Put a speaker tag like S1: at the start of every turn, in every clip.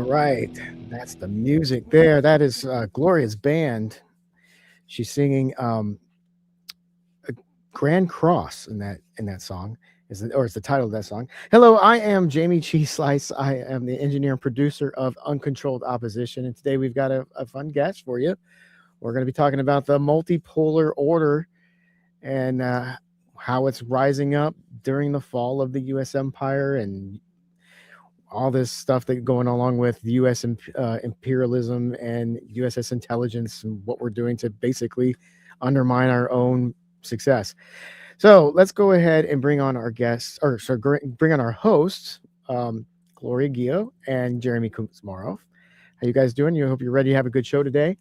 S1: right. That's the music there. That is Gloria's band. She's singing a Grand Cross in that song. Is the title of that song. Hello, I am Jayme CheeseSlice. I am the engineer and producer of Uncontrolled Opposition, and today we've got a fun guest for you. We're going to be talking about the multipolar order and how it's rising up during the fall of the U.S. empire and all this stuff that going along with U.S. Imperialism and USS intelligence and what we're doing to basically undermine our own success. So let's go ahead and bring on our guests, bring on our hosts, Gloria Guillo and Jeremy Kuzmarov. How you guys doing? I hope you're ready to have a good show today.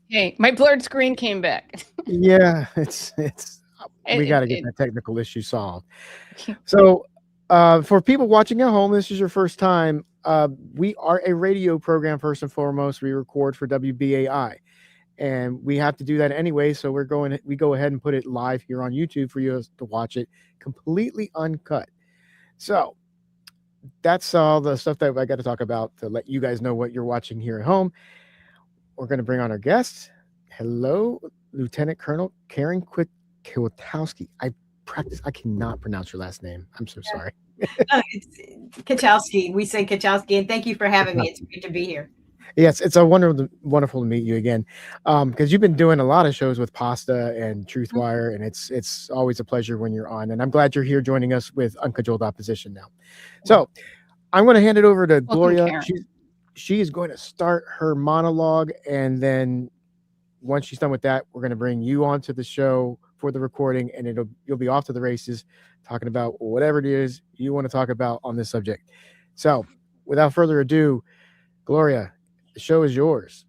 S2: Hey, my blurred screen came back.
S1: Yeah, we got to get that technical issue solved. So for people watching at home, this is your first time. We are a radio program first and foremost. We record for WBAI. And we have to do that anyway, so we go ahead and put it live here on YouTube for you to watch it completely uncut. So that's all the stuff that I got to talk about to let you guys know what you're watching here at home. We're going to bring on our guest. Hello, Lieutenant Colonel Karen Kwiatkowski. I cannot pronounce your last name. I'm so sorry.
S3: It's Kwiatkowski. We say Kwiatkowski, and thank you for having me. It's great to be here.
S1: Yes, it's a wonderful to meet you again, because you've been doing a lot of shows with Pasta and Truthwire, and it's always a pleasure when you're on. And I'm glad you're here joining us with Uncontrolled Opposition now. So I'm going to hand it over to Gloria. She is going to start her monologue, and then once she's done with that, we're going to bring you onto the show for the recording, and you'll be off to the races talking about whatever it is you want to talk about on this subject. So without further ado, Gloria, the show is yours.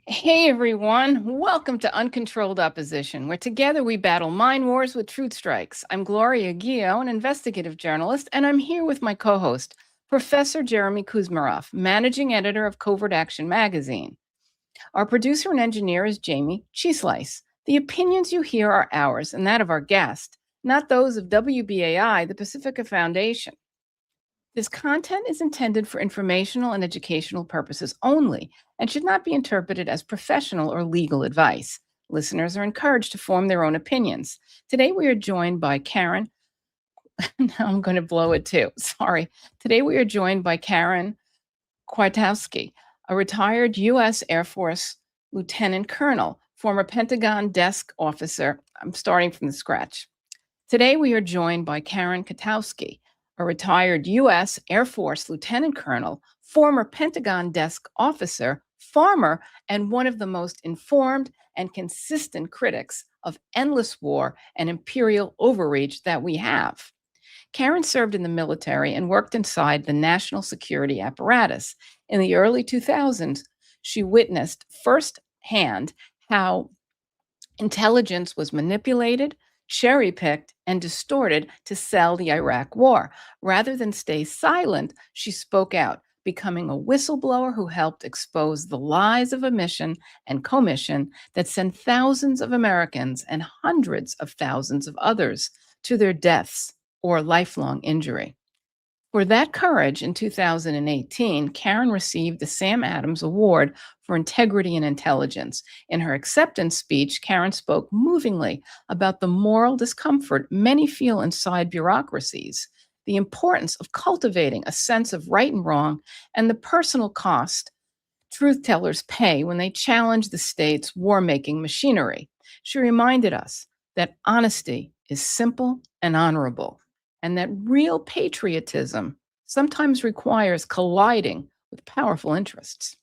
S2: Hey, everyone. Welcome to Uncontrolled Opposition, where together we battle mind wars with truth strikes. I'm Gloria Guillo, an investigative journalist, and I'm here with my co-host, Professor Jeremy Kuzmarov, managing editor of Covert Action magazine. Our producer and engineer is Jayme CheeseSlice. The opinions you hear are ours and that of our guest, not those of WBAI, the Pacifica Foundation. This content is intended for informational and educational purposes only and should not be interpreted as professional or legal advice. Listeners are encouraged to form their own opinions. Today we are joined by Karen. Now I'm going to blow it too. Sorry. Today we are joined by Karen Kwiatkowski, a retired U.S. Air Force Lieutenant Colonel, former Pentagon desk officer. I'm starting from the scratch. Today we are joined by Karen Kwiatkowski, a retired U.S. Air Force Lieutenant Colonel, former Pentagon desk officer, farmer, and one of the most informed and consistent critics of endless war and imperial overreach that we have. Karen served in the military and worked inside the national security apparatus. In the early 2000s, she witnessed firsthand how intelligence was manipulated, cherry-picked, and distorted to sell the Iraq war. Rather than stay silent, she spoke out, becoming a whistleblower who helped expose the lies of omission and commission that sent thousands of Americans and hundreds of thousands of others to their deaths or lifelong injury. For that courage, in 2018, Karen received the Sam Adams Award for Integrity and Intelligence. In her acceptance speech, Karen spoke movingly about the moral discomfort many feel inside bureaucracies, the importance of cultivating a sense of right and wrong, and the personal cost truth tellers pay when they challenge the state's war-making machinery. She reminded us that honesty is simple and honorable, and that real patriotism sometimes requires colliding with powerful interests.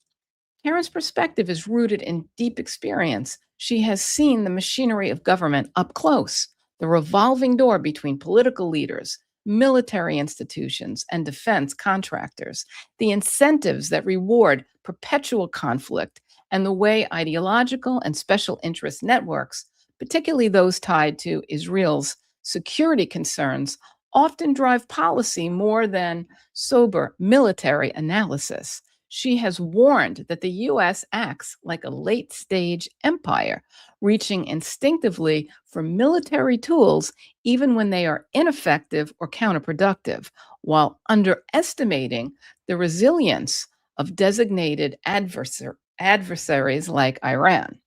S2: Karen's perspective is rooted in deep experience. She has seen the machinery of government up close, the revolving door between political leaders, military institutions, and defense contractors, the incentives that reward perpetual conflict, and the way ideological and special interest networks, particularly those tied to Israel's security concerns, often drive policy more than sober military analysis. She has warned that the U.S. acts like a late-stage empire, reaching instinctively for military tools even when they are ineffective or counterproductive, while underestimating the resilience of designated adversaries like Iran.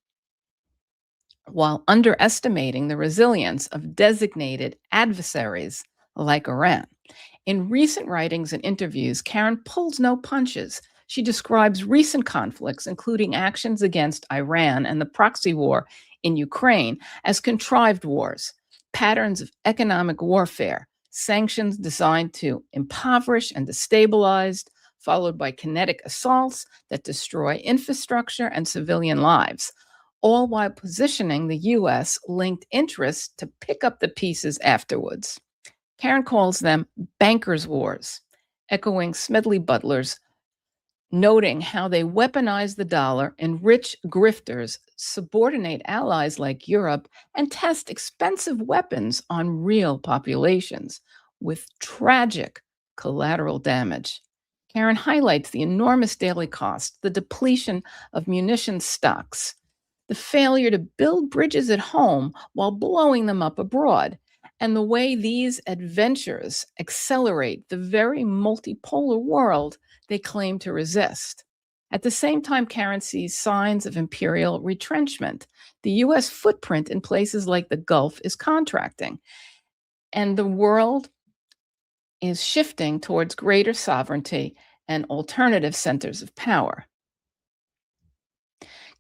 S2: While underestimating the resilience of designated adversaries like Iran. In recent writings and interviews, Karen pulls no punches. She describes recent conflicts, including actions against Iran and the proxy war in Ukraine, as contrived wars, patterns of economic warfare, sanctions designed to impoverish and destabilize, followed by kinetic assaults that destroy infrastructure and civilian lives, all while positioning the U.S. linked interests to pick up the pieces afterwards. Karen calls them bankers' wars, echoing Smedley Butler's, noting how they weaponize the dollar, enrich grifters, subordinate allies like Europe, and test expensive weapons on real populations with tragic collateral damage. Karen highlights the enormous daily cost, the depletion of munitions stocks, the failure to build bridges at home while blowing them up abroad, and the way these adventures accelerate the very multipolar world they claim to resist. At the same time, Karen sees signs of imperial retrenchment. The U.S. footprint in places like the Gulf is contracting, and the world is shifting towards greater sovereignty and alternative centers of power.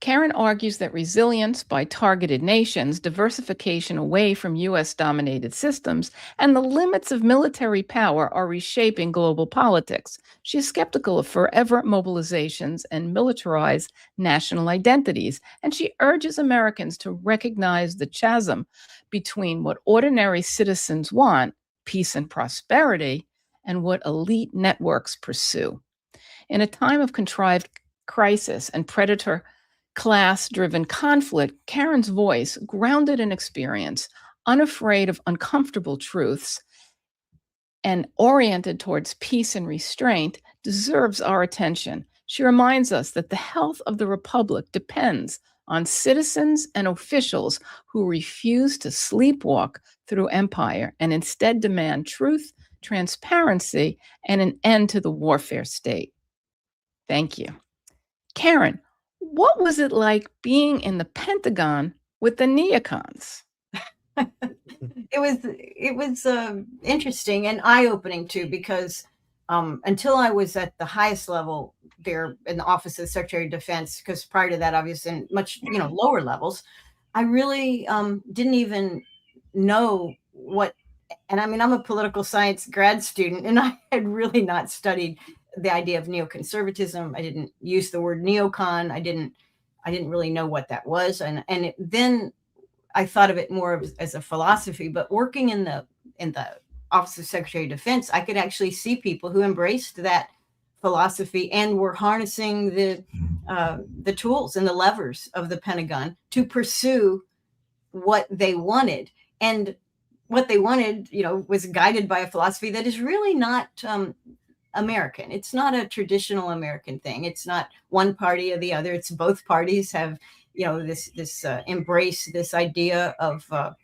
S2: Karen argues that resilience by targeted nations, diversification away from U.S.-dominated systems, and the limits of military power are reshaping global politics. She is skeptical of forever mobilizations and militarized national identities, and she urges Americans to recognize the chasm between what ordinary citizens want, peace and prosperity, and what elite networks pursue. In a time of contrived crisis and predator class-driven conflict, Karen's voice, grounded in experience, unafraid of uncomfortable truths, and oriented towards peace and restraint, deserves our attention. She reminds us that the health of the Republic depends on citizens and officials who refuse to sleepwalk through empire and instead demand truth, transparency, and an end to the warfare state. Thank you. Karen, what was it like being in the Pentagon with the neocons?
S3: It was interesting and eye-opening too, because until I was at the highest level there in the Office of the Secretary of Defense, because prior to that, I was in much lower levels, I really didn't even know what. And I mean, I'm a political science grad student, and I had really not studied the idea of neoconservatism. I didn't use the word neocon. I didn't really know what that was. And then I thought of it more as a philosophy, but working in the Office of Secretary of Defense, I could actually see people who embraced that philosophy and were harnessing the tools and the levers of the Pentagon to pursue what they wanted. And what they wanted, was guided by a philosophy that is really not American. It's not a traditional American thing. It's not one party or the other. It's both parties have, this embrace this idea of, a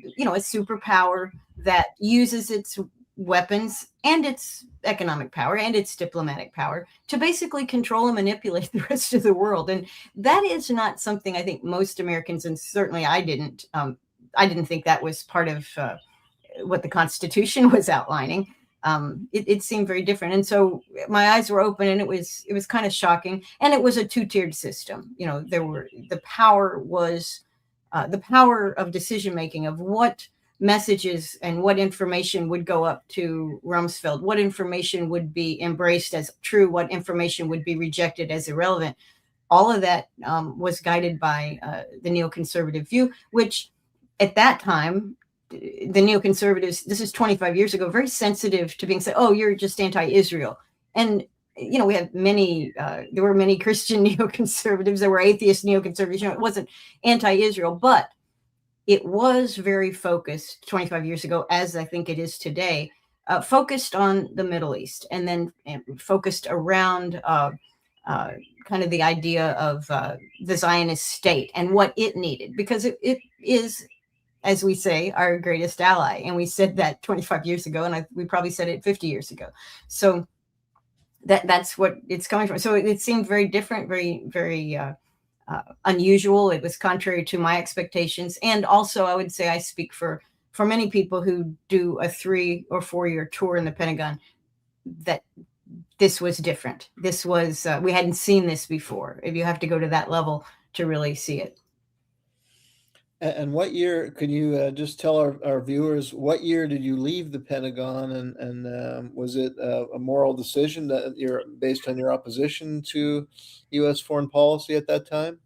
S3: superpower that uses its weapons and its economic power and its diplomatic power to basically control and manipulate the rest of the world. And that is not something I think most Americans, and certainly I didn't think that was part of what the Constitution was outlining. It seemed very different. And so my eyes were open, and it was kind of shocking. And it was a two-tiered system. The power of decision-making, of what messages and what information would go up to Rumsfeld, what information would be embraced as true, what information would be rejected as irrelevant. All of that was guided by the neoconservative view, which at that time, the neoconservatives, this is 25 years ago, very sensitive to being said, oh, you're just anti-Israel. And, we had there were many Christian neoconservatives, there were atheist neoconservatives, it wasn't anti-Israel, but it was very focused 25 years ago, as I think it is today, focused on the Middle East, and then focused around kind of the idea of the Zionist state and what it needed, because it is, as we say, our greatest ally. And we said that 25 years ago, and we probably said it 50 years ago. So that's what it's coming from. So it seemed very different, very, very unusual. It was contrary to my expectations. And also, I would say I speak for many people who do a 3 or 4 year tour in the Pentagon, that this was different. This was, we hadn't seen this before. If you have to go to that level to really see it.
S4: And what year, could you just tell our viewers, what year did you leave the Pentagon, and was it a moral decision that you're based on your opposition to U.S. foreign policy at that time?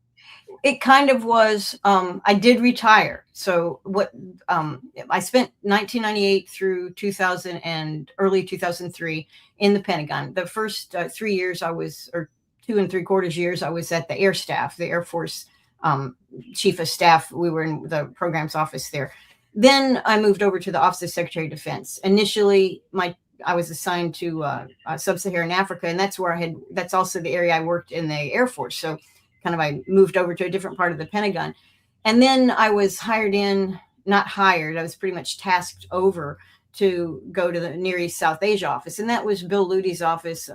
S3: It kind of was. I did retire. So what I spent 1998 through 2000 and early 2003 in the Pentagon. The first 3 years I was, or 2 3/4 years, I was at the Air Staff, the Air Force Chief of Staff. We were in the programs office there. Then I moved over to the Office of Secretary of Defense. Initially, I was assigned to Sub-Saharan Africa, and that's also the area I worked in the Air Force. So kind of I moved over to a different part of the Pentagon. And then I was not hired, I was pretty much tasked over to go to the Near East South Asia office. And that was Bill Luty's office.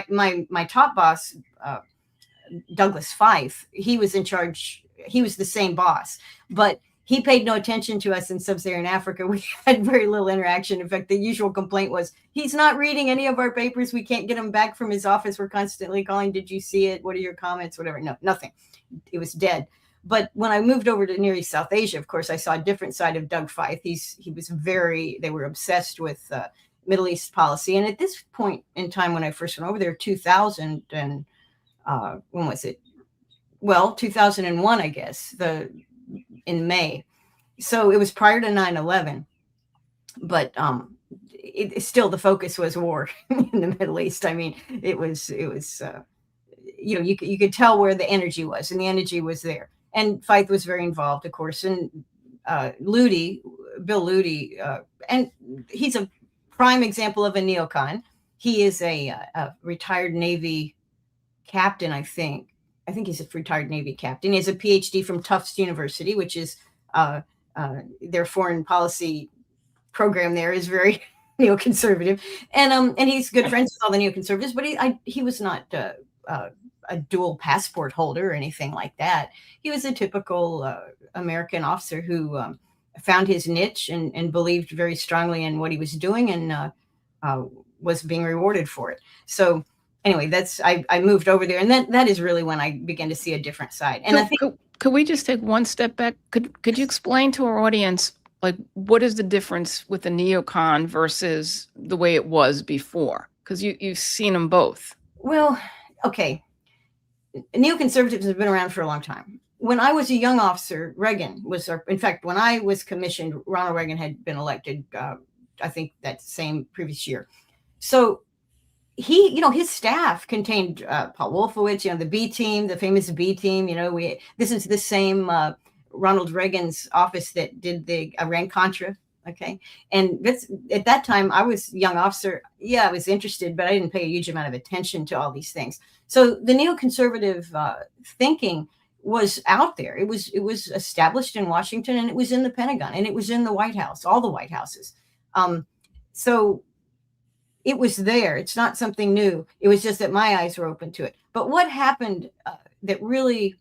S3: My top boss, Douglas Fife, he was in charge. He was the same boss, but he paid no attention to us in Sub-Saharan Africa. We had very little interaction. In fact, the usual complaint was, he's not reading any of our papers. We can't get him back from his office. We're constantly calling, did you see it? What are your comments? Whatever. No, nothing. It was dead. But when I moved over to Near East South Asia, of course, I saw a different side of Doug Fife. They were obsessed with Middle East policy. And at this point in time, when I first went over there, 2000 and when was it? Well, 2001, I guess, in May. So it was prior to 9/11, but still the focus was war in the Middle East. I mean, it was you could tell where the energy was, and the energy was there. And Fife was very involved, of course. And Bill Luty, and he's a prime example of a neocon. He is a retired Navy captain, I think. I think he's a retired Navy captain. He has a PhD from Tufts University, which is their foreign policy program there is very neoconservative. And he's good friends with all the neoconservatives, but he was not a dual passport holder or anything like that. He was a typical American officer who found his niche and believed very strongly in what he was doing, and was being rewarded for it. So anyway, I moved over there, and that is really when I began to see a different side. And I think,
S2: could we just take one step back? Could you explain to our audience, like, what is the difference with the neocon versus the way it was before? Because you've seen them both.
S3: Well, okay. Neoconservatives have been around for a long time. When I was a young officer, Reagan was, in fact, when I was commissioned, Ronald Reagan had been elected, I think that same previous year. So his staff contained Paul Wolfowitz, the B team, the famous B team. This is the same Ronald Reagan's office that did the Iran-Contra. Okay. And at that time, I was a young officer. Yeah, I was interested, but I didn't pay a huge amount of attention to all these things. So the neoconservative thinking was out there. It was established in Washington, and it was in the Pentagon, and it was in the White House, all the White Houses. So it was there. It's not something new. It was just that my eyes were open to it. But what happened that really,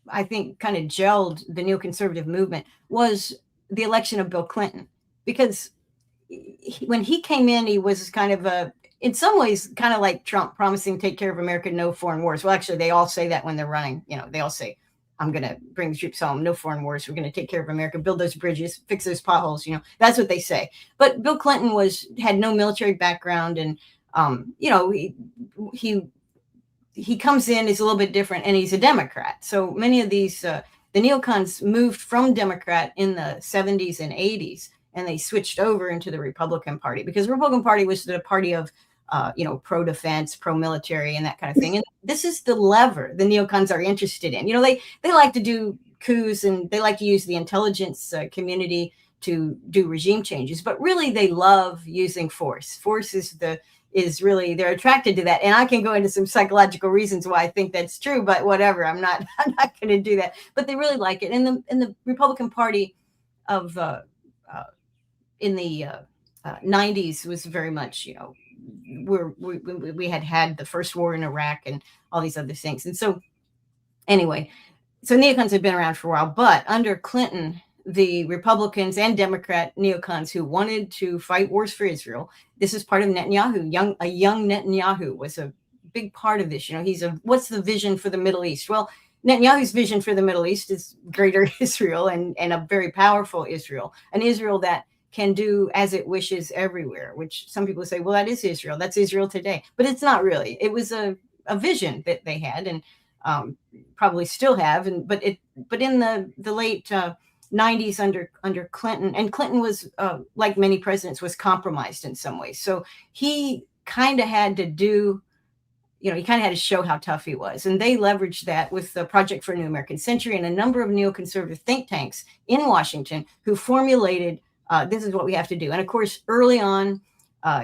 S3: I think, kind of gelled the neoconservative movement was the election of Bill Clinton. Because when he came in, he was kind of in some ways, kind of like Trump, promising to take care of America, no foreign wars. Well, actually, they all say that when they're running. They all say, I'm going to bring the troops home, no foreign wars. We're going to take care of America, build those bridges, fix those potholes. That's what they say. But Bill Clinton had no military background, and he comes in, is a little bit different, and he's a Democrat. So many of these the neocons moved from Democrat in the 70s and 80s, and they switched over into the Republican Party, because the Republican Party was the party of pro-defense, pro-military, and that kind of thing. And this is the lever the neocons are interested in. They like to do coups, and they like to use the intelligence community to do regime changes. But really, they love using force. Force is really, they're attracted to that. And I can go into some psychological reasons why I think that's true, but whatever, I'm not going to do that. But they really like it. And the Republican Party of in the 90s was very much, we had the first war in Iraq and all these other things. And so anyway, so neocons have been around for a while, but under Clinton, the Republicans and Democrat neocons who wanted to fight wars for Israel, this is part of Netanyahu. A young Netanyahu was a big part of this. What's the vision for the Middle East? Well, Netanyahu's vision for the Middle East is greater Israel and a very powerful Israel, an Israel that can do as it wishes everywhere, which some people say, well, that is Israel. That's Israel today. But it's not really. It was a vision that they had and probably still have. But in the late 90s under Clinton, and Clinton was, like many presidents, was compromised in some ways. So he kind of had to do, he kind of had to show how tough he was. And they leveraged that with the Project for a New American Century and a number of neoconservative think tanks in Washington who formulated, this is what we have to do. And of course, early on,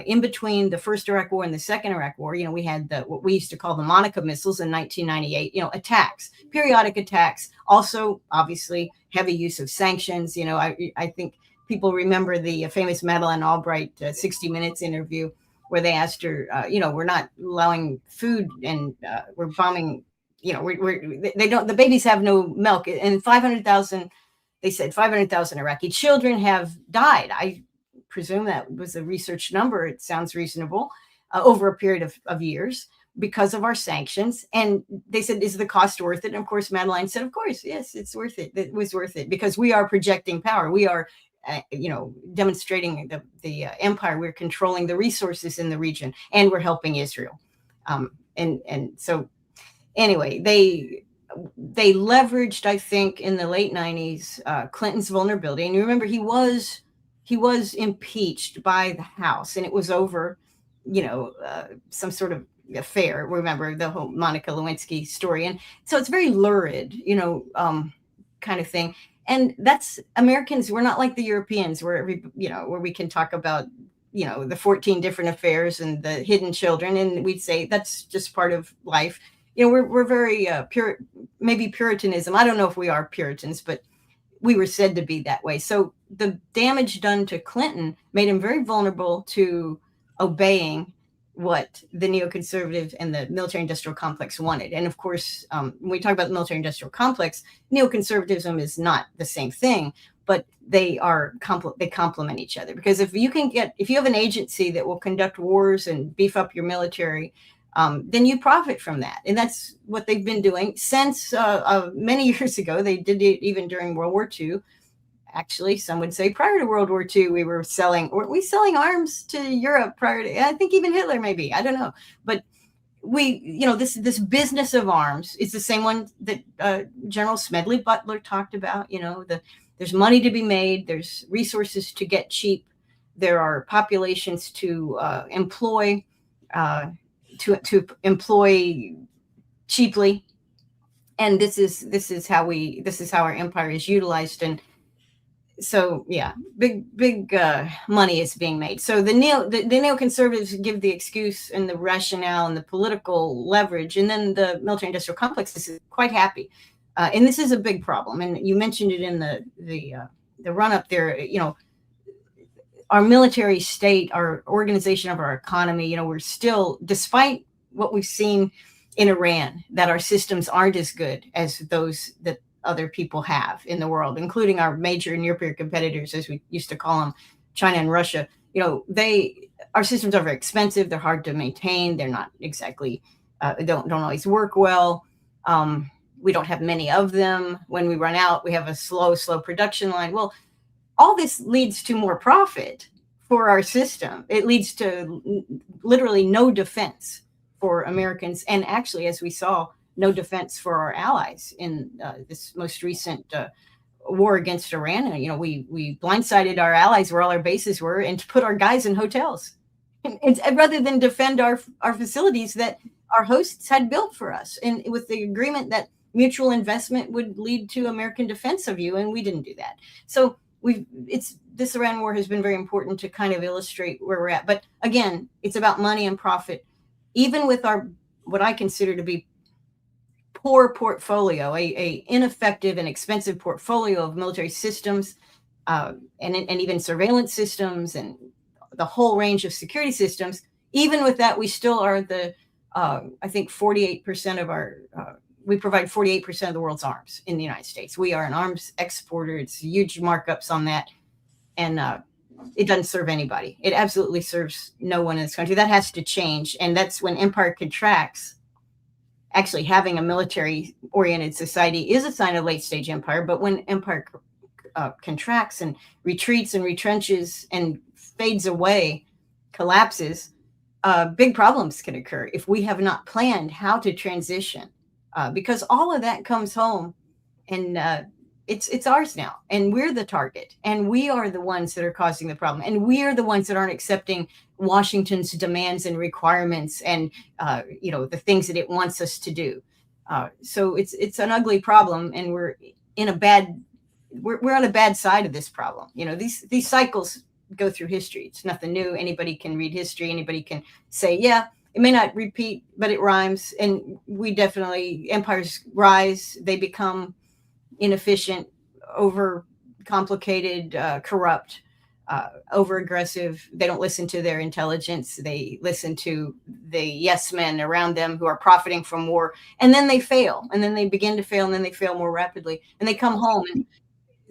S3: in between the first Iraq War and the second Iraq War, we had what we used to call the Monica missiles in 1998, attacks, periodic attacks, also obviously heavy use of sanctions. I think people remember the famous Madeleine Albright 60 Minutes interview where they asked her, we're not allowing food and we're bombing, the babies have no milk, and 500,000, they said 500,000 Iraqi children have died. I presume that was a research number. It sounds reasonable over a period of years because of our sanctions. And they said, is the cost worth it? And of course, Madeleine said, of course, yes, it's worth it. It was worth it because we are projecting power. We are, demonstrating the empire. We're controlling the resources in the region and we're helping Israel. And so anyway, they leveraged, I think, in the late 90s, Clinton's vulnerability. And you remember he was impeached by the House, and it was over, some sort of affair. Remember the whole Monica Lewinsky story. And so it's very lurid, kind of thing. And that's Americans. We're not like the Europeans where where we can talk about, the 14 different affairs and the hidden children. And we'd say that's just part of life. We're very pure, maybe Puritanism. I don't know if we are Puritans, but we were said to be that way. So the damage done to Clinton made him very vulnerable to obeying what the neoconservative and the military-industrial complex wanted. And of course, when we talk about the military-industrial complex, neoconservatism is not the same thing, but they complement each other. Because if you have an agency that will conduct wars and beef up your military, then you profit from that. And that's what they've been doing since many years ago. They did it even during World War II. Actually, some would say prior to World War II, weren't we selling arms to Europe prior to, I think even Hitler maybe, I don't know. But this business of arms is the same one that General Smedley Butler talked about. There's money to be made. There's resources to get cheap. There are populations to employ, to employ cheaply. And this is how our empire is utilized. And so, yeah, big money is being made. So the neoconservatives give the excuse and the rationale and the political leverage, and then the military-industrial complex is quite happy. And this is a big problem. And you mentioned it in the run-up there. Our military state, our organization of our economy. We're still, despite what we've seen in Iran, that our systems aren't as good as those that other people have in the world, including our major near-peer competitors, as we used to call them, China and Russia. Our systems are very expensive. They're hard to maintain. They're not exactly, don't always work well. We don't have many of them. When we run out, we have a slow production line. Well, all this leads to more profit for our system. It leads to literally no defense for Americans. And actually, as we saw, no defense for our allies in this most recent war against Iran. We blindsided our allies where all our bases were and put our guys in hotels. And rather than defend our facilities that our hosts had built for us. And with the agreement that mutual investment would lead to American defense of you. And we didn't do that. So it's this Iran war has been very important to kind of illustrate where we're at. But again, it's about money and profit. Even with our, what I consider to be poor portfolio, a ineffective and expensive portfolio of military systems, and even surveillance systems and the whole range of security systems, even with that, we still are the, I think 48% of our, we provide 48% of the world's arms in the United States. We are an arms exporter. It's huge markups on that. And it doesn't serve anybody. It absolutely serves no one in this country. That has to change. And that's when empire contracts. Actually, having a military-oriented society is a sign of late-stage empire. But when empire contracts and retreats and retrenches and fades away, collapses, big problems can occur if we have not planned how to transition. Because all of that comes home, and it's ours now, and we're the target, and we are the ones that are causing the problem, and we are the ones that aren't accepting Washington's demands and requirements, and the things that it wants us to do. So it's an ugly problem, and we're on a bad side of this problem. These cycles go through history. It's nothing new. Anybody can read history. Anybody can say, yeah, it may not repeat, but it rhymes. And we definitely, empires rise. They become inefficient, over complicated, corrupt, over aggressive. They don't listen to their intelligence. They listen to the yes men around them who are profiting from war. And then they fail. And then they begin to fail. And then they fail more rapidly. And they come home, and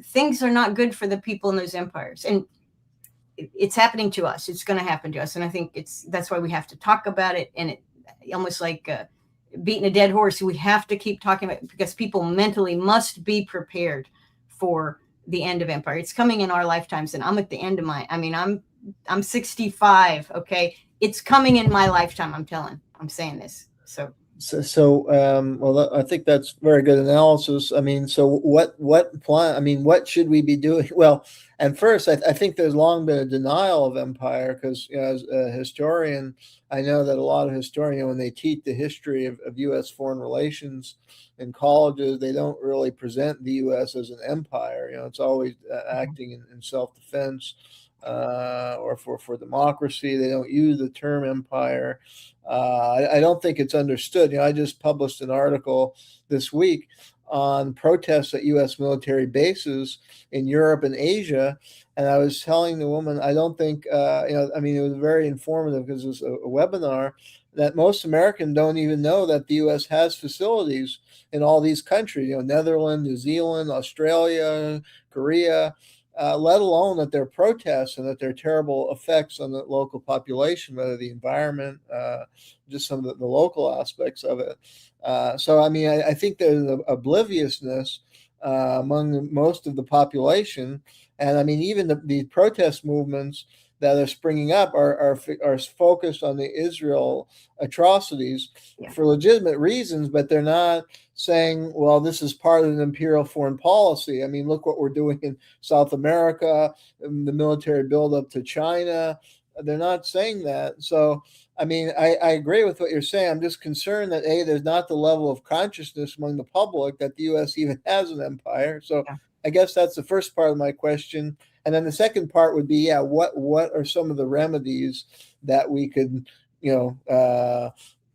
S3: things are not good for the people in those empires. And it's happening to us. It's going to happen to us. And I think that's why we have to talk about it. And it almost like beating a dead horse. We have to keep talking about it, because people mentally must be prepared for the end of empire. It's coming in our lifetimes. And I'm at the end of I'm 65. Okay. It's coming in my lifetime. I'm saying this.
S4: Well, I think that's very good analysis. I mean, so what plan? I mean, what should we be doing? Well, and first, I think there's long been a denial of empire, because as a historian, I know that a lot of historians, when they teach the history of U.S. foreign relations in colleges, they don't really present the U.S. as an empire. It's always acting in self-defense or for democracy. They don't use the term empire. I don't think it's understood. I just published an article this week on protests at U.S. military bases in Europe and Asia. And I was telling the woman, I don't think, it was very informative, because it was a webinar, that most Americans don't even know that the U.S. has facilities in all these countries, Netherlands, New Zealand, Australia, Korea, let alone that there are protests and that there are terrible effects on the local population, whether the environment, just some of the local aspects of it. I think there's an obliviousness among most of the population. And even the protest movements that are springing up are focused on the Israel atrocities for legitimate reasons, but they're not saying, well, this is part of an imperial foreign policy. Look what we're doing in South America, the military buildup to China. They're not saying that. So, I agree with what you're saying. I'm just concerned that, there's not the level of consciousness among the public that the U.S. even has an empire. So I guess that's the first part of my question. And then the second part would be, what are some of the remedies that we could,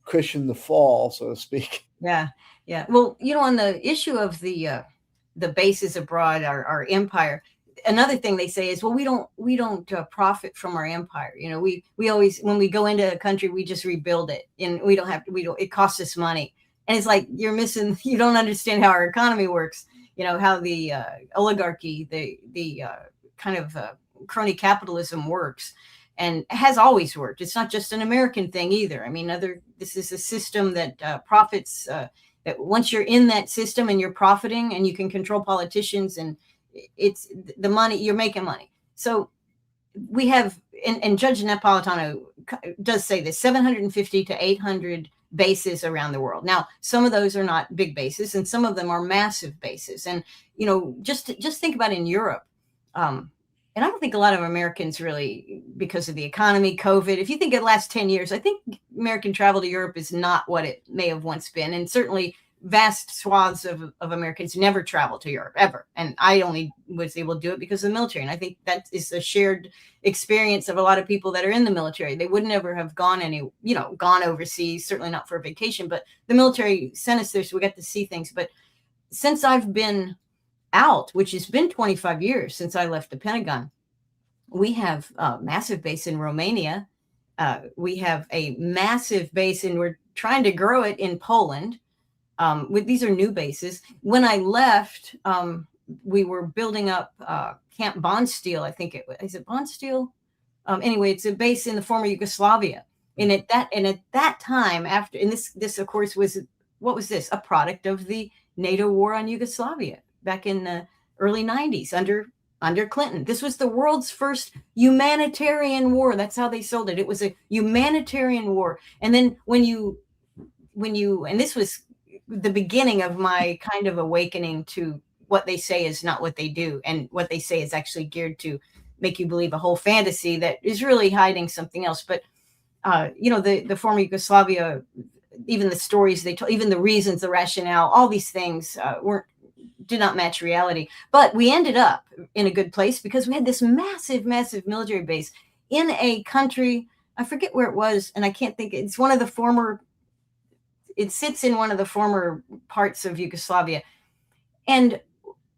S4: cushion the fall, so to speak?
S3: Yeah. Well, on the issue of the bases abroad, our empire, another thing they say is, well, we don't profit from our empire. We always, when we go into a country, we just rebuild it, and it costs us money. And it's like, you don't understand how our economy works. How the oligarchy, the kind of crony capitalism works, and has always worked. It's not just an American thing either. This is a system that profits, that once you're in that system and you're profiting and you can control politicians, and it's the money, you're making money. So we have, and Judge Napolitano does say this, 750 to 800 bases around the world. Now, some of those are not big bases, and some of them are massive bases. And, just think about in Europe, and I don't think a lot of Americans really, because of the economy, COVID, if you think of the last 10 years, I think American travel to Europe is not what it may have once been. And certainly vast swaths of Americans never travel to Europe ever. And I only was able to do it because of the military. And I think that is a shared experience of a lot of people that are in the military. They would never have gone gone overseas, certainly not for a vacation, but the military sent us there. So we got to see things. But since I've been out, which has been 25 years since I left the Pentagon, we have a massive base in Romania. We have a massive base, and we're trying to grow it in Poland. These are new bases. When I left, we were building up Camp Bondsteel. I think is it Bondsteel? Anyway, it's a base in the former Yugoslavia. And at that time, after, and this of course what was this? A product of the NATO war on Yugoslavia back in the early 90s under Clinton. This was the world's first humanitarian war. That's how they sold it. It was a humanitarian war. And then when you, and this was the beginning of my kind of awakening to what they say is not what they do. And what they say is actually geared to make you believe a whole fantasy that is really hiding something else. But, the former Yugoslavia, even the stories they told, even the reasons, the rationale, all these things did not match reality. But we ended up in a good place because we had this massive, massive military base in a country. I forget where it was, and I can't think. It sits in one of the former parts of Yugoslavia. And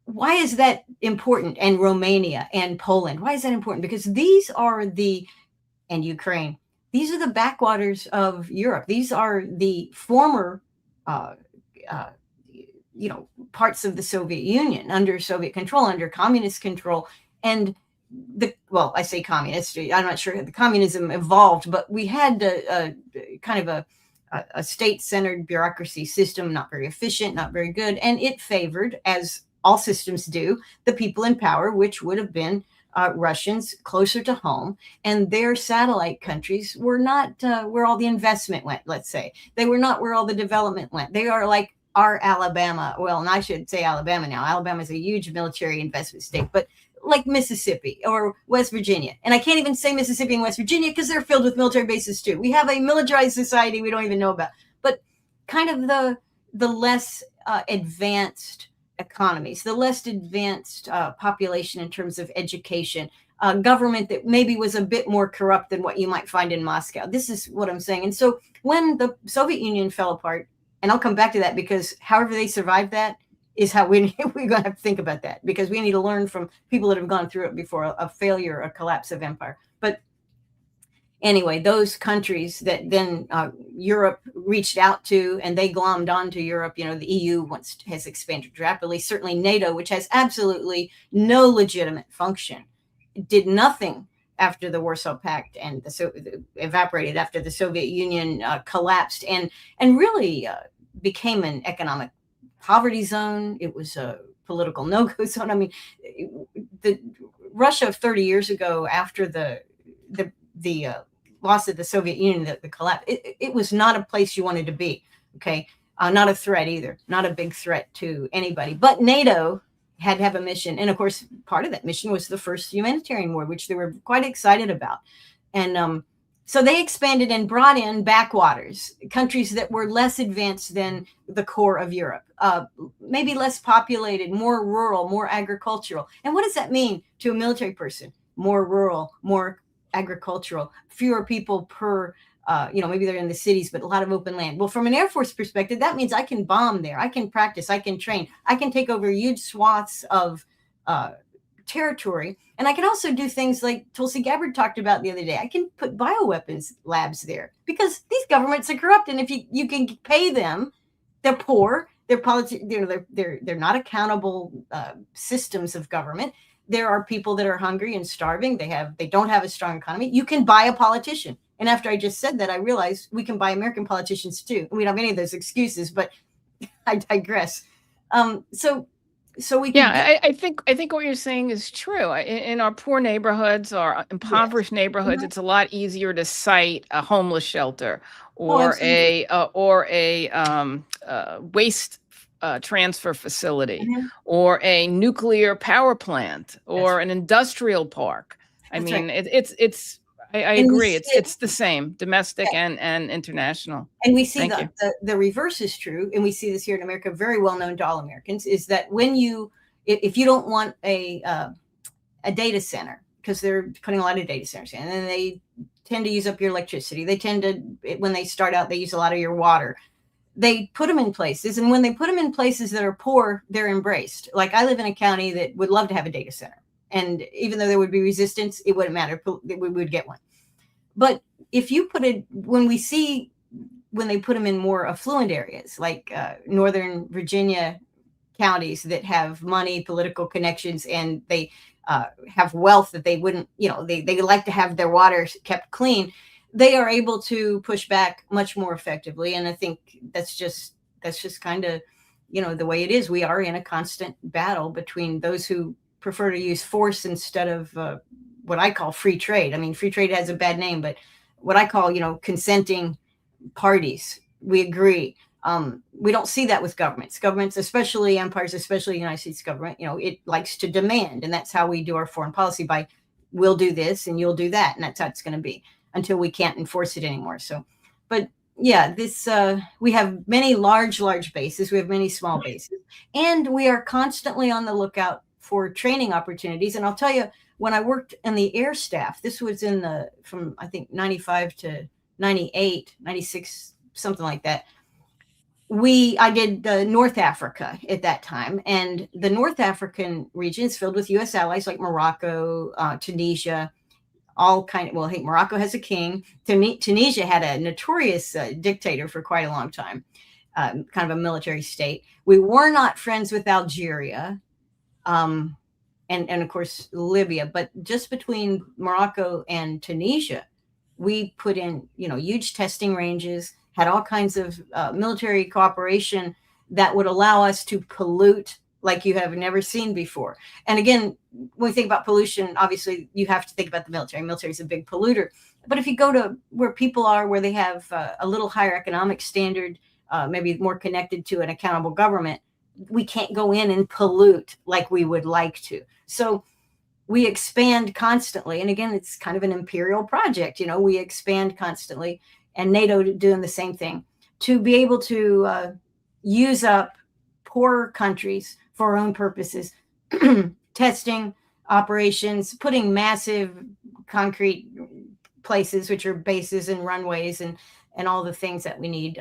S3: why is that important? And Romania and Poland. Why is that important? Because and Ukraine, these are the backwaters of Europe. These are the former, parts of the Soviet Union under Soviet control, under communist control. And I say communist, I'm not sure the communism evolved, but we had a kind of a state-centered bureaucracy system, not very efficient, not very good. And it favored, as all systems do, the people in power, which would have been Russians closer to home. And their satellite countries were not where all the investment went, let's say. They were not where all the development went. They are like our Alabama. Well, and I should say Alabama now. Alabama is a huge military investment state, but like Mississippi or West Virginia. And I can't even say Mississippi and West Virginia because they're filled with military bases too. We have a militarized society we don't even know about. But kind of the less advanced economies, the less advanced population in terms of education, government that maybe was a bit more corrupt than what you might find in Moscow. This is what I'm saying. And so when the Soviet Union fell apart, and I'll come back to that because however they survived that is how we're going to have to think about that, because we need to learn from people that have gone through it before, a failure, a collapse of empire. But anyway, those countries that then Europe reached out to and they glommed onto Europe, the EU has expanded rapidly. Certainly NATO, which has absolutely no legitimate function, did nothing after the Warsaw Pact and evaporated after the Soviet Union collapsed and really became an economic poverty zone. It was a political no-go zone. I mean, the Russia of 30 years ago, after the loss of the Soviet Union, the collapse, it was not a place you wanted to be. Okay, not a threat either, not a big threat to anybody. But NATO had to have a mission, and of course, part of that mission was the first humanitarian war, which they were quite excited about, and so they expanded and brought in backwaters, countries that were less advanced than the core of Europe, maybe less populated, more rural, more agricultural. And what does that mean to a military person? More rural, more agricultural, fewer people per, maybe they're in the cities, but a lot of open land. Well, from an Air Force perspective, that means I can bomb there. I can practice, I can train, I can take over huge swaths of territory. And I can also do things like Tulsi Gabbard talked about the other day. I can put bioweapons labs there because these governments are corrupt. And if you can pay them, they're poor, they're not accountable systems of government. There are people that are hungry and starving. They don't have a strong economy. You can buy a politician. And after I just said that, I realized we can buy American politicians too. We don't have any of those excuses, but I digress. So we can.
S2: Yeah, I think what you're saying is true. In our poor neighborhoods or impoverished neighborhoods, it's a lot easier to cite a homeless shelter or a waste transfer facility or a nuclear power plant or an industrial park. I mean, it's I
S3: And we
S2: agree.
S3: see it-
S2: It's the same, domestic and international.
S3: And we see
S2: Thank
S3: the reverse is true. And we see this here in America, very well known to all Americans, is that when if you don't want a data center, because they're putting a lot of data centers in, and they tend to use up your electricity. They tend to, when they start out, they use a lot of your water. They put them in places. And when they put them in places that are poor, they're embraced. Like I live in a county that would love to have a data center. And even though there would be resistance, it wouldn't matter. We would get one. But if you put it, when they put them in more affluent areas, like Northern Virginia counties that have money, political connections, and they have wealth that they wouldn't, they like to have their water kept clean, they are able to push back much more effectively. And I think that's just kind of, the way it is. We are in a constant battle between those who prefer to use force instead of what I call free trade. I mean, free trade has a bad name, but what I call, consenting parties. We agree. We don't see that with governments, especially empires, especially the United States government. It likes to demand, and that's how we do our foreign policy, by we'll do this and you'll do that. And that's how it's going to be until we can't enforce it anymore. So, but yeah, we have many large bases. We have many small bases, and we are constantly on the lookout for training opportunities. And I'll tell you, when I worked in the air staff, this was from I think 95 to 98, 96, something like that. I did North Africa at that time, and the North African region is filled with U.S. allies like Morocco, Tunisia, Morocco has a king. Tunisia had a notorious dictator for quite a long time, kind of a military state. We were not friends with Algeria, and of course Libya, but just between Morocco and Tunisia, we put in, huge testing ranges, had all kinds of military cooperation that would allow us to pollute like you have never seen before. And again, when we think about pollution, obviously you have to think about the military. Military is a big polluter. But if you go to where people are, where they have a little higher economic standard, maybe more connected to an accountable government, we can't go in and pollute like we would like to. So we expand constantly. And again, it's kind of an imperial project. We expand constantly, and NATO doing the same thing to be able to use up poorer countries for our own purposes, testing operations, putting massive concrete places, which are bases and runways and all the things that we need,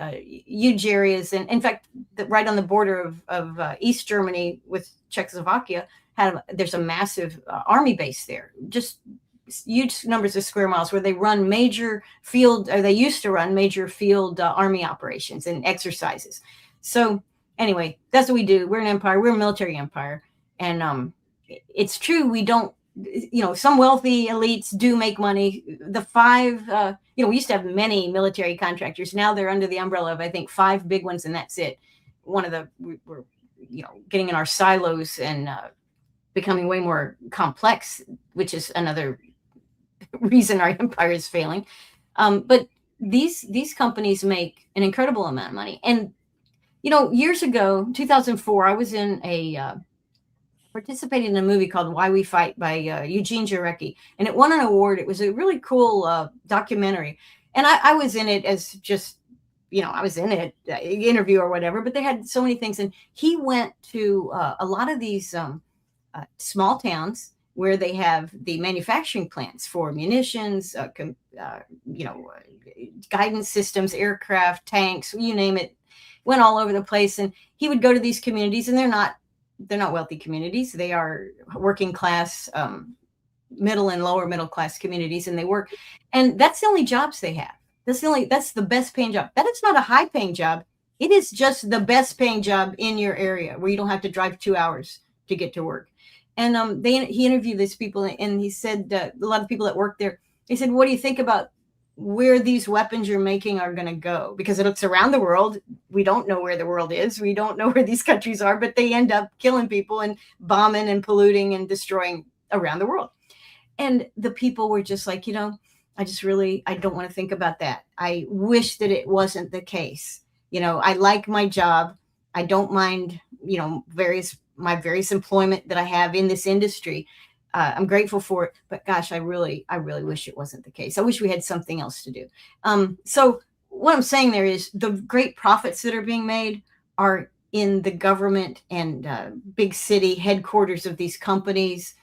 S3: huge areas. And in fact, right on the border of East Germany with Czechoslovakia, there's a massive army base there, just huge numbers of square miles, where they run major field, or they used to run major field army operations and exercises. So anyway, that's what we do. We're an empire. We're a military empire. And it's true, we don't, some wealthy elites do make money. The five, we used to have many military contractors. Now they're under the umbrella of, I think, 5 big ones, and that's it. We're getting in our silos and becoming way more complex, which is another reason our empire is failing. But these companies make an incredible amount of money. And years ago, 2004, I was participated in a movie called Why We Fight by Eugene Jarecki, and it won an award. It was a really cool documentary. And I was in it as just, I was in it, interview or whatever, but they had so many things. And he went to a lot of these small towns where they have the manufacturing plants for munitions, guidance systems, aircraft, tanks, you name it, went all over the place. And he would go to these communities, and they're not wealthy communities. They are working class, middle and lower middle class communities, and they work. And that's the only jobs they have. That's the best paying job. That is not a high paying job. It is just the best paying job in your area, where you don't have to drive 2 hours to get to work. And he interviewed these people, and he said a lot of people that work there, he said, what do you think about where these weapons you're making are going to go? Because it looks around the world. We don't know where the world is. We don't know where these countries are, but they end up killing people and bombing and polluting and destroying around the world. And the people were just like, I don't want to think about that. I wish that it wasn't the case. I like my job. I don't mind, my various employment that I have in this industry. I'm grateful for it, but gosh, I really wish it wasn't the case. I wish we had something else to do. So what I'm saying there is the great profits that are being made are in the government and big city headquarters of these companies,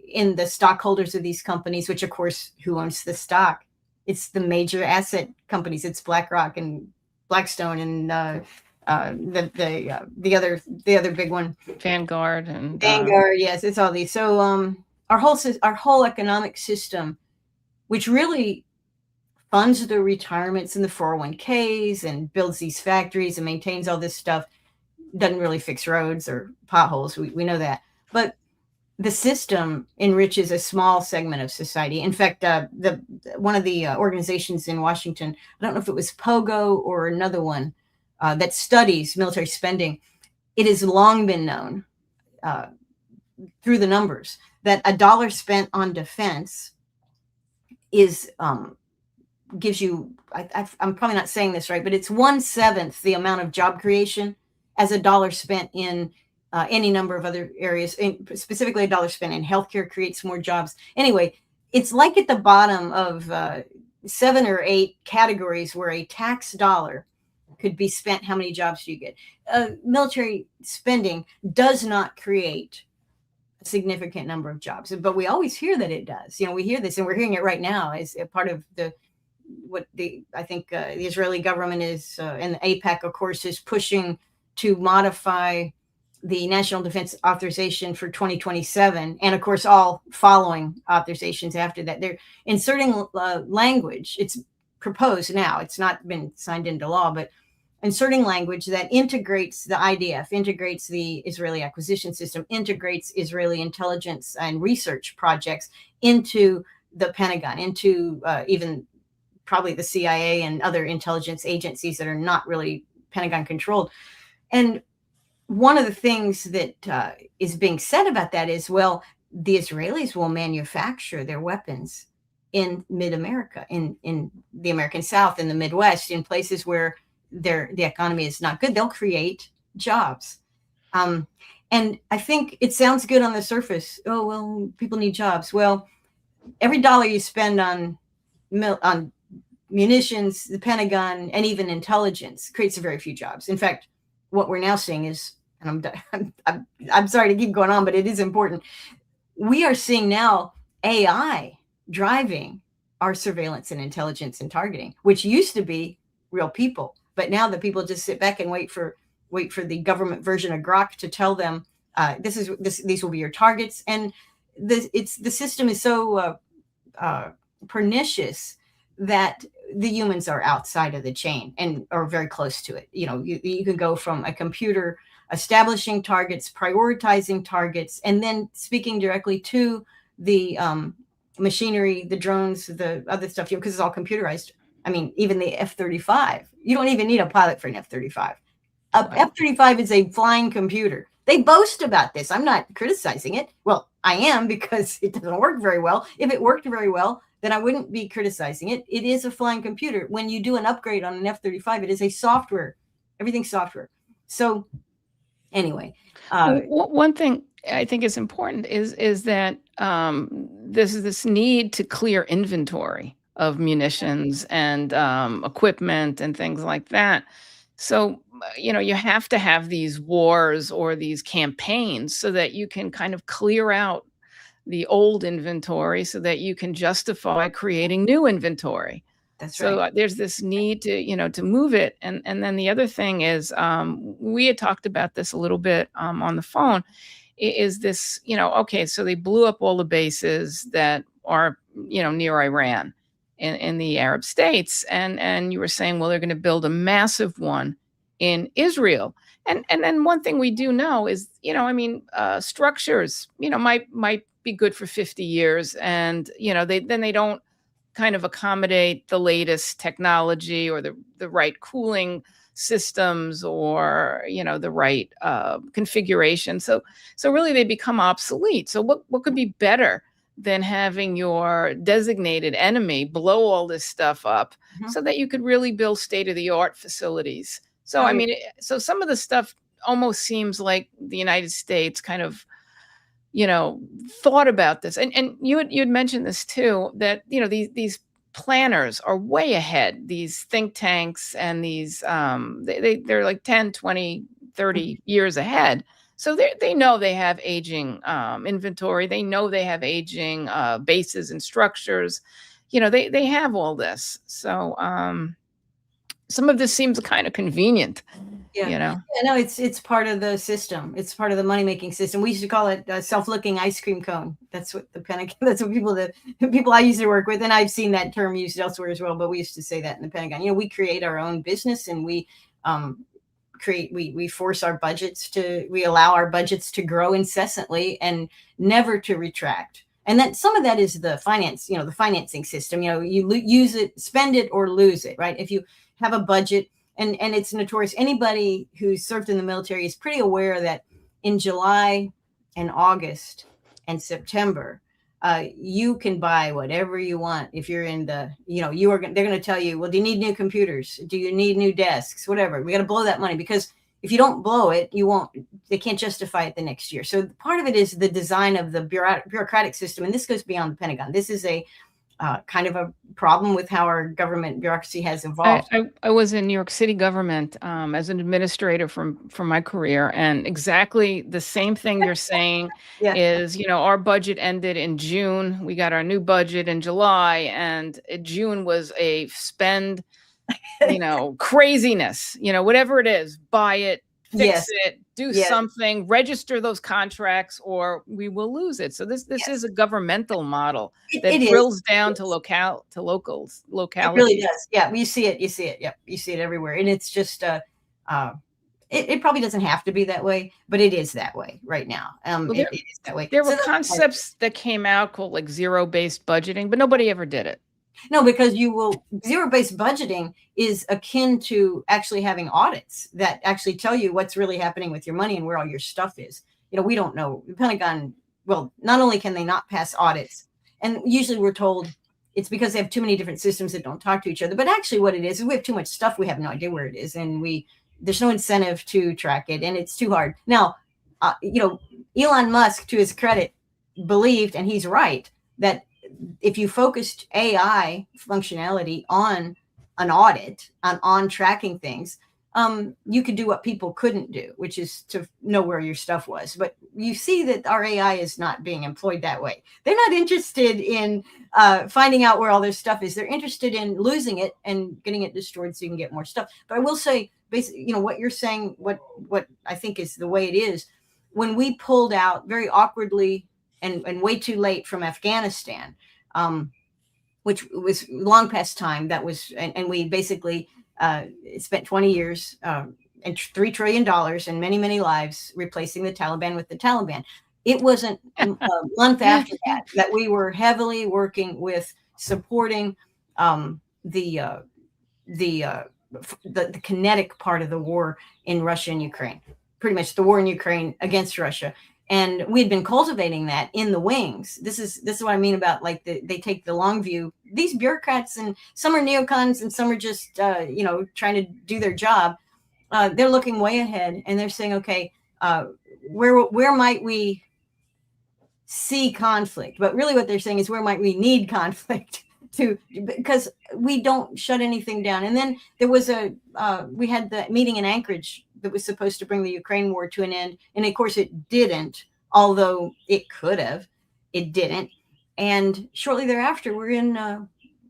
S3: in the stockholders of these companies, which of course, who owns the stock? It's the major asset companies. It's BlackRock and Blackstone and the other big one,
S2: Vanguard and
S3: Vanguard. Yes, it's all these. So our whole economic system, which really funds the retirements and the 401ks and builds these factories and maintains all this stuff, doesn't really fix roads or potholes. We know that, but the system enriches a small segment of society. In fact, one of the organizations in Washington, I don't know if it was Pogo or another one, that studies military spending, it has long been known through the numbers that $1 spent on defense is gives you, I'm probably not saying this right, but it's 1/7 the amount of job creation as $1 spent in any number of other areas. Specifically, $1 spent in healthcare creates more jobs. Anyway, it's like at the bottom of 7 or 8 categories where a tax dollar could be spent. How many jobs do you get? Military spending does not create a significant number of jobs, but we always hear that it does. We hear this, and we're hearing it right now as a part of the Israeli government is, and the AIPAC, of course, is pushing to modify the National Defense Authorization for 2027, and of course, all following authorizations after that. They're inserting language. It's proposed now. It's not been signed into law, but inserting language that integrates the IDF, integrates the Israeli acquisition system, integrates Israeli intelligence and research projects into the Pentagon, into even probably the CIA and other intelligence agencies that are not really Pentagon controlled. And one of the things that is being said about that is, well, the Israelis will manufacture their weapons in mid-America, in the American South, in the Midwest, in places where the economy is not good. They'll create jobs. And I think it sounds good on the surface. Oh, well, people need jobs. Well, every dollar you spend on munitions, the Pentagon, and even intelligence creates very few jobs. In fact, what we're now seeing is, and I'm sorry to keep going on, but it is important. We are seeing now AI driving our surveillance and intelligence and targeting, which used to be real people, but now the people just sit back and wait for the government version of Grok to tell them these will be your targets, and the system is so pernicious that the humans are outside of the chain and are very close to it. You can go from a computer establishing targets, prioritizing targets, and then speaking directly to the machinery, the drones, the other stuff, because it's all computerized. I mean, even the F-35, you don't even need a pilot for an F-35. F-35 is a flying computer. They boast about this. I'm not criticizing it. Well, I am, because it doesn't work very well. If it worked very well, then I wouldn't be criticizing it. It is a flying computer. When you do an upgrade on an F-35, it is a software. Everything's software. So anyway.
S2: One thing I think is important is that there's this need to clear inventory of munitions and equipment and things like that. So, you have to have these wars or these campaigns so that you can kind of clear out the old inventory so that you can justify creating new inventory.
S3: That's
S2: so
S3: right.
S2: There's this need to move it. And then the other thing is, we had talked about this a little bit on the phone, is this, okay, so they blew up all the bases that are, near Iran in the Arab states. And you were saying, well, they're going to build a massive one in Israel. And then one thing we do know is, structures, might be good for 50 years. And, they don't kind of accommodate the latest technology or the right cooling systems or, the right configuration. So really they become obsolete. So what could be better than having your designated enemy blow all this stuff up so that you could really build state-of-the-art facilities? So, so some of the stuff almost seems like the United States kind of thought about this. And you'd mentioned this too, that, these planners are way ahead, these think tanks and these, they're like 10, 20, 30 years ahead. So they know they have aging inventory. They know they have aging bases and structures. They have all this. So some of this seems kind of convenient.
S3: Yeah, no, it's part of the system. It's part of the money-making system. We used to call it a self-looking ice cream cone. That's what that's what people I used to work with, and I've seen that term used elsewhere as well, but we used to say that in the Pentagon. We create our own business, and we force our budgets we allow our budgets to grow incessantly and never to retract. And that some of that is the the financing system. You use it, spend it, or lose it, right? If you have a budget, and it's notorious. Anybody who's served in the military is pretty aware that in July and August and September, you can buy whatever you want. If you're in the, they're going to tell you, well, do you need new computers? Do you need new desks? Whatever. We got to blow that money, because if you don't blow it, they can't justify it the next year. So part of it is the design of the bureaucratic system. And this goes beyond the Pentagon. This is a kind of a problem with how our government bureaucracy has evolved.
S2: I was in New York City government as an administrator from my career, and exactly the same thing you're saying is, our budget ended in June. We got our new budget in July, and June was a spend, craziness, whatever it is, buy it, fix it, do something, register those contracts, or we will lose it. So this is a governmental model that drills down to localities. It
S3: really does. Yeah, you see it. Yep, you see it everywhere, and it's just it probably doesn't have to be that way, but it is that way right now. It is that way.
S2: There were concepts that came out called like zero-based budgeting, but nobody ever did it.
S3: No, because zero-based budgeting is akin to actually having audits that actually tell you what's really happening with your money and where all your stuff is. We don't know. The Pentagon, well, not only can they not pass audits, and usually we're told it's because they have too many different systems that don't talk to each other. But actually what it is we have too much stuff. We have no idea where it is. And there's no incentive to track it. And it's too hard. Now, Elon Musk, to his credit, believed, and he's right, that if you focused AI functionality on an audit, on tracking things, you could do what people couldn't do, which is to know where your stuff was. But you see that our AI is not being employed that way. They're not interested in finding out where all their stuff is. They're interested in losing it and getting it destroyed so you can get more stuff. But I will say, basically, what you're saying, what I think is the way it is, when we pulled out very awkwardly and way too late from Afghanistan, which was long past time, and we basically spent 20 years and $3 trillion and many, many lives replacing the Taliban with the Taliban. It wasn't a month after that we were heavily working with supporting the kinetic part of the war in Russia and Ukraine, pretty much the war in Ukraine against Russia. And we'd been cultivating that in the wings. This is what I mean about, like, they take the long view. These bureaucrats, and some are neocons and some are just, trying to do their job. They're looking way ahead, and they're saying, okay, where might we see conflict? But really what they're saying is, where might we need conflict because we don't shut anything down. And then there was we had the meeting in Anchorage that was supposed to bring the Ukraine war to an end. And of course it didn't, although it could have. It didn't. And shortly thereafter, we're in,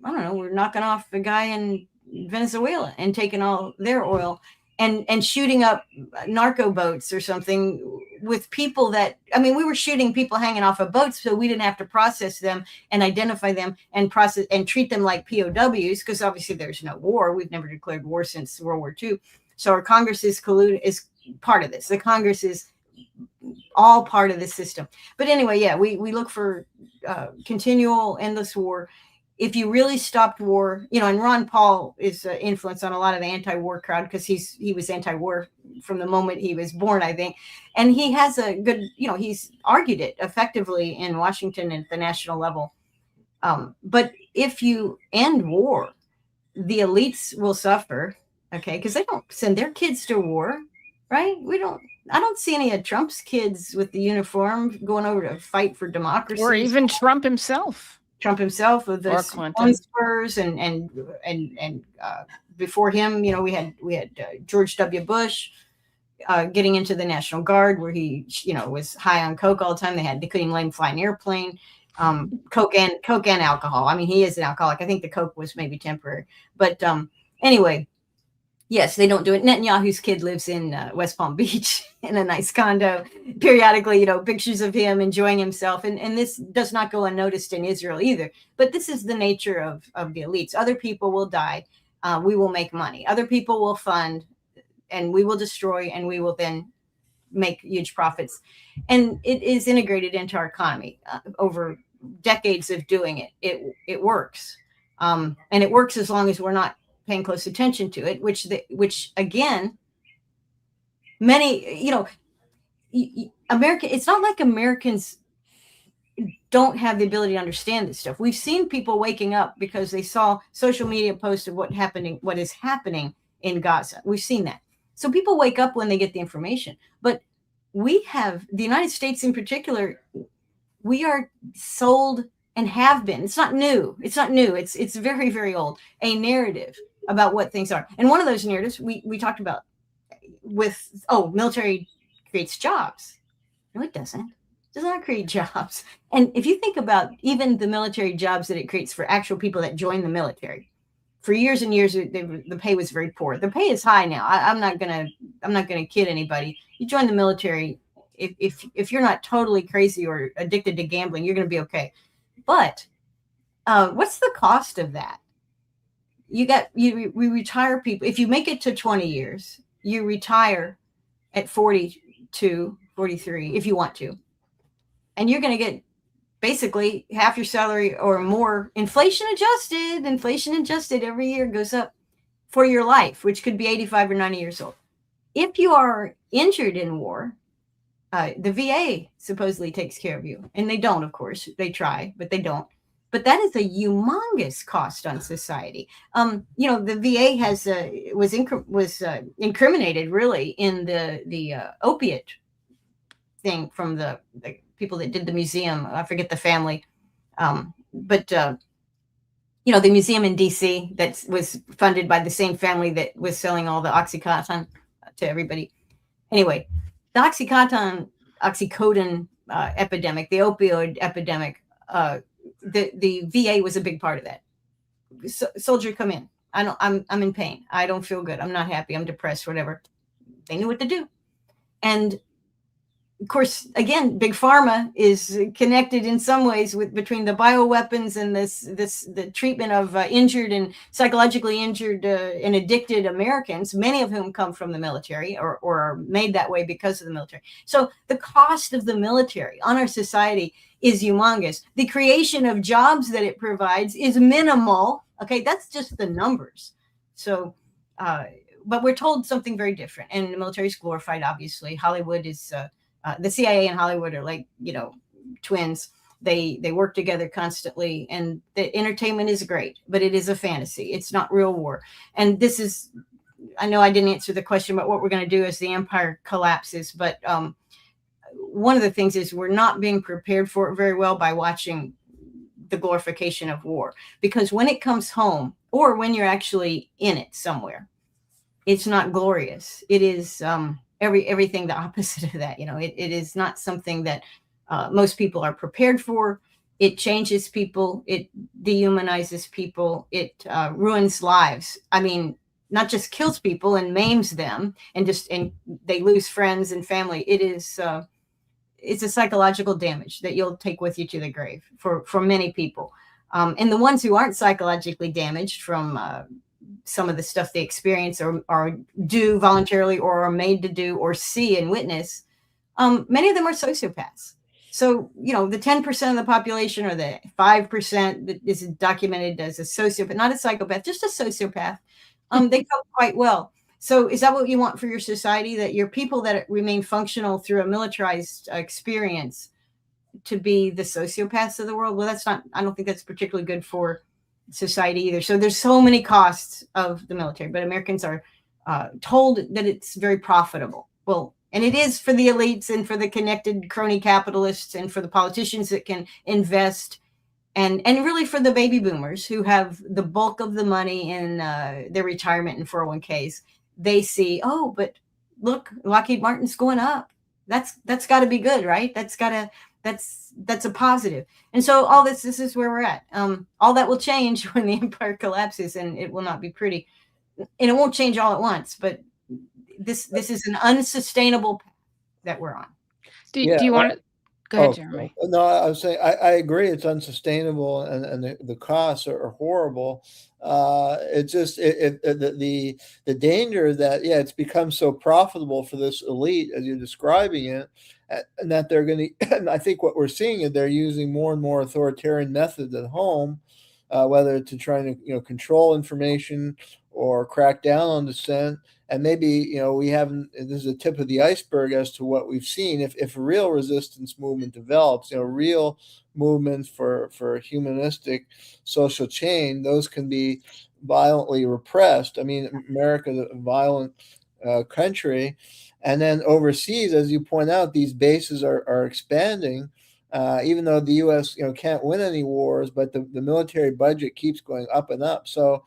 S3: we're knocking off a guy in Venezuela and taking all their oil and shooting up narco boats or something with people we were shooting people hanging off of boats so we didn't have to process them and identify them and process and treat them like POWs, because obviously there's no war. We've never declared war since World War II. So our Congress is part of this. The Congress is all part of this system. But anyway, we look for continual, endless war. If you really stopped war, and Ron Paul is influence on a lot of the anti-war crowd, because he was anti-war from the moment he was born, I think. And he has a good, he's argued it effectively in Washington at the national level. But if you end war, the elites will suffer, okay? Because they don't send their kids to war, right? We don't I don't see any of Trump's kids with the uniform going over to fight for democracy,
S2: or even Trump himself.
S3: Trump himself with the
S2: Clinton
S3: spurs, and before him, we had George W. Bush getting into the National Guard, where he was high on coke all the time. They couldn't even let him fly an airplane. Coke and alcohol. I mean, he is an alcoholic. I think the coke was maybe temporary, but anyway. Yes, they don't do it. Netanyahu's kid lives in West Palm Beach in a nice condo. Periodically, pictures of him enjoying himself. And this does not go unnoticed in Israel either. But this is the nature of the elites. Other people will die. We will make money. Other people will fund, and we will destroy, and we will then make huge profits. And it is integrated into our economy over decades of doing it. It works. And it works as long as we're not paying close attention to it, which again, many, America, it's not like Americans don't have the ability to understand this stuff. We've seen people waking up because they saw social media posts of what is happening in Gaza. We've seen that. So people wake up when they get the information. But we have, the United States in particular, we are sold and have been. It's not new. It's very, very old. A narrative about what things are. And one of those narratives we talked about with, military creates jobs. No, it doesn't. It does not create jobs. And if you think about even the military jobs that it creates for actual people that join the military, for years and years, the pay was very poor. The pay is high now. I'm not gonna kid anybody. You join the military, if you're not totally crazy or addicted to gambling, you're gonna be okay. But what's the cost of that? We retire people. If you make it to 20 years, you retire at 42, 43, if you want to. And you're going to get basically half your salary or more, inflation adjusted every year goes up for your life, which could be 85 or 90 years old. If you are injured in war, the VA supposedly takes care of you. And they don't, of course. They try, but they don't. But that is a humongous cost on society. The VA was incriminated really in the opiate thing from the people that did the museum. I forget the family, but the museum in DC that was funded by the same family that was selling all the OxyContin to everybody. Anyway, the oxycodone epidemic, the opioid epidemic. The VA was a big part of that. Soldier, come in. I'm in pain. I don't feel good. I'm not happy. I'm depressed, whatever. They knew what to do. And of course, again, big pharma is connected in some ways between the bioweapons and the treatment of injured and psychologically injured and addicted Americans, many of whom come from the military or are made that way because of the military. So the cost of the military on our society is humongous. The creation of jobs that it provides is minimal. Okay, that's just the numbers. So, but we're told something very different, and the military is glorified. Obviously, Hollywood is the CIA and Hollywood are like twins. They work together constantly, and the entertainment is great, but it is a fantasy. It's not real war. And this is, I know I didn't answer the question about what we're going to do as the empire collapses, but one of the things is we're not being prepared for it very well by watching the glorification of war, because when it comes home or when you're actually in it somewhere, it's not glorious. It is everything the opposite of that. It is not something that most people are prepared for. It changes people. It dehumanizes people. It ruins lives. I mean, not just kills people and maims them and they lose friends and family. It is it's a psychological damage that you'll take with you to the grave for many people. And the ones who aren't psychologically damaged from some of the stuff they experience or do voluntarily or are made to do or see and witness, many of them are sociopaths. So, the 10% of the population or the 5% that is documented as a sociopath, not a psychopath, just a sociopath, they cope quite well. So is that what you want for your society, that your people that remain functional through a militarized experience to be the sociopaths of the world? Well, I don't think that's particularly good for society either. So there's so many costs of the military, but Americans are told that it's very profitable. Well, And it is for the elites and for the connected crony capitalists and for the politicians that can invest, and really for the baby boomers who have the bulk of the money in their retirement and 401ks. They see, oh, but look, Lockheed Martin's going up. That's got to be good, right? That's a positive. And so all this is where we're at. All that will change when the empire collapses, and it will not be pretty. And it won't change all at once, but this is an unsustainable path that we're on.
S2: Do you want to go ahead, Jeremy?
S4: No, I was saying I agree. It's unsustainable, and the costs are horrible. It's just the danger that it's become so profitable for this elite, as you're describing it, and that they're going to. And I think what we're seeing is they're using more and more authoritarian methods at home, whether to trying to control information or crack down on dissent. And maybe, we haven't, this is a tip of the iceberg as to what we've seen. If a real resistance movement develops, real movements for humanistic social change, those can be violently repressed. I mean, America is a violent country. And then overseas, as you point out, these bases are expanding, even though the U.S. can't win any wars, but the military budget keeps going up and up. So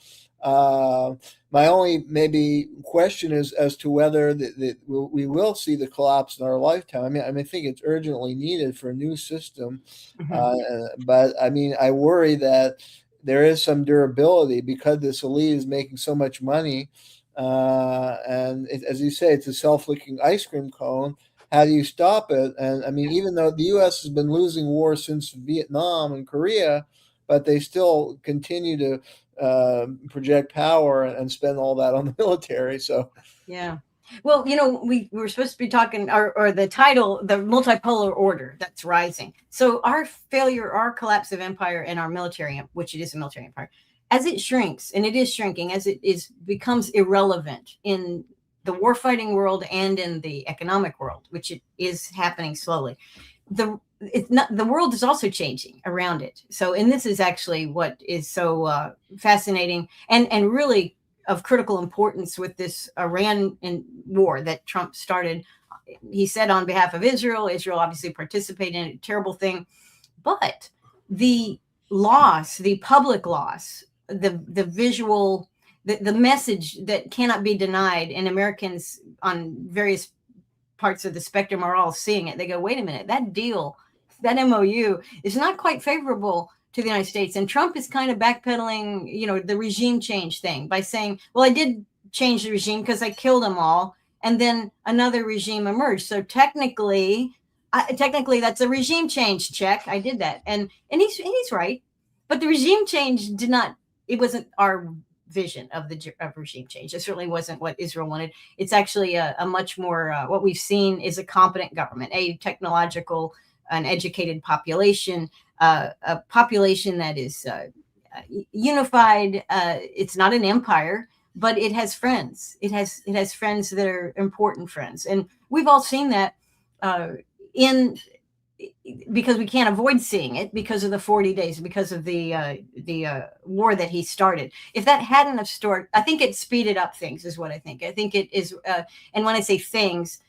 S4: my only maybe question is as to whether we will see the collapse in our lifetime. I think it's urgently needed for a new system. But I mean, I worry that there is some durability because this elite is making so much money. And as you say, it's a self-licking ice cream cone. How do you stop it? And I mean, even though the U.S. has been losing wars since Vietnam and Korea, but they still continue to project power and spend all that on the military. So
S3: well, we were supposed to be talking, or the title, the multipolar order that's rising. So our failure, our collapse of empire and our military, which it is a military empire, as it shrinks, and it is shrinking, as it becomes irrelevant in the warfighting world and in the economic world, which it is happening slowly. The world is also changing around it. So, and this is actually what is so fascinating and really of critical importance with this Iran war that Trump started. He said on behalf of Israel obviously participated in a terrible thing, but the loss, the public loss, the visual, the message that cannot be denied, and Americans on various parts of the spectrum are all seeing it. They go, wait a minute, that deal, that MOU is not quite favorable to the United States. And Trump is kind of backpedaling, the regime change thing by saying, well, I did change the regime because I killed them all. And then another regime emerged. So technically that's a regime change check. I did that. And he's right. But the regime change it wasn't our vision of regime change. It certainly wasn't what Israel wanted. It's actually a much more, what we've seen is a competent government, a technological, an educated population, a population that is unified. It's not an empire, but it has friends. It has friends that are important friends. And we've all seen that because we can't avoid seeing it because of the 40 days, because of the war that he started. If that hadn't have started, I think it speeded up things is what I think. I think it is. And when I say things,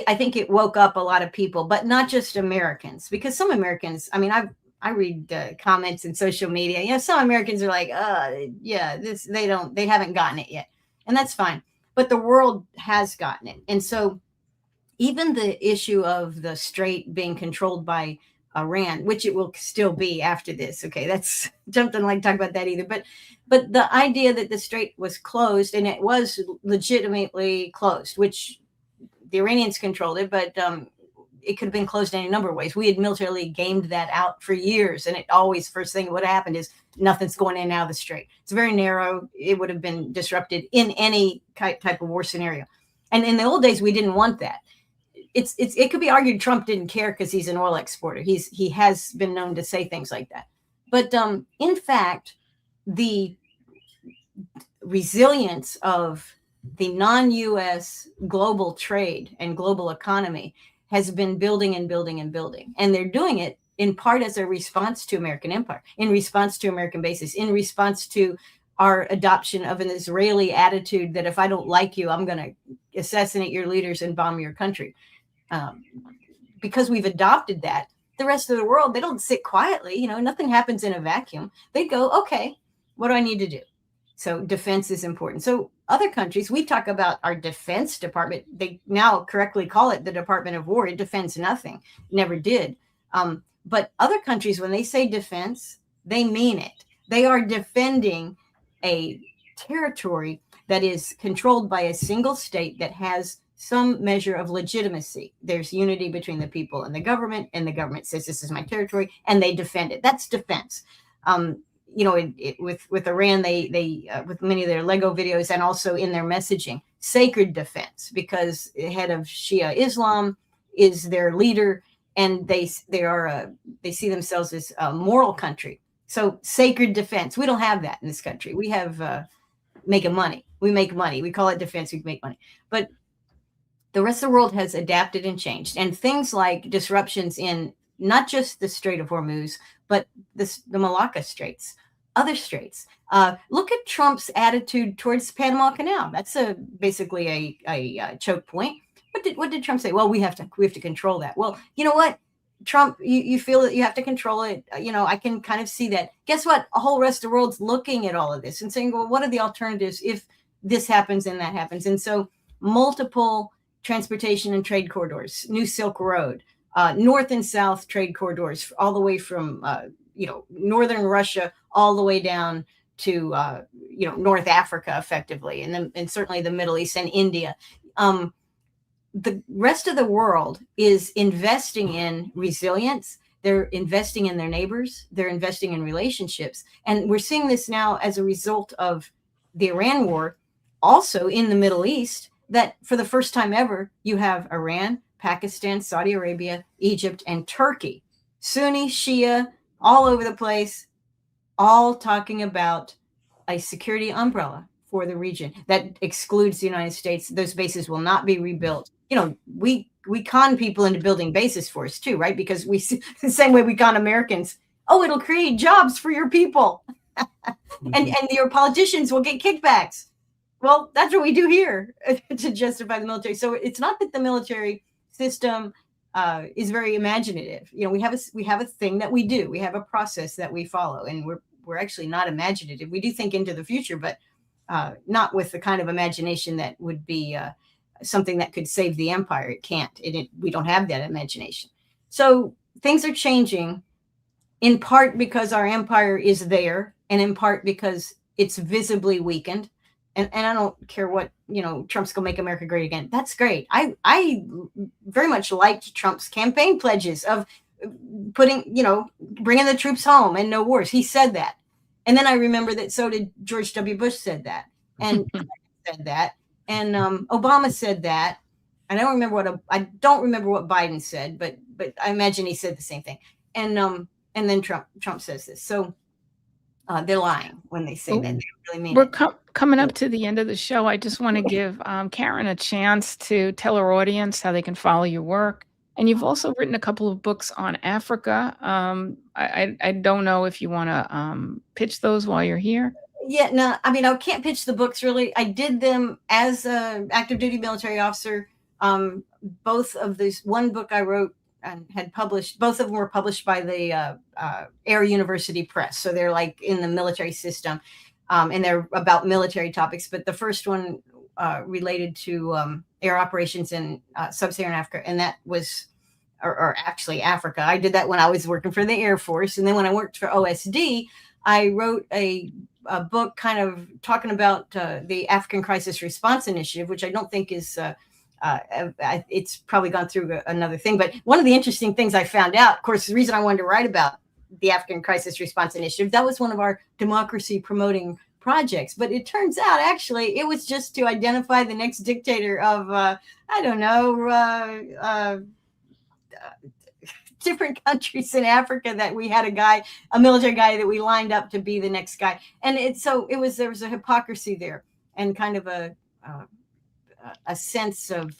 S3: I think it woke up a lot of people, but not just Americans, because some Americans, I mean, I read comments in social media. Some Americans are like, they haven't gotten it yet. And that's fine. But the world has gotten it. And so even the issue of the strait being controlled by Iran, which it will still be after this. Okay, that's something like talk about that either. But the idea that the strait was closed, and it was legitimately closed, which the Iranians controlled it, but it could have been closed in a number of ways. We had militarily gamed that out for years, and it always, first thing what happened is nothing's going in and out of the strait. It's very narrow. It would have been disrupted in any type of war scenario. And in the old days, we didn't want that. It could be argued Trump didn't care because he's an oil exporter. He has been known to say things like that. But in fact, the resilience of the non-U.S. global trade and global economy has been building and building and building. And they're doing it in part as a response to American empire, in response to American bases, in response to our adoption of an Israeli attitude that if I don't like you, I'm going to assassinate your leaders and bomb your country. Because we've adopted that, the rest of the world, they don't sit quietly. You know, nothing happens in a vacuum. They go, okay, what do I need to do? So defense is important. So other countries, we talk about our Defense Department. They now correctly call it the Department of War. It defends nothing, never did. But other countries, when they say defense, they mean it. They are defending a territory that is controlled by a single state that has some measure of legitimacy. There's unity between the people and the government says this is my territory, and they defend it. That's defense. You know, with Iran, they with many of their Lego videos and also in their messaging, sacred defense, because the head of Shia Islam is their leader, and they see themselves as a moral country. So sacred defense. We don't have that in this country. We have making money. We make money. We call it defense. We make money. But the rest of the world has adapted and changed. And things like disruptions in not just the Strait of Hormuz, but the Malacca Straits, other straits. Look at Trump's attitude towards the Panama Canal. That's basically a choke point. What did Trump say? Well, we have to control that. Well, you know what? Trump, you feel that you have to control it. You know, I can kind of see that. Guess what? A whole rest of the world's looking at all of this and saying, well, what are the alternatives if this happens and that happens? And so multiple transportation and trade corridors, New Silk Road, north and south trade corridors, all the way from, northern Russia, all the way down to, North Africa, effectively, and certainly the Middle East and India. The rest of the world is investing in resilience. They're investing in their neighbors. They're investing in relationships. And we're seeing this now as a result of the Iran war, also in the Middle East, that for the first time ever, you have Iran, Pakistan, Saudi Arabia, Egypt, and Turkey, Sunni, Shia, all over the place, all talking about a security umbrella for the region that excludes the United States. Those bases will not be rebuilt. You know, we con people into building bases for us too, right? Because we see the same way we con Americans. Oh, it'll create jobs for your people. and your politicians will get kickbacks. Well, that's what we do here to justify the military. So it's not that the military system is very imaginative. You know, we have a thing that we do. We have a process that we follow, and we're actually not imaginative. We do think into the future, but not with the kind of imagination that would be something that could save the empire. It can't. We don't have that imagination. So things are changing, in part because our empire is there, and in part because it's visibly weakened. And I don't care what, Trump's going to make America great again. That's great. I very much liked Trump's campaign pledges of bringing the troops home and no wars. He said that. And then I remember that so did George W. Bush said that. And said that. And Obama said that. And I don't remember what Biden said, but I imagine he said the same thing. And then Trump says this. So they're lying when they say that. They really mean
S2: We're
S3: it.
S2: coming up to the end of the show. I just want to give Karen a chance to tell our audience how they can follow your work. And you've also written a couple of books on Africa. I don't know if you want to pitch those while you're here.
S3: Yeah, no, I mean, I can't pitch the books really. I did them as an active duty military officer. Both of these, one book I wrote and had published, both of them were published by the Air University Press. So they're like in the military system, and they're about military topics. But the first one related to air operations in sub-Saharan Africa, and that was, or actually Africa. I did that when I was working for the Air Force. And then when I worked for OSD, I wrote a book kind of talking about the African Crisis Response Initiative, which I don't think is, it's probably gone through another thing. But one of the interesting things I found out, of course, the reason I wanted to write about the African Crisis Response Initiative, that was one of our democracy promoting projects. But it turns out, actually, it was just to identify the next dictator of, different countries in Africa, that we had a military guy that we lined up to be the next guy. And there was a hypocrisy there, and kind of a sense of,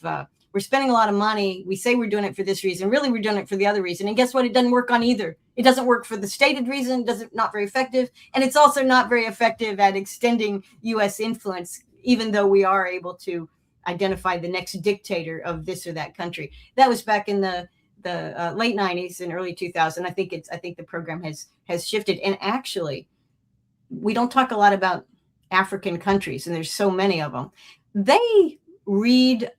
S3: we're spending a lot of money. We say we're doing it for this reason. Really, we're doing it for the other reason. And guess what? It doesn't work on either. It doesn't work for the stated reason. Not very effective. And it's also not very effective at extending U.S. influence, even though we are able to identify the next dictator of this or that country. That was back in the late 90s and early 2000. I think the program has shifted. And actually, we don't talk a lot about African countries, and there's so many of them. They read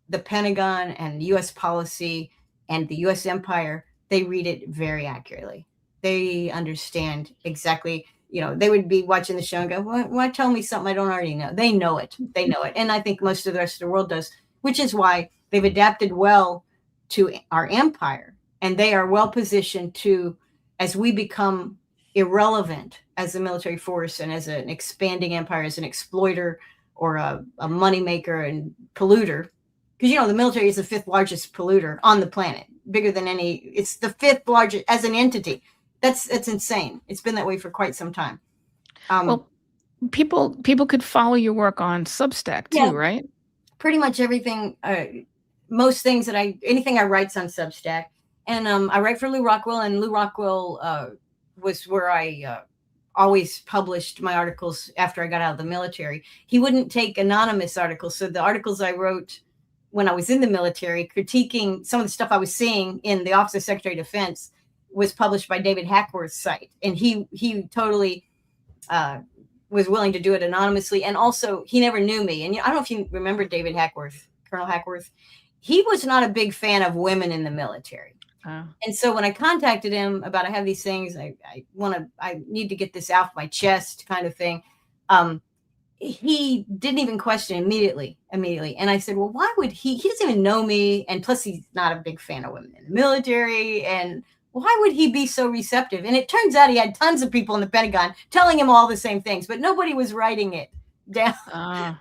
S3: the Pentagon and U.S. policy and the U.S. empire. They read it very accurately. They understand exactly, they would be watching the show and go, why tell me something I don't already know? They know it. They know it. And I think most of the rest of the world does, which is why they've adapted well to our empire. And they are well positioned to, as we become irrelevant as a military force and as an expanding empire, as an exploiter or a moneymaker and polluter, because, the military is the 5th largest polluter on the planet, bigger than any, it's the 5th largest as an entity. That's insane. It's been that way for quite some time.
S2: Well, people could follow your work on Substack too, right?
S3: Pretty much everything, most things anything I write's on Substack. And I write for Lou Rockwell, and Lou Rockwell was where I always published my articles after I got out of the military. He wouldn't take anonymous articles. So the articles I wrote when I was in the military, critiquing some of the stuff I was seeing in the Office of Secretary of Defense, was published by David Hackworth's site. And he totally was willing to do it anonymously. And also, he never knew me. And I don't know if you remember David Hackworth, Colonel Hackworth. He was not a big fan of women in the military. And so when I contacted him about, I have these things, I need to get this off my chest kind of thing. He didn't even question immediately. And I said, well, why would he doesn't even know me. And plus he's not a big fan of women in the military. And why would he be so receptive? And it turns out he had tons of people in the Pentagon telling him all the same things, but nobody was writing it down.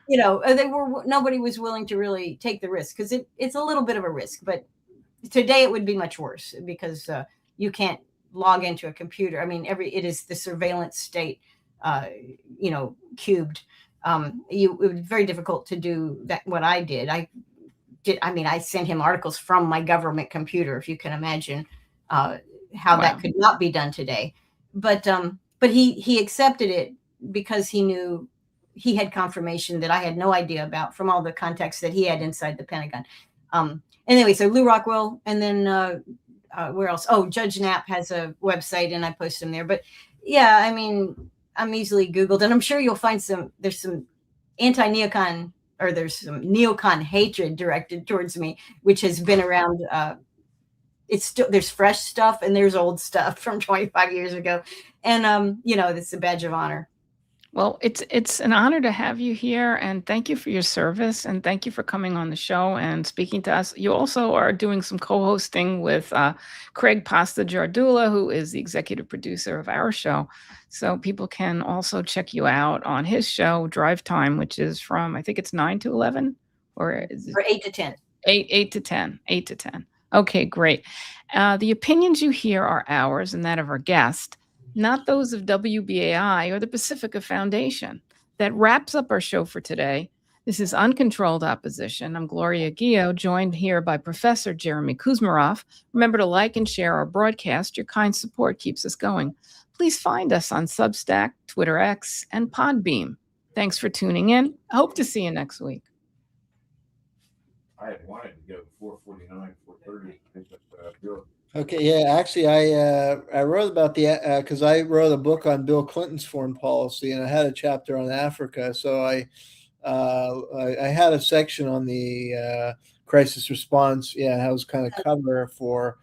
S3: Nobody was willing to really take the risk, because it's a little bit of a risk, but today it would be much worse, because you can't log into a computer. I mean, it is the surveillance state, cubed. It was very difficult to do that. What I did, I sent him articles from my government computer, if you can imagine how that could not be done today. But he accepted it because he knew he had confirmation that I had no idea about from all the contacts that he had inside the Pentagon. Anyway, so Lou Rockwell, and then where else? Oh, Judge Knapp has a website, and I post them there. But yeah, I mean, I'm easily Googled, and I'm sure you'll find there's some anti-neocon, or there's some neocon hatred directed towards me, which has been around. It's still, there's fresh stuff and there's old stuff from 25 years ago. And, it's a badge of honor.
S2: Well, it's an honor to have you here, and thank you for your service, and thank you for coming on the show and speaking to us. You also are doing some co-hosting with Craig Pasta Jardula, who is the executive producer of our show. So people can also check you out on his show, Drive Time, which is from, I think it's 9 to 11, or is it?
S3: Or 8 to 10.
S2: 8 to 10. 8 to 10. Okay, great. The opinions you hear are ours and that of our guest, not those of WBAI or the Pacifica Foundation. That wraps up our show for today. This is Uncontrolled Opposition. I'm Gloria Guillo, joined here by Professor Jayme Kuzmarov. Remember to like and share our broadcast. Your kind support keeps us going. Please find us on Substack, Twitter X, and Podbeam. Thanks for tuning in. I hope to see you next week.
S5: I had wanted to go 4:49, 4:30.
S4: Okay, yeah, actually, I wrote about because I wrote a book on Bill Clinton's foreign policy, and I had a chapter on Africa. So I had a section on the crisis response. Yeah, that was kind of cover for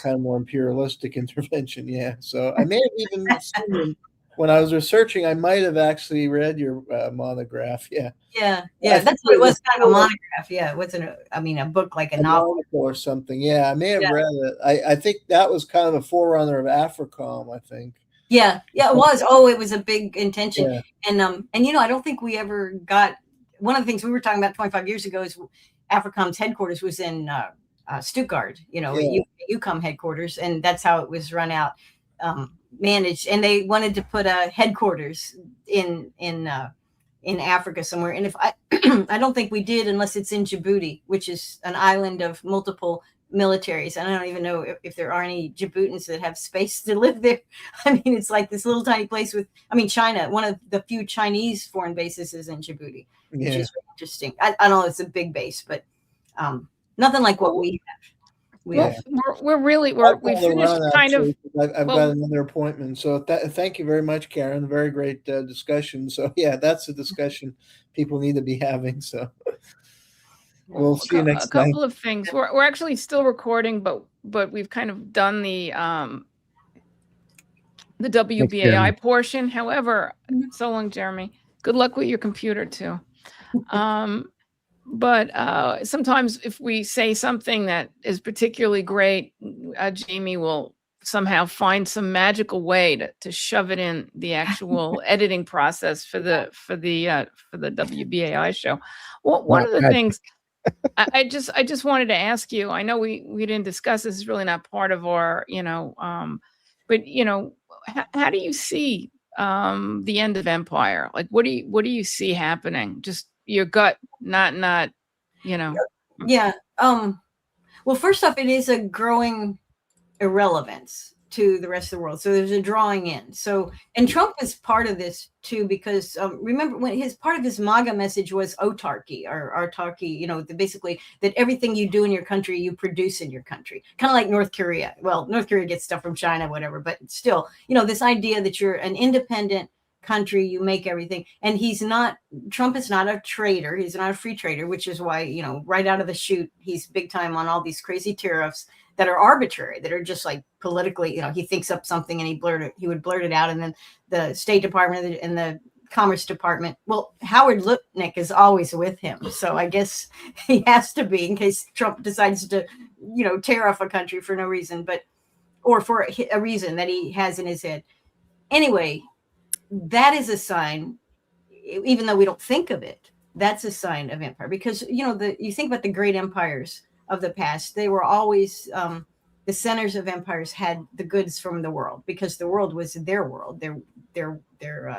S4: kind of more imperialistic intervention. Yeah, so I may have even seen, when I was researching, I might have actually read your monograph. Yeah.
S3: Yeah, that's what it was, kind of a monograph. Yeah, it wasn't a book like a novel
S4: or something. Yeah, I may have read it. I think that was kind of a forerunner of AFRICOM, I think.
S3: Yeah, it was. Oh, it was a big intention. Yeah. And I don't think we ever got, one of the things we were talking about 25 years ago is AFRICOM's headquarters was in Stuttgart, UCOM headquarters, and that's how it was run out, managed. And they wanted to put a headquarters in Africa somewhere. And if I don't think we did, unless it's in Djibouti, which is an island of multiple militaries. And I don't even know if there are any Djiboutins that have space to live there. I mean, it's like this little tiny place with, I mean, China, one of the few Chinese foreign bases is in Djibouti, which
S4: Yeah.
S3: is really interesting. I don't know, it's a big base, but nothing like what we have.
S2: Well, we
S4: I'll
S2: finished
S4: run,
S2: kind of.
S4: actually. I've
S2: well-
S4: got another appointment. So thank you very much, Karen. Very great discussion. So yeah, that's a discussion people need to be having. So we'll see you next
S2: A
S4: time.
S2: couple of things. We're actually still recording, but we've kind of done the WBAI portion. However, so long, Jeremy. Good luck with your computer too. But sometimes if we say something that is particularly great, Jayme will somehow find some magical way to shove it in the actual editing process for the WBAI show. Well, one of the things I just wanted to ask you, I know we didn't discuss this, is really not part of our, but how do you see the end of empire? Like, what do you see happening? Just your gut, not.
S3: Yeah. Well, first off, it is a growing irrelevance to the rest of the world. So there's a drawing in. So, and Trump is part of this too, because remember when part of his MAGA message was autarky or autarky, basically that everything you do in your country, you produce in your country, kind of like North Korea. Well, North Korea gets stuff from China, whatever, but still, this idea that you're an independent country, you make everything. And Trump is not a trader. He's not a free trader, which is why, right out of the chute, he's big time on all these crazy tariffs that are arbitrary, that are just like politically, he thinks up something and he would blurt it out. And then the State Department and the Commerce Department, well, Howard Lutnick is always with him. So I guess he has to be, in case Trump decides to, tear off a country for no reason, or for a reason that he has in his head. Anyway, that is a sign, even though we don't think of it, that's a sign of empire, because, you think about the great empires of the past, they were always, the centers of empires had the goods from the world, because the world was their world, their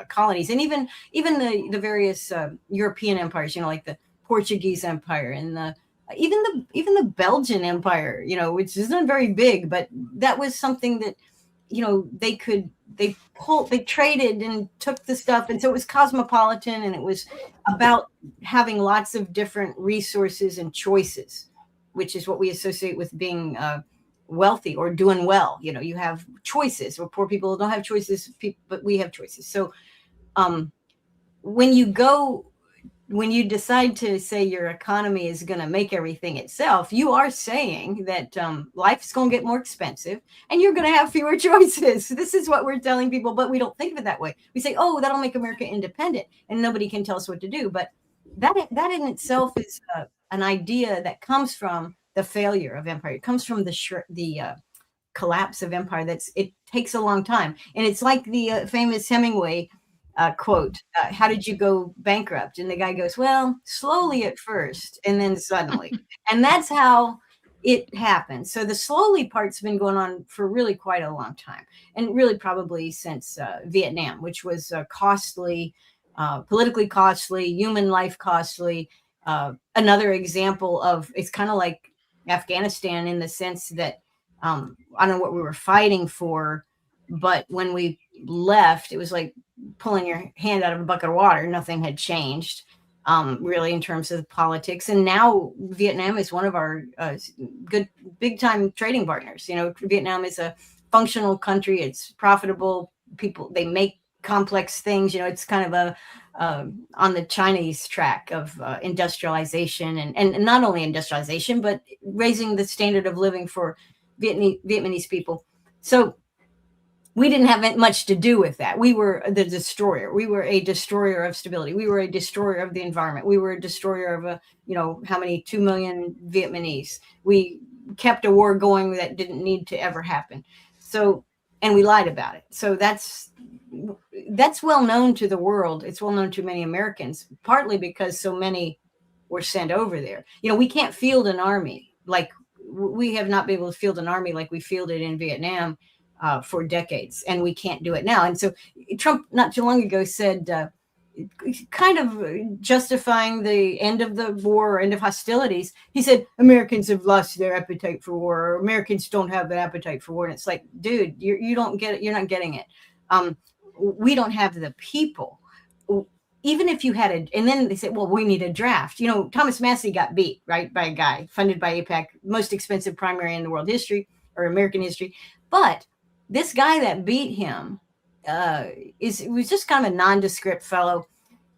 S3: colonies. And even the various European empires, like the Portuguese Empire and even the Belgian Empire, which isn't very big, but that was something that, they traded and took the stuff. And so it was cosmopolitan, and it was about having lots of different resources and choices, which is what we associate with being wealthy or doing well. You have choices, or poor people don't have choices, but we have choices. So when you decide to say your economy is going to make everything itself, you are saying that life's going to get more expensive and you're going to have fewer choices. This is what we're telling people, but we don't think of it that way. We say, oh, that'll make America independent and nobody can tell us what to do. But that in itself is an idea that comes from the failure of empire. It comes from the collapse of empire. It takes a long time. And it's like the famous Hemingway quote, how did you go bankrupt? And the guy goes, well, slowly at first, and then suddenly. And that's how it happens. So the slowly part's been going on for really quite a long time, and really probably since Vietnam, which was costly, politically costly, human life costly. Another example of, it's kind of like Afghanistan in the sense that I don't know what we were fighting for, but when we left, it was like pulling your hand out of a bucket of water. Nothing had changed really in terms of politics. And now Vietnam is one of our good big time trading partners. Vietnam is a functional country. It's profitable. People, they make complex things. It's kind of on the Chinese track of industrialization and not only industrialization, but raising the standard of living for Vietnamese people. So we didn't have much to do with that. We were the destroyer. We were a destroyer of stability. We were a destroyer of the environment. We were a destroyer of 2 million Vietnamese. We kept a war going that didn't need to ever happen. So, and we lied about it. So that's well known to the world. It's well known to many Americans, partly because so many were sent over there. We can't field an army. Like, we have not been able to field an army like we fielded in Vietnam for decades, and we can't do it now. And so Trump not too long ago said kind of justifying the end of the war or end of hostilities. He said, Americans have lost their appetite for war, or Americans don't have an appetite for war. And it's like, dude, you don't get it. You're not getting it. We don't have the people. Even if you had and then they said, well, we need a draft. Thomas Massey got beat, right, by a guy funded by AIPAC, most expensive primary in the world history or American history. But this guy that beat him was just kind of a nondescript fellow.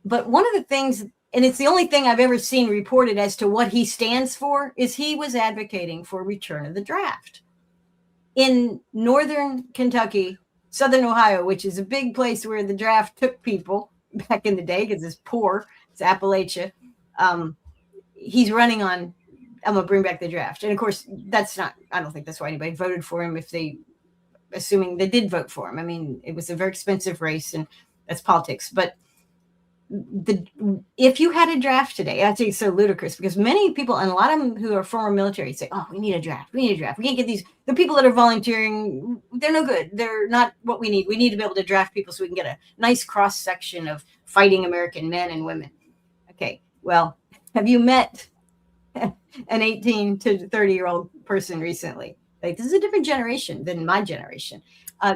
S3: But one of the things, and it's the only thing I've ever seen reported as to what he stands for, is he was advocating for return of the draft. In northern Kentucky, southern Ohio, which is a big place where the draft took people back in the day because it's poor, it's Appalachia. He's running on, I'm going to bring back the draft. And of course, I don't think that's why anybody voted for him, assuming they did vote for him. I mean, it was a very expensive race, and that's politics. But if you had a draft today, I think it's so ludicrous because many people, and a lot of them who are former military, say, "Oh, we need a draft. We can't get the people that are volunteering. They're no good. They're not what we need. We need to be able to draft people so we can get a nice cross section of fighting American men and women." Okay, well, have you met an 18 to 30-year-old person recently? Like, this is a different generation than my generation.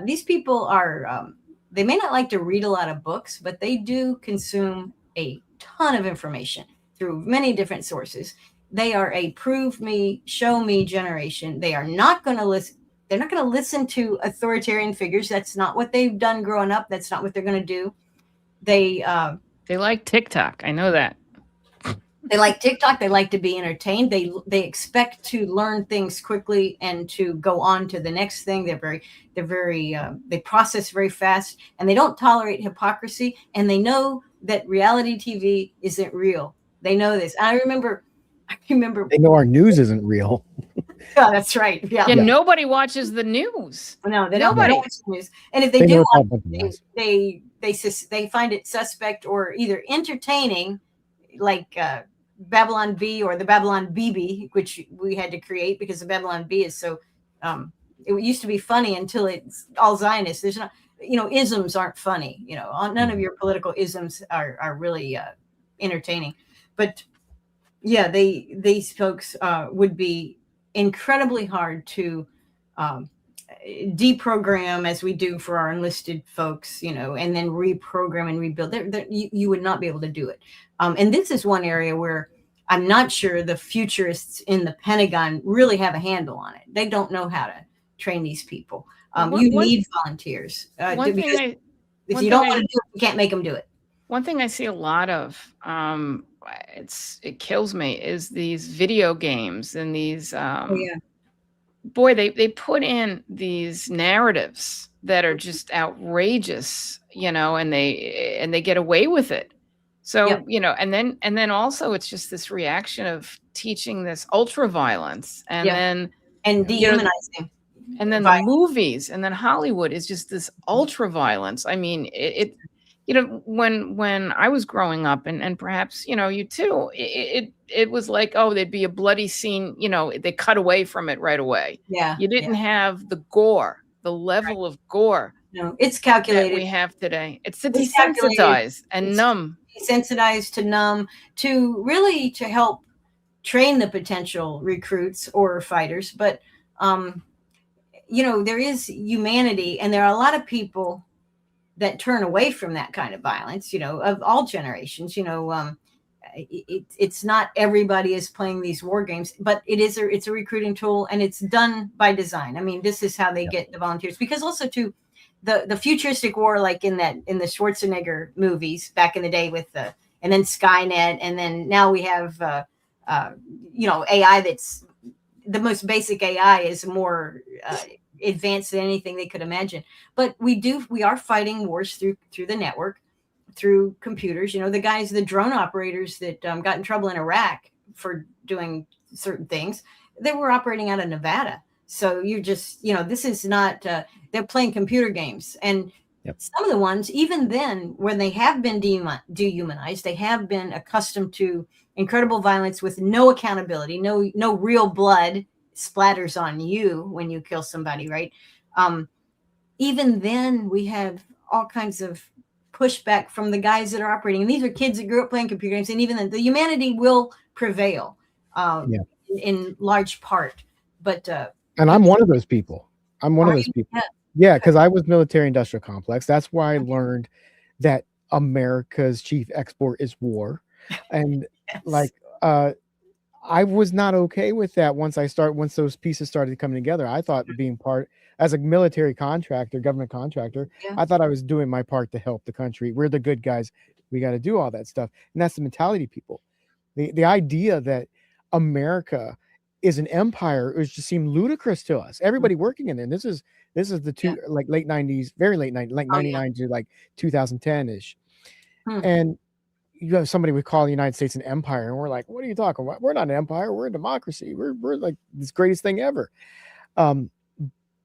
S3: These people are. They may not like to read a lot of books, but they do consume a ton of information through many different sources. They are a prove me, show me generation. They are not going to listen. They're not going to listen to authoritarian figures. That's not what they've done growing up. That's not what they're going to do. They
S2: like TikTok. I know that.
S3: They like TikTok. They like to be entertained. They expect to learn things quickly and to go on to the next thing. They process very fast, and they don't tolerate hypocrisy. And they know that reality TV isn't real. They know this. I remember.
S1: They know our news isn't real.
S3: Yeah, that's right. Yeah.
S2: Nobody watches the news.
S3: No, they don't watch the news. And if they do watch it, they find it suspect or either entertaining, like Babylon Bee or the Babylon BB, which we had to create because the Babylon Bee is so, it used to be funny until it's all Zionist. There's not, isms aren't funny. None of your political isms are really entertaining. But yeah, these folks would be incredibly hard to deprogram as we do for our enlisted folks, and then reprogram and rebuild. You would not be able to do it. And this is one area where I'm not sure the futurists in the Pentagon really have a handle on it. They don't know how to train these people. You need volunteers. If you don't want to do it, you can't make them do it.
S2: One thing I see a lot of, it kills me, is these video games and these, boy, they put in these narratives that are just outrageous, and they get away with it. So, and then also it's just this reaction of teaching this ultra violence and dehumanizing. And then the movies, and then Hollywood is just this ultra violence. I mean, when I was growing up, and perhaps, you too, it was like, oh, there'd be a bloody scene, they cut away from it right away.
S3: Yeah.
S2: You didn't have the gore, the level of gore.
S3: No, it's calculated.
S2: That we have today. It's to desensitize and numb.
S3: Desensitized to numb, to help train the potential recruits or fighters. But, there is humanity, and there are a lot of people that turn away from that kind of violence, of all generations. It's not everybody is playing these war games, but it's a recruiting tool, and it's done by design. I mean, this is how they get the volunteers, because also too, the futuristic war, like in the Schwarzenegger movies back in the day and then Skynet, and then now we have AI. That's the most basic AI is more advanced than anything they could imagine. But we are fighting wars through the network, through computers. The drone operators that got in trouble in Iraq for doing certain things, they were operating out of Nevada. So you just, this is not, they're playing computer games. And some of the ones, even then, when they have been dehumanized, they have been accustomed to incredible violence with no accountability, no real blood splatters on you when you kill somebody, right? Even then, we have all kinds of pushback from the guys that are operating. And these are kids that grew up playing computer games, and even then, the humanity will prevail in large part. But
S1: and I'm one of those people. I'm one of those people.
S3: Yeah.
S1: Yeah, because I was military industrial complex. That's why I learned that America's chief export is war. And like I was not okay with that once those pieces started coming together. I thought being part as a military contractor, government contractor, I thought I was doing my part to help the country. We're the good guys. We got to do all that stuff. And that's the mentality, people. The idea that America is an empire, it just seemed ludicrous to us. Everybody working in there. This is the like late 90s, very late 90s, like 99 to like 2010-ish. And you have somebody would call the United States an empire, and we're like, what are you talking about? We're not an empire. We're a democracy. We're like this greatest thing ever.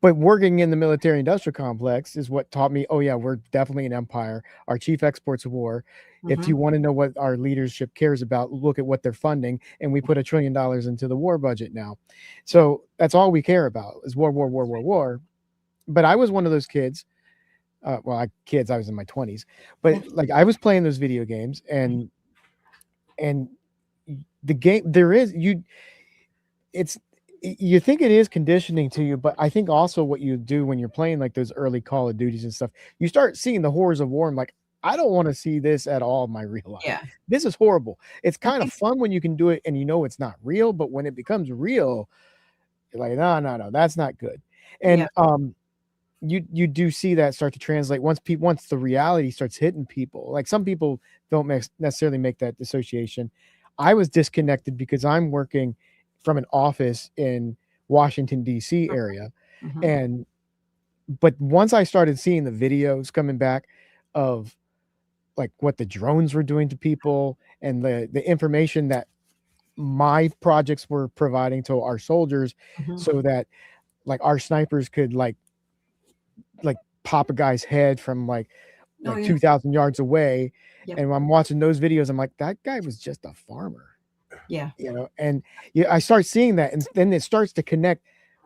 S1: But working in the military industrial complex is what taught me, oh yeah, we're definitely an empire. Our chief exports of war. If you want to know what our leadership cares about, look at what they're funding. And we put $1 trillion into the war budget now. So that's all we care about is war, war, war, war, war. But I was one of those kids. I was in my 20s, but like I was playing those video games, and the game you think it is conditioning to you, but I think also what you do when you're playing like those early Call of Duties and stuff, you start seeing the horrors of war. I'm like, I don't want to see this at all in my real life.
S3: Yeah.
S1: This is horrible. It's kind of fun when you can do it and you know it's not real, but when it becomes real, you're like, no, that's not good. And you do see that start to translate once the reality starts hitting people. Like some people don't necessarily make that association. I was disconnected because I'm working from an office in Washington, D.C. area. But once I started seeing the videos coming back of like what the drones were doing to people and the information that my projects were providing to our soldiers so that like our snipers could like pop a guy's head from like 2,000 yards away. And I'm watching those videos, I'm like, that guy was just a farmer. And I start seeing that, and then it starts to connect.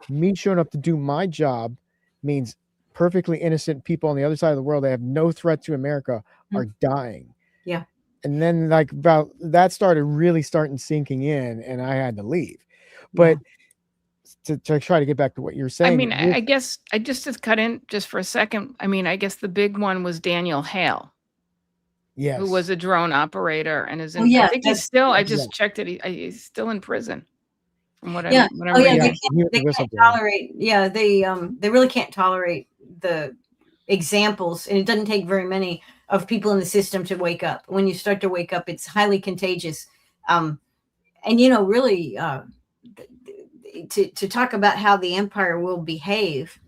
S1: Me showing up to do my job means perfectly innocent people on the other side of the world that have no threat to America are dying. And then like about that started really sinking in, and I had to leave. But to try to get back to what you're saying,
S2: I mean, I guess I just cut in just for a second. I mean, I guess the big one was Daniel Hale.
S1: Yes.
S2: Who was a drone operator and is in, I think he's still, I just checked it. He's still in prison from what I'm reading.
S3: They can't tolerate, they really can't tolerate the examples, and it doesn't take very many of people in the system to wake up. When you start to wake up, it's highly contagious. And, really to talk about how the empire will behave.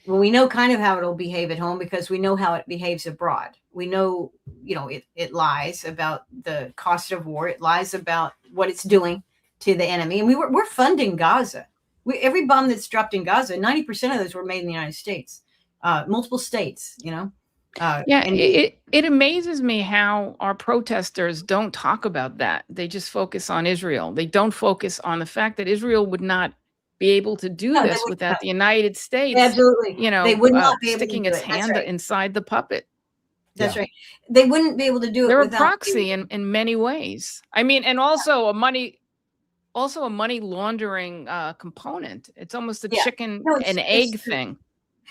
S3: Well, we know kind of how it'll behave at home because we know how it behaves abroad. We know, it lies about the cost of war. It lies about what it's doing to the enemy. And we're funding Gaza. Every bomb that's dropped in Gaza, 90% of those were made in the United States, multiple states,
S2: It amazes me how our protesters don't talk about that. They just focus on Israel. They don't focus on the fact that Israel would not be able to do this without the United States.
S3: Absolutely. They would not be able
S2: sticking
S3: to do
S2: its
S3: it.
S2: hand inside the puppet.
S3: That's right. They wouldn't be able to do it.
S2: They're
S3: without
S2: a proxy in many ways. I mean, and also a money laundering component. It's almost a chicken and egg thing.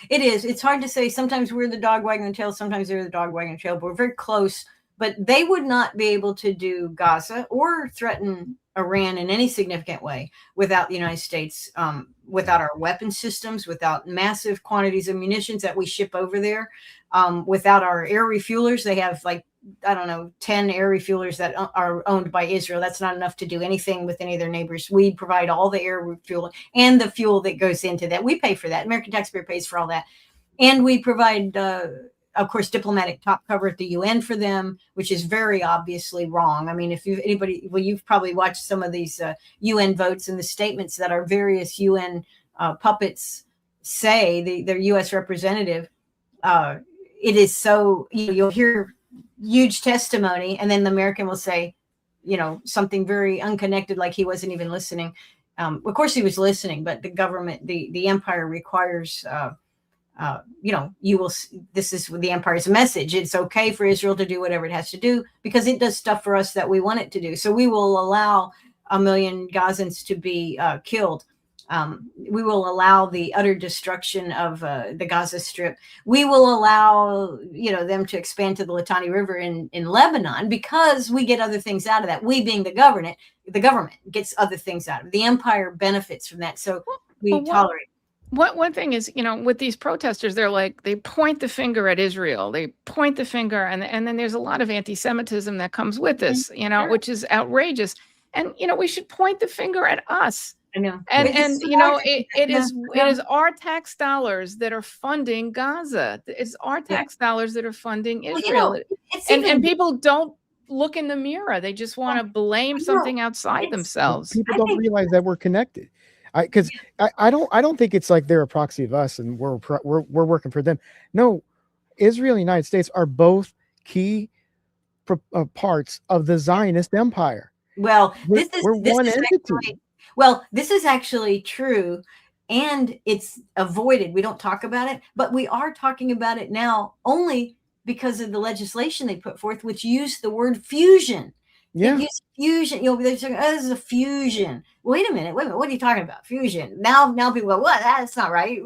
S3: It is. It's hard to say. Sometimes we're the dog wagging the tail. Sometimes they're the dog wagging the tail. But we're very close. But they would not be able to do Gaza or threaten Iran in any significant way without the United States, without our weapon systems, without massive quantities of munitions that we ship over there, without our air refuelers. They have 10 air refuelers that are owned by Israel. That's not enough to do anything with any of their neighbors. We provide all the air refuel and the fuel that goes into that. We pay for that. American taxpayer pays for all that. And we provide, of course, diplomatic top cover at the UN for them, which is very obviously wrong. I mean, you've probably watched some of these UN votes and the statements that our various UN puppets say, their US representative. It is so, you'll hear huge testimony, and then the American will say, something very unconnected, like he wasn't even listening. Of course he was listening, but the government, the empire requires this is the empire's message. It's okay for Israel to do whatever it has to do because it does stuff for us that we want it to do. So we will allow 1 million Gazans to be killed. We will allow the utter destruction of the Gaza Strip. We will allow, them to expand to the Litani River in Lebanon because we get other things out of that. We being the government gets other things out of it. The empire benefits from that. So we tolerate.
S2: One thing is, with these protesters, they point the finger at Israel. They point the finger, and then there's a lot of anti-Semitism that comes with this, which is outrageous. And we should point the finger at us.
S3: I know.
S2: And it is our tax dollars that are funding Gaza. It's our tax dollars that are funding Israel. And people don't look in the mirror. They just want to blame something outside themselves.
S1: People don't realize that we're connected. Because I don't think it's like they're a proxy of us and we're working for them. No, Israel and the United States are both key parts of the Zionist empire.
S3: Well,
S1: we're one entity.
S3: This is actually true, and it's avoided. We don't talk about it, but we are talking about it now only because of the legislation they put forth, which used the word fusion.
S1: Yeah.
S3: Fusion. They're saying, this is a fusion. Wait a minute. What are you talking about? Fusion. Now people go, what? That's not right.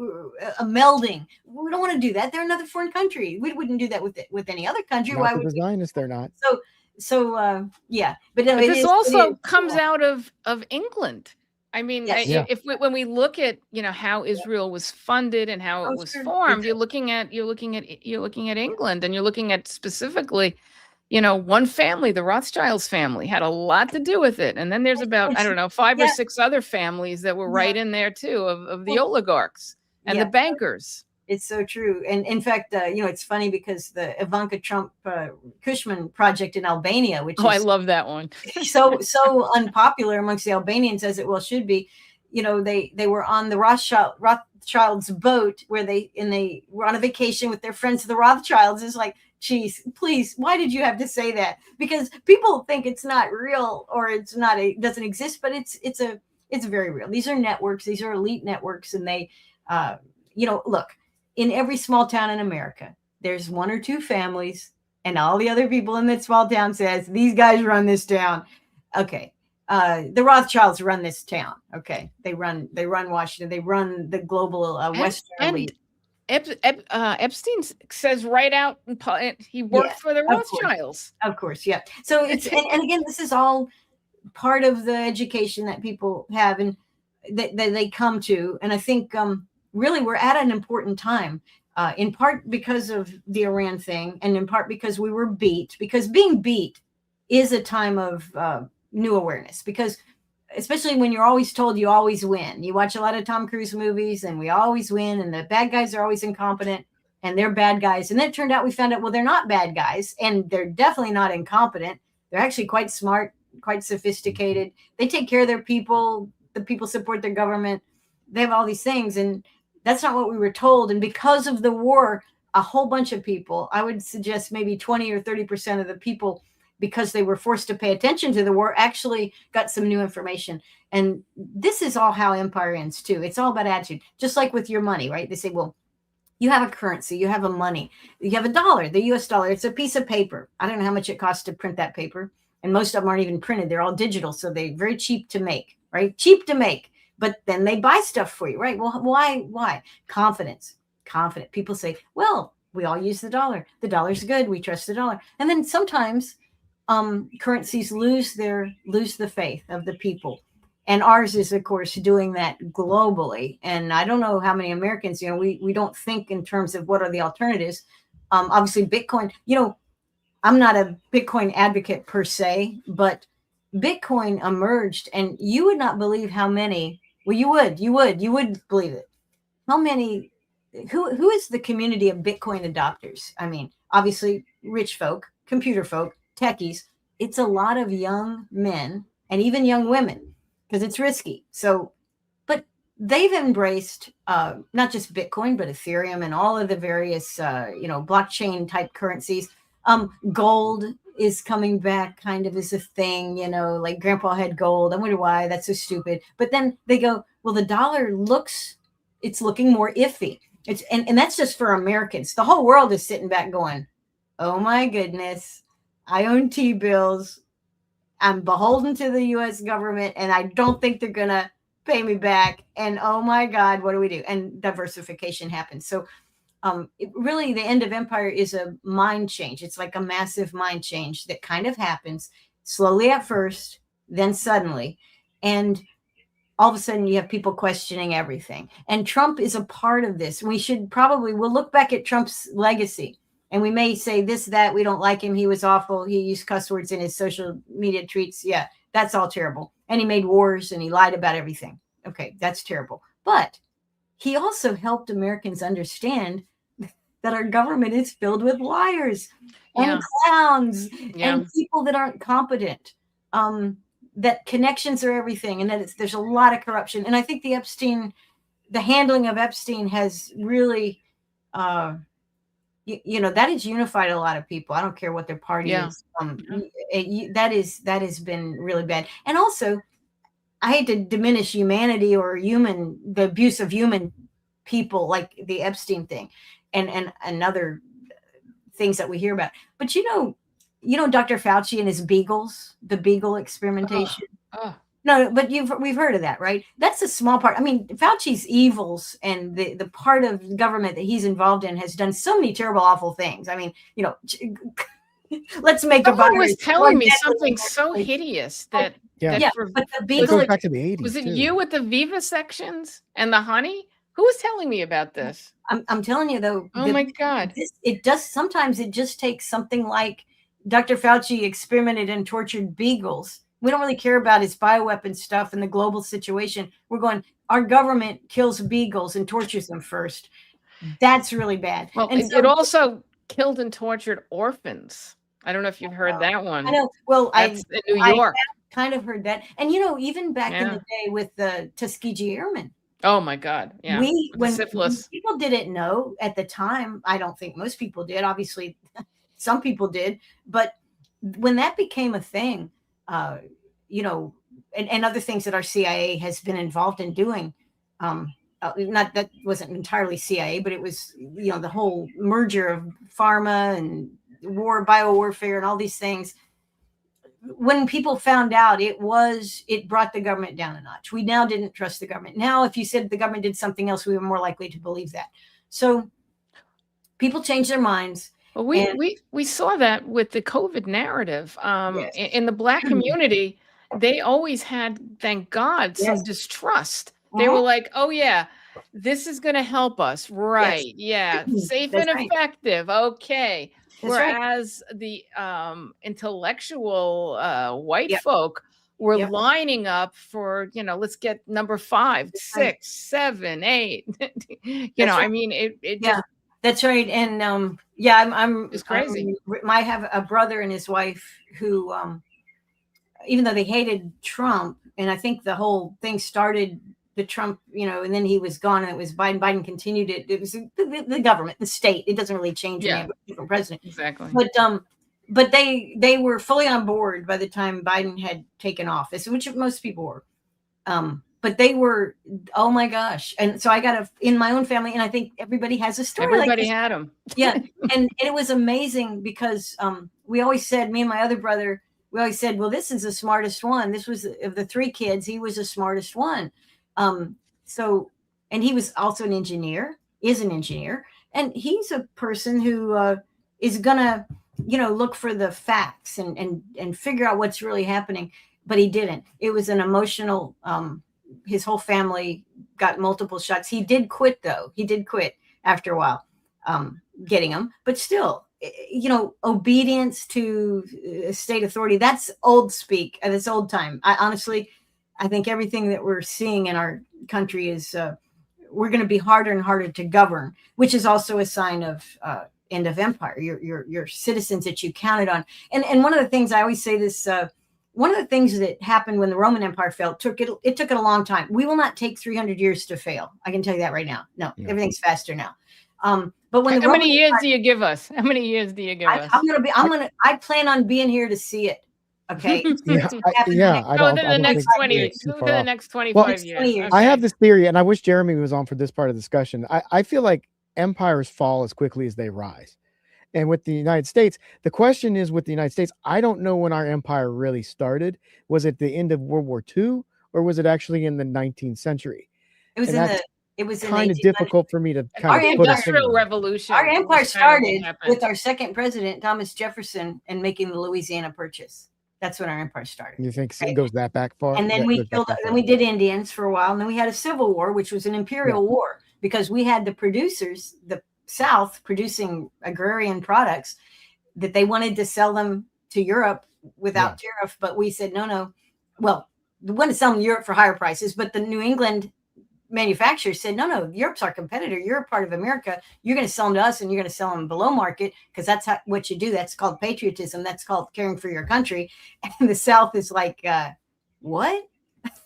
S3: A melding. We don't want to do that. They're another foreign country. We wouldn't do that with any other country.
S1: Why would the Zionists? They're not.
S3: So yeah. But
S2: this also comes out of England. I mean, when we look at how Israel was funded and how it was formed, you're looking at England, and you're looking at specifically. One family, the Rothschilds family, had a lot to do with it. And then there's about, 5 or 6 other families that were right in there too, of the oligarchs and the bankers.
S3: It's so true. And in fact, it's funny because the Ivanka Trump Cushman project in Albania, which
S2: I love that one.
S3: so unpopular amongst the Albanians, as it well should be. They were on the Rothschilds boat where they were on a vacation with their friends, the Rothschilds. It's like, geez, please, why did you have to say that? Because people think it's not real or it doesn't exist, but it's very real. These are networks. These are elite networks. And they, look, in every small town in America, there's 1 or 2 families, and all the other people in that small town says, these guys run this town. Okay. The Rothschilds run this town. Okay. They run Washington. They run the global Western elite.
S2: Epstein says right out, he worked for the Rothschilds.
S3: Of course, yeah. So it's and again, this is all part of the education that people have and that they come to. And I think really we're at an important time, in part because of the Iran thing, and in part because we were beat. Because being beat is a time of new awareness. Because especially when you're always told you always win. You watch a lot of Tom Cruise movies and we always win, and the bad guys are always incompetent and they're bad guys. And then it turned out we found out, well, they're not bad guys, and they're definitely not incompetent. They're actually quite smart, quite sophisticated. They take care of their people. The people support their government. They have all these things. And that's not what we were told. And because of the war, a whole bunch of people, I would suggest maybe 20 or 30% of the people, because they were forced to pay attention to the war, actually got some new information. And this is all how empire ends too. It's all about attitude. Just like with your money, right? They say, well, you have a currency, you have a money, you have a dollar, the US dollar. It's a piece of paper. I don't know how much it costs to print that paper. And most of them aren't even printed. They're all digital. So they're very cheap to make, right? Cheap to make. But then they buy stuff for you, right? Well, why? Confidence. Confident. People say, well, we all use the dollar. The dollar's good. We trust the dollar. And then sometimes currencies lose the faith of the people. And ours is, of course, doing that globally. And I don't know how many Americans, we don't think in terms of what are the alternatives. Obviously, Bitcoin, I'm not a Bitcoin advocate per se, but Bitcoin emerged, and you would not believe how many, well, you would believe it. How many, who is the community of Bitcoin adopters? I mean, obviously, rich folk, computer folk, techies. It's a lot of young men and even young women, because it's risky. So, but they've embraced not just Bitcoin, but Ethereum and all of the various, blockchain type currencies. Gold is coming back kind of as a thing, like grandpa had gold. I wonder why. That's so stupid. But then they go, well, the dollar it's looking more iffy. and that's just for Americans. The whole world is sitting back going, oh my goodness, I own T-bills. I'm beholden to the U.S. government, and I don't think they're going to pay me back. And oh my God, what do we do? And diversification happens. So really, the end of empire is a mind change. It's like a massive mind change that kind of happens slowly at first, then suddenly. And all of a sudden you have people questioning everything. And Trump is a part of this. We'll look back at Trump's legacy and we may say this, that, we don't like him. He was awful. He used cuss words in his social media tweets. Yeah, that's all terrible. And he made wars and he lied about everything. Okay, that's terrible. But he also helped Americans understand that our government is filled with liars and clowns and people that aren't competent. That connections are everything, and that there's a lot of corruption. And I think the handling of Epstein has really, that has unified a lot of people. I don't care what their party is. That has been really bad. And also, I hate to diminish humanity or the abuse of human people, like the Epstein thing and other things that we hear about. But Dr. Fauci and his beagles, the beagle experimentation. No, but we've heard of that, right? That's a small part. I mean, Fauci's evils and the part of government that he's involved in has done so many terrible, awful things. I mean, let's make a virus.
S2: Someone was telling me something so hideous that.
S3: But the beagle
S1: goes back to the 80s.
S2: Was it you with the vivisections and the honey? Who was telling me about this?
S3: I'm telling you though.
S2: Oh my God!
S3: Sometimes it just takes something like Dr. Fauci experimented and tortured beagles. We don't really care about his bioweapon stuff and the global situation. We're going, our government kills beagles and tortures them first. That's really bad.
S2: Well, it also killed and tortured orphans. I don't know if you've heard that one.
S3: I know. Well,
S2: that's in New York.
S3: I kind of heard that. And, even back in the day with the Tuskegee Airmen.
S2: Oh my God. Yeah.
S3: When people didn't know at the time, I don't think most people did. Obviously, some people did. But when that became a thing, and other things that our CIA has been involved in doing, not that wasn't entirely CIA, but it was, the whole merger of pharma and biowarfare and all these things. When people found out, it brought the government down a notch. We now didn't trust the government. Now, if you said the government did something else, we were more likely to believe that. So people change their minds.
S2: Well, we saw that with the COVID narrative. In the Black community, they always had, thank God, some distrust. They were like, oh yeah, this is going to help us. Right. Yes. Yeah. Safe and effective. Okay. Whereas the intellectual white folk were lining up for,
S3: That's
S2: 5, 6, 7, 8. I mean, it just.
S3: That's right. And it's crazy. I have a brother and his wife who, even though they hated Trump, and I think the whole thing started the Trump, and then he was gone and it was Biden. Biden continued it. It was the government, the state. It doesn't really change when you have a different president.
S2: Exactly.
S3: But they were fully on board by the time Biden had taken office, which most people were. But they were, oh my gosh. And so I got in my own family, and I think everybody has a story.
S2: Everybody had them.
S3: Yeah. And it was amazing because we always said, me and my other brother, we always said, well, this is the smartest one. This was, of the three kids, he was the smartest one. And he was also is an engineer. And he's a person who is going to, look for the facts and figure out what's really happening. But he didn't. It was an emotional, his whole family got multiple shots. He did quit, though. He did quit after a while, getting them. But still, obedience to state authority, that's old speak. That's old time. I think everything that we're seeing in our country is we're going to be harder and harder to govern, which is also a sign of end of empire. Your citizens that you counted on. And one of the things I always say this, one of the things that happened when the Roman Empire fell, it took it a long time. We will not take 300 years to fail. I can tell you that right now. No, everything's faster now. But when
S2: how many years do you give us? How many years do you give us?
S3: I plan on being here to see it. Okay.
S1: Yeah, I
S2: Go
S1: don't.
S2: within
S1: I
S2: the
S1: don't
S2: next
S1: think
S2: 20,
S1: it's too
S2: within
S1: far
S2: the
S1: off.
S2: next 25
S1: Well,
S3: Next
S2: years.
S3: 20 years.
S1: I
S2: Okay.
S1: have this theory, and I wish Jeremy was on for this part of the discussion. I feel like empires fall as quickly as they rise. And with the United States, the question is with the United States, I don't know when our empire really started. Was it the end of World War II, or was it actually in the 19th century?
S3: It was
S1: And
S3: in
S1: that's
S3: the it was in the
S1: kind of
S3: 1800s.
S1: difficult for me to
S2: Our
S1: kind of put a finger
S2: Industrial
S1: on.
S2: Revolution.
S3: Our empire
S2: was kind of what
S3: started
S2: happened.
S3: with our second president, Thomas Jefferson, and making the Louisiana Purchase. That's when our empire started.
S1: You think
S3: Okay.
S1: it goes that back far?
S3: And then
S1: That
S3: we
S1: goes back
S3: killed,
S1: that
S3: then
S1: far?
S3: we did Indians for a while, and then we had a civil war, which was an imperial war, because we had the producers, the South, producing agrarian products that they wanted to sell them to Europe without tariff, but we said no. Well, we wanted to sell them to Europe for higher prices, but the New England manufacturers said, no, Europe's our competitor. You're a part of America. You're going to sell them to us, and you're going to sell them below market, because that's what you do. That's called patriotism. That's called caring for your country. And the South is like, what?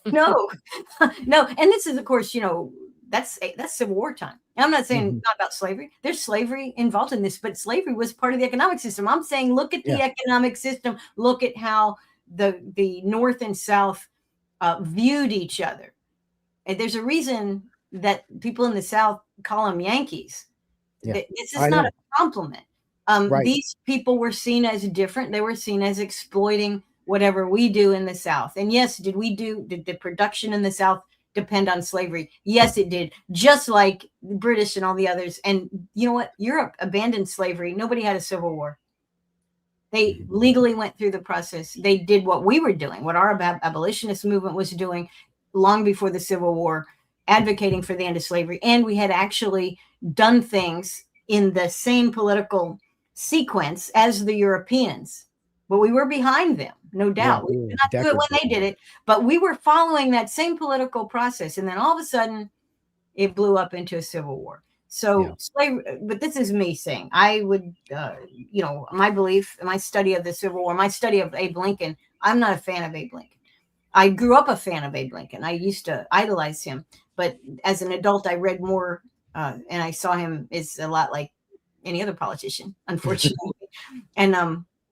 S3: No, no. And this is, of course, that's Civil War time. And I'm not saying not about slavery. There's slavery involved in this, but slavery was part of the economic system. I'm saying, look at the economic system. Look at how the North and South viewed each other. And there's a reason that people in the South call them Yankees. This is not a compliment. These people were seen as different. They were seen as exploiting whatever we do in the South. And yes, did the production in the South depend on slavery? Yes, it did. Just like the British and all the others. And you know what? Europe abandoned slavery. Nobody had a civil war. They legally went through the process. They did what we were doing, what our abolitionist movement was doing long before the Civil War, advocating for the end of slavery. And we had actually done things in the same political sequence as the Europeans. But we were behind them, no doubt. We did not do it when they did it, but we were following that same political process. And then all of a sudden, it blew up into a civil war. So slavery, but this is me saying, I would, my belief, my study of the Civil War, my study of Abe Lincoln, I'm not a fan of Abe Lincoln. I grew up a fan of Abe Lincoln. I used to idolize him. But as an adult, I read more, and I saw him as a lot like any other politician, unfortunately. And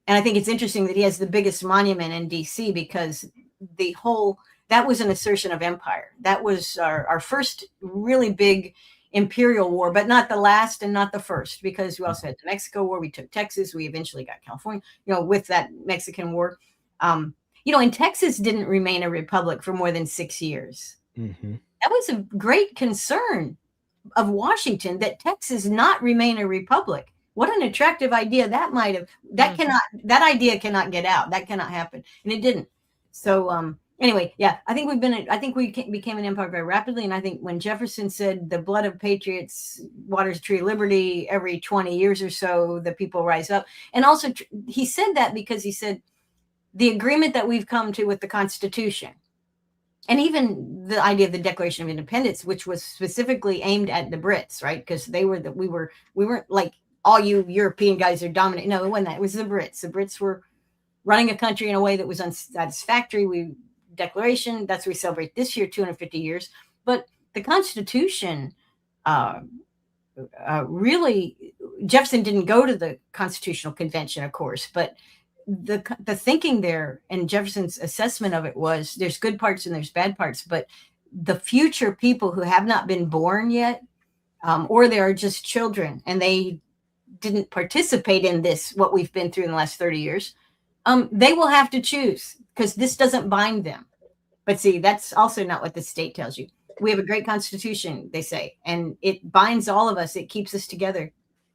S3: I think it's interesting that he has the biggest monument in D.C. because that was an assertion of empire. That was our first really big imperial war, but not the last and not the first, because we also had the Mexico War. We took Texas. We eventually got California, with that Mexican War. And Texas didn't remain a republic for more than 6 years.
S1: Mm-hmm.
S3: That was a great concern of Washington, that Texas not remain a republic. What an attractive idea that might have. That idea cannot get out. That cannot happen. And it didn't. So anyway, I think we became an empire very rapidly. And I think when Jefferson said the blood of patriots waters the tree of liberty, every 20 years or so, the people rise up. And also he said that because he said, the agreement that we've come to with the Constitution, and even the idea of the Declaration of Independence, which was specifically aimed at the Brits, right? Because we weren't like all you European guys are dominant. No, it wasn't that. It was the Brits. The Brits were running a country in a way that was unsatisfactory. Declaration, that's what we celebrate this year, 250 years. But the Constitution, really, Jefferson didn't go to the Constitutional Convention, of course, but the thinking there and Jefferson's assessment of it was there's good parts and there's bad parts, but the future people who have not been born yet, or they are just children and they didn't participate in this, what we've been through in the last 30 years, they will have to choose because this doesn't bind them. But see, that's also not what the state tells you. We have a great Constitution, they say, and it binds all of us. It keeps us together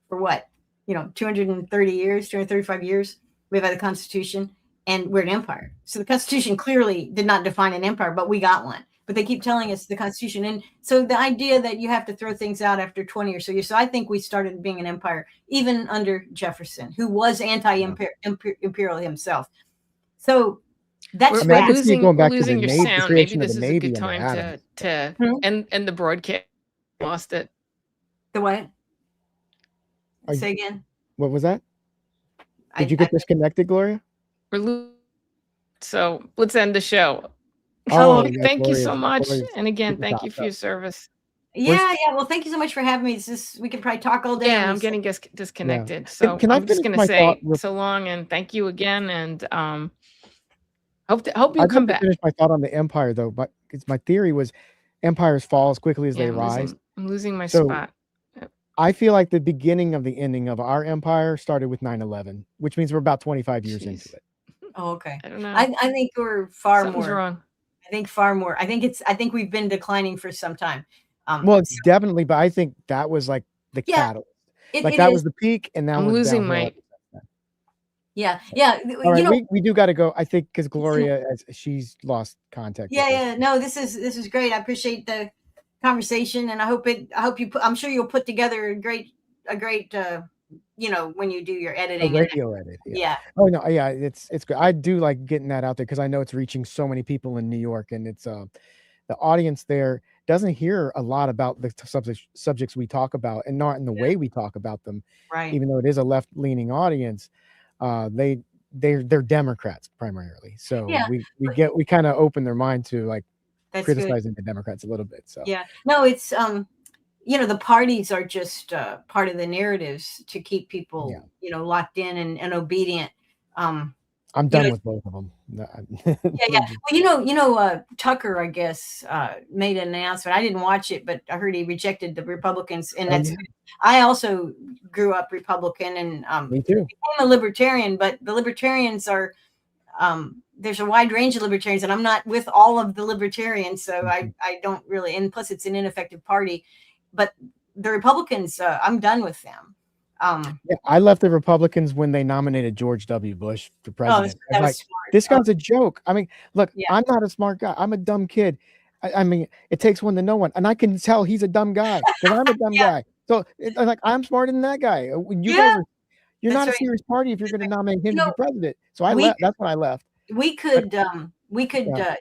S3: for what? 230 years, 235 years. We've had a Constitution and we're an empire. So the Constitution clearly did not define an empire, but we got one. But they keep telling us the Constitution. And so the idea that you have to throw things out after 20 or so years. So I think we started being an empire even under Jefferson, who was anti-imperial himself. So that's
S2: we're
S1: losing your
S2: Navy, sound. Maybe this is a good time to end the broadcast. Lost it.
S3: The what? Say again.
S1: What was that? Did you get disconnected, Gloria?
S2: So let's end the show. Thank you so much. And again, thank you for your service.
S3: Yeah. Well, thank you so much for having me. We could probably talk all day.
S2: Yeah, I'm getting disconnected. So I'm just going to say so long and thank you again. And Hope you
S1: I'd
S2: come
S1: like to
S2: back.
S1: finish my thought on the empire, though, but because my theory was empires fall as quickly as they rise.
S2: I'm losing my
S1: So
S2: spot.
S1: I feel like the beginning of the ending of our empire started with 9/11, which means we're about 25 years into
S2: Jeez.
S1: it.
S3: Oh, okay.
S2: I don't know.
S3: I think we're far
S2: Something's
S3: more.
S2: wrong.
S3: I think far more. I think we've been declining for some time.
S1: Well, it's definitely, but I think that was like the
S3: Yeah,
S1: catalyst.
S3: it
S1: That
S3: is.
S1: was the peak, and now
S2: I'm
S1: we're
S2: losing
S1: downhill
S2: my.
S1: ever since then.
S3: Yeah.
S1: All right,
S3: You know,
S1: we do got to go. I think because Gloria, she's lost contact. with us.
S3: yeah. No, this is great. I appreciate the conversation, and I hope you put. I'm sure you'll put together a great. When you do your
S1: A
S3: editing.
S1: radio edit.
S3: Yeah.
S1: Oh no, yeah, it's good. I do like getting that out there because I know it's reaching so many people in New York, and it's the audience there doesn't hear a lot about the subjects we talk about, and not in the way we talk about them.
S3: Right.
S1: Even though it is a left-leaning audience, they're Democrats primarily. So
S3: Yeah,
S1: we kind of open their mind to like
S3: that's good.
S1: criticizing the Democrats a little bit. So
S3: Yeah. No, it's the parties are just part of the narratives to keep people locked in and obedient.
S1: I'm done with both of them.
S3: Yeah. Well, Tucker, I guess, made an announcement. I didn't watch it, but I heard he rejected the Republicans, and that's. I also grew up Republican, and
S1: me too.
S3: became a libertarian. But the libertarians are there's a wide range of libertarians, and I'm not with all of the libertarians, so I don't really. And plus, it's an ineffective party. But the Republicans, I'm done with them.
S1: I left the Republicans when they nominated George W. Bush for president.
S3: That was
S1: like,
S3: smart.
S1: This guy's a joke. I mean, look,
S3: Yeah.
S1: I'm not a smart guy. I'm a dumb kid. I mean, it takes one to know one, and I can tell he's a dumb guy because I'm a dumb guy. So, I'm smarter than that guy. You're not a serious party if you're going to nominate him to be president. So I left. That's when I left.
S3: We could.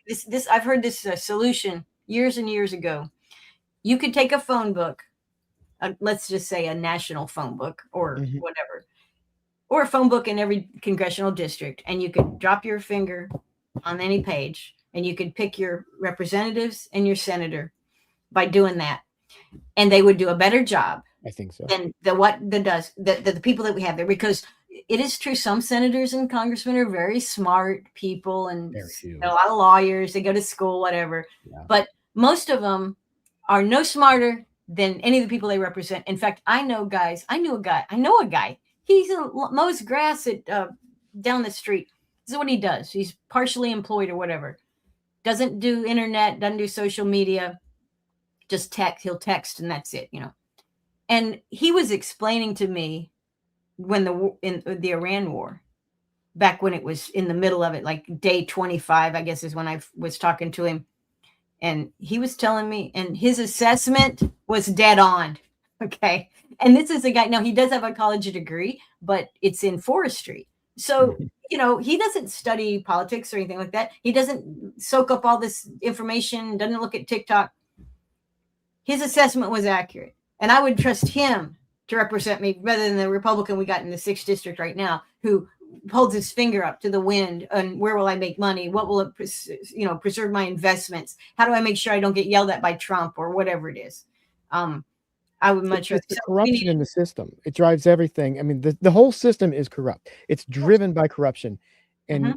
S3: This. I've heard this solution years and years ago. You could take a phone book. Let's just say a national phone book or whatever, or a phone book in every congressional district, and you could drop your finger on any page, and you could pick your representatives and your senator by doing that, and they would do a better job.
S1: I think so.
S3: Than the people that we have there, because it is true some senators and congressmen are very smart people, and a lot of lawyers. They go to school, whatever, but most of them are no smarter than any of the people they represent. In fact, I know a guy. He mows grass at down the street. This is what he does. He's partially employed or whatever. Doesn't do internet, doesn't do social media. Just text. He'll text, and that's it. And he was explaining to me when in the Iran war, back when it was in the middle of it, like day 25, I guess is when I was talking to him. And he was telling me, and his assessment was dead on. Okay. And this is a guy, now he does have a college degree, but it's in forestry. So, he doesn't study politics or anything like that. He doesn't soak up all this information, doesn't look at TikTok. His assessment was accurate. And I would trust him to represent me rather than the Republican we got in the 6th district right now, who holds his finger up to the wind and where will I make money? What will it, preserve my investments? How do I make sure I don't get yelled at by Trump or whatever it is? I would much rather.
S1: It's the corruption in the system. It drives everything. I mean, the whole system is corrupt. It's driven by corruption, and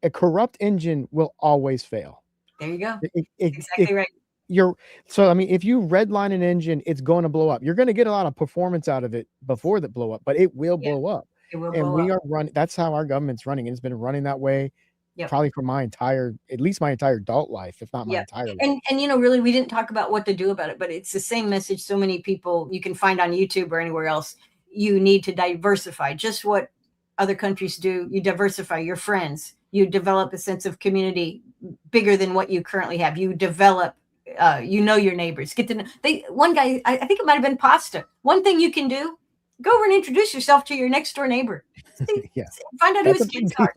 S1: a corrupt engine will always fail.
S3: There you go. Exactly right.
S1: If you redline an engine, it's going to blow up. You're going to get a lot of performance out of it before that blow up, but it will blow up.
S3: It will
S1: and
S3: blow
S1: we
S3: up.
S1: are running. That's how our government's running. And it's been running that way probably for at least my entire adult life, if not my entire life.
S3: And really, we didn't talk about what to do about it, but it's the same message so many people you can find on YouTube or anywhere else. You need to diversify, just what other countries do. You diversify your friends. You develop a sense of community bigger than what you currently have. You develop your neighbors. Get to know. One guy, I think it might have been Pasta. One thing you can do: go over and introduce yourself to your next door neighbor. Find out who his kids are.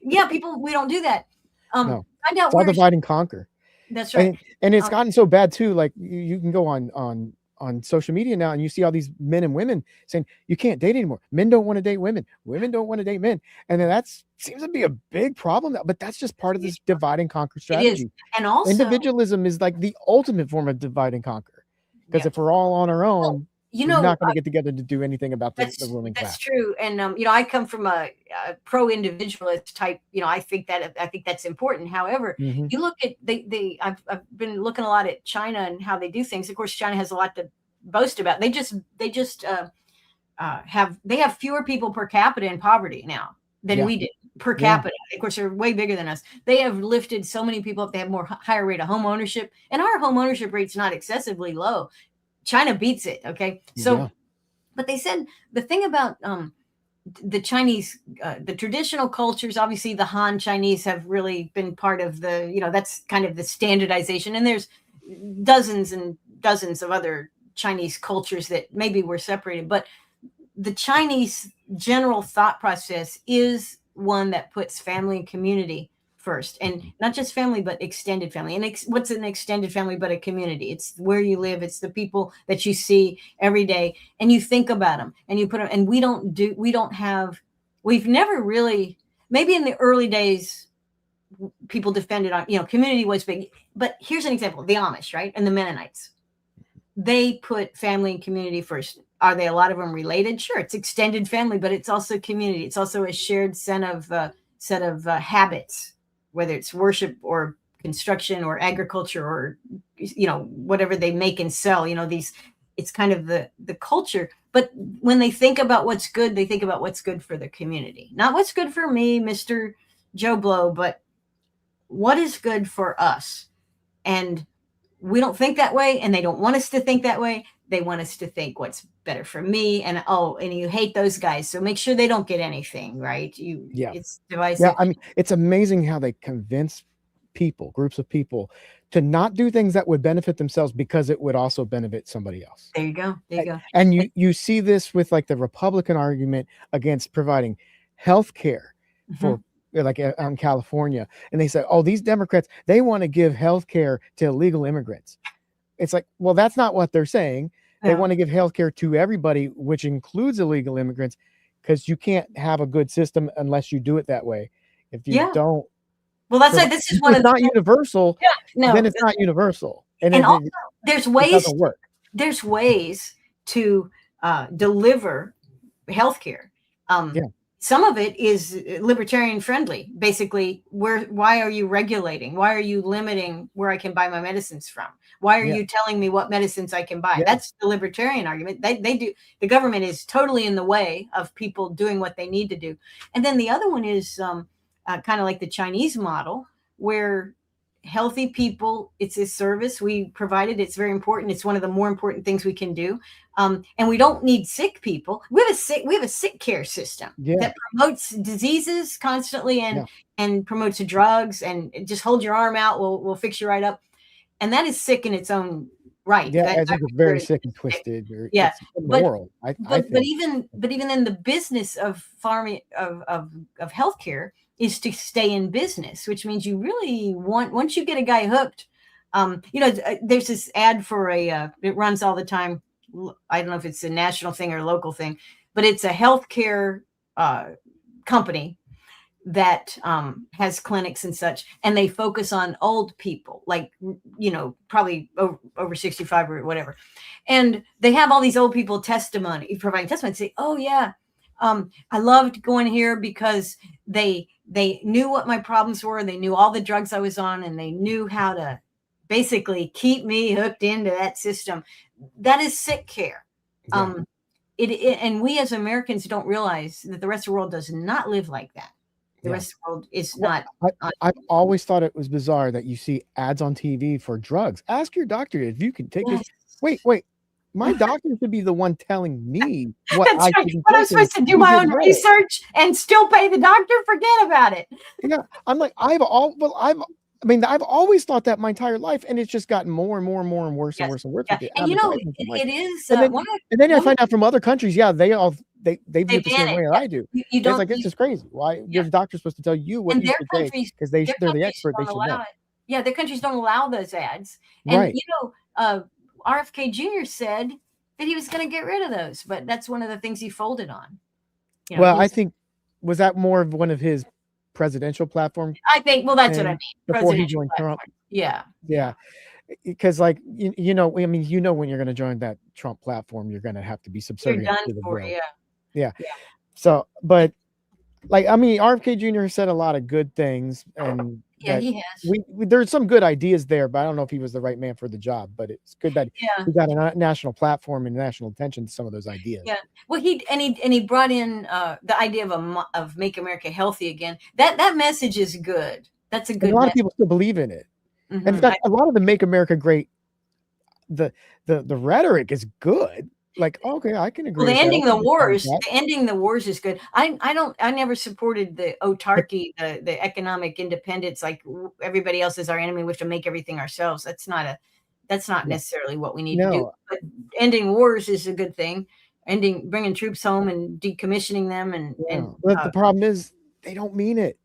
S3: Yeah, people, we don't do that.
S1: No.
S3: Find out
S1: it's all divide and conquer.
S3: That's right.
S1: And it's gotten so bad too. Like you can go on social media now and you see all these men and women saying you can't date anymore. Men don't want to date women. Women don't want to date men. And then that seems to be a big problem. But that's just part of this divide and conquer strategy.
S3: It is. And also
S1: individualism is like the ultimate form of divide and conquer. Because if we're all on our own,
S3: You
S1: You're
S3: know,
S1: not going to get together to do anything about the ruling
S3: that's
S1: class.
S3: true. And you know, I come from a pro-individualist type. You know, I think that's important. However,
S1: Mhm.
S3: you look at I've been looking a lot at China and how they do things. Of course, China has a lot to boast about. They just have fewer people per capita in poverty now than
S1: Yeah.
S3: we did per
S1: Yeah.
S3: capita. Of course, they're way bigger than us. They have lifted so many people up. They have higher rate of home ownership, and our home ownership rate's not excessively low. China beats it. Okay, so.
S1: Yeah.
S3: But they said the thing about the Chinese, the traditional cultures, obviously the Han Chinese have really been part of the, you know, that's kind of the standardization. And there's dozens and dozens of other Chinese cultures that maybe were separated. But the Chinese general thought process is one that puts family and community first, and not just family, but extended family. And what's an extended family but a community? It's where you live. It's the people that you see every day, and you think about them, and you put them. And we've never really, maybe in the early days, people defended on, you know, community was big. But here's an example: the Amish, right, and the Mennonites. They put family and community first. Are they, a lot of them, related? Sure, it's extended family, but it's also community. It's also a shared set of habits, whether it's worship or construction or agriculture or, you know, whatever they make and sell. You know, it's kind of the culture. But when they think about what's good, they think about what's good for the community, not what's good for me, Mr. Joe Blow, but what is good for us. And we don't think that way, and they don't want us to think that way. They want us to think what's better for me. And you hate those guys, so make sure they don't get anything, right?
S1: Yeah.
S3: It's divisive.
S1: Yeah. I mean, it's amazing how they convince groups of people, to not do things that would benefit themselves because it would also benefit somebody else.
S3: There you go. There you go.
S1: And you see this with like the Republican argument against providing health care for like in California. And they say, oh, these Democrats, they want to give health care to illegal immigrants. It's like, well, that's not what they're saying. They want to give health care to everybody, which includes illegal immigrants, because you can't have a good system unless you do it that way. If you don't.
S3: Well, that's like, this is one of the,
S1: not universal.
S3: Yeah, no,
S1: then it's not universal. And
S3: also, there's ways.
S1: It doesn't work.
S3: There's ways to deliver healthcare. Some of it is libertarian friendly. Basically, why are you regulating? Why are you limiting where I can buy my medicines from? Why are you telling me what medicines I can buy? That's the libertarian argument. They do. The government is totally in the way of people doing what they need to do. And then the other one is kind of like the Chinese model, where healthy people, it's a service we provided. It's very important. It's one of the more important things we can do. And we don't need sick people. We have a sick care system that promotes diseases constantly and promotes drugs, and just hold your arm out. We'll fix you right up. And that is sick in its own right.
S1: Yeah, I think it's very sick and twisted. It's immoral.
S3: But even in the business of farming of healthcare is to stay in business, which means you really once you get a guy hooked, there's this ad for it runs all the time. I don't know if it's a national thing or a local thing, but it's a healthcare company that has clinics and such, and they focus on old people, like, probably over 65 or whatever. And they have all these old people providing testimony, say, oh yeah, I loved going here because they knew what my problems were. They knew all the drugs I was on, and they knew how to basically keep me hooked into that system. That is sick care. And we as Americans don't realize that the rest of the world does not live like that. The rest of the world is not.
S1: I've always thought it was bizarre that you see ads on TV for drugs. Ask your doctor if you can take this. Wait. My doctor should be the one telling me what
S3: That's right. What I'm supposed to do my own research and still pay the doctor? Forget about it.
S1: Yeah, I'm like, I've always thought that my entire life, and it's just gotten more and more and more and worse and worse and worse.
S3: And it is.
S1: And then I find out from other countries, they do it the same way I do.
S3: You don't.
S1: It's like, this is crazy. Why is the doctor supposed to tell you what you should take? Because they're the expert. They should know.
S3: Yeah, their countries don't allow those ads.
S1: And
S3: RFK Jr. said that he was going to get rid of those, but that's one of the things he folded on.
S1: I think, was that more of one of his presidential platforms?
S3: I think, well, that's what I mean.
S1: Before he joined Trump.
S3: Yeah.
S1: because like you know, I mean, you know, when you're going to join that Trump platform, you're going to have to be
S3: You're
S1: subservient
S3: done
S1: to the
S3: for,
S1: bill.
S3: yeah.
S1: Yeah.
S3: Yeah.
S1: So, but like, I mean, RFK Jr. said a lot of good things, and
S3: Yeah,
S1: that
S3: he has.
S1: there's some good ideas there, but I don't know if he was the right man for the job. But it's good that
S3: Yeah.
S1: he got a national platform and national attention to some of those ideas.
S3: Yeah. Well, he brought in the idea of Make America Healthy Again. That message is good. That's a
S1: And
S3: good
S1: a lot of
S3: message.
S1: people still believe in it.
S3: Mhm.
S1: In fact, a lot of the Make America Great, the rhetoric is good. Like, okay, I can agree
S3: Well,
S1: with that. I can get behind that.
S3: the ending the wars is good. I never supported the autarky, the economic independence, like everybody else is our enemy. We have to make everything ourselves. That's not
S1: Yeah.
S3: necessarily what we need to do.
S1: No,
S3: But ending wars is a good thing. Bringing troops home and decommissioning them
S1: yeah. But the problem is they don't mean it.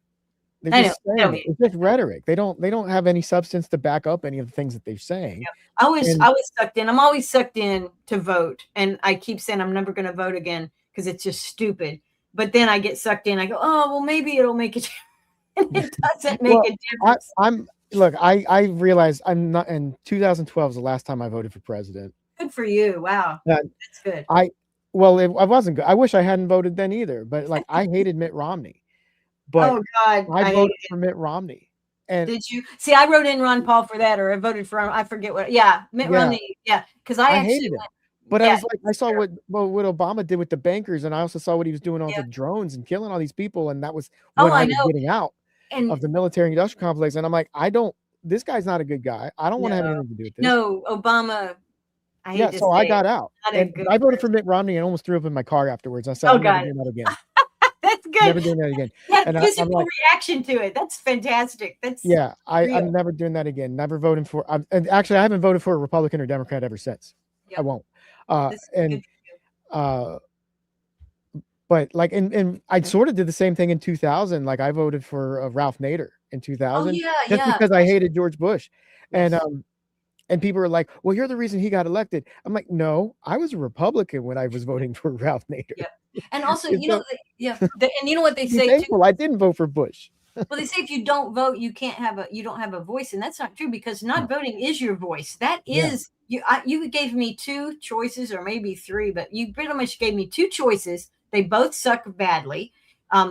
S1: They're
S3: I
S1: just
S3: know,
S1: saying it. It's just rhetoric. They don't have any substance to back up any of the things that they're saying.
S3: I was
S1: And
S3: sucked in. I'm always sucked in to vote, and I keep saying I'm never going to vote again because it's just stupid. But then I get sucked in. I go, oh well, maybe it'll make it. And it doesn't make
S1: well,
S3: a difference.
S1: I realized I'm not. In 2012 was the last time I voted for president.
S3: Good for you. Wow,
S1: That
S3: that's good.
S1: I wasn't good. I wish I hadn't voted then either. But like, I hated Mitt Romney, but
S3: Oh God,
S1: I voted for Mitt Romney. And
S3: did you see? I wrote in Ron Paul for that, or I voted for I forget what. Yeah, Mitt Romney. Yeah, because I actually
S1: hated him. But I was like, I saw what Obama did with the bankers, and I also saw what he was doing on the drones and killing all these people, and that was when I was getting out of the military industrial complex. And I'm like, this guy's not a good guy. I don't want to have anything to do with this.
S3: No, Obama.
S1: So I got out. And I voted for Mitt Romney and almost threw up in my car afterwards. I said, I'm never doing that again.
S3: That's good.
S1: Never doing that again.
S3: Yeah,
S1: and
S3: physical reaction to it. That's fantastic. That's
S1: I'm never doing that again. Never voting for. And actually, I haven't voted for a Republican or Democrat ever since. Yep. I won't. But like, and I sort of did the same thing in 2000. Like, I voted for Ralph Nader in 2000 just because I hated George Bush, and people were like, "Well, you're the reason he got elected." I'm like, "No, I was a Republican when I was voting for Ralph Nader."
S3: Yep. And also, you know, and you know what they say too?
S1: I didn't vote for Bush.
S3: Well, they say if you don't vote, you don't have a voice, and that's not true because not voting is your voice. That is you gave me two choices or maybe three, but you pretty much gave me two choices. They both suck badly.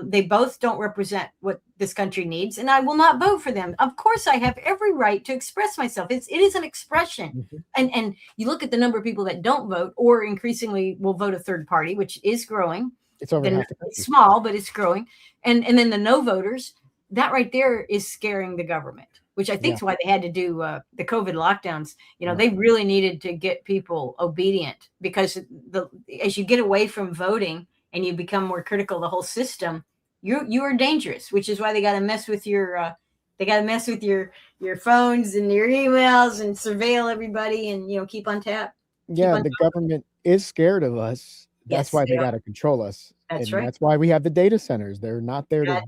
S3: They both don't represent what this country needs, and I will not vote for them. Of course, I have every right to express myself. It is an expression, and you look at the number of people that don't vote, or increasingly will vote a third party, which is growing.
S1: It's over half the country.
S3: It's small, but it's growing, and then the no voters. That right there is scaring the government, which I think is why they had to do the COVID lockdowns. You know, they really needed to get people obedient because as you get away from voting and you become more critical of the whole system, you are dangerous, which is why they got to mess with your your phones and your emails and surveil everybody and keep on tap.
S1: Yeah, the government is scared of us. That's why they got to control us.
S3: That's right.
S1: That's why we have the data centers. They're not there to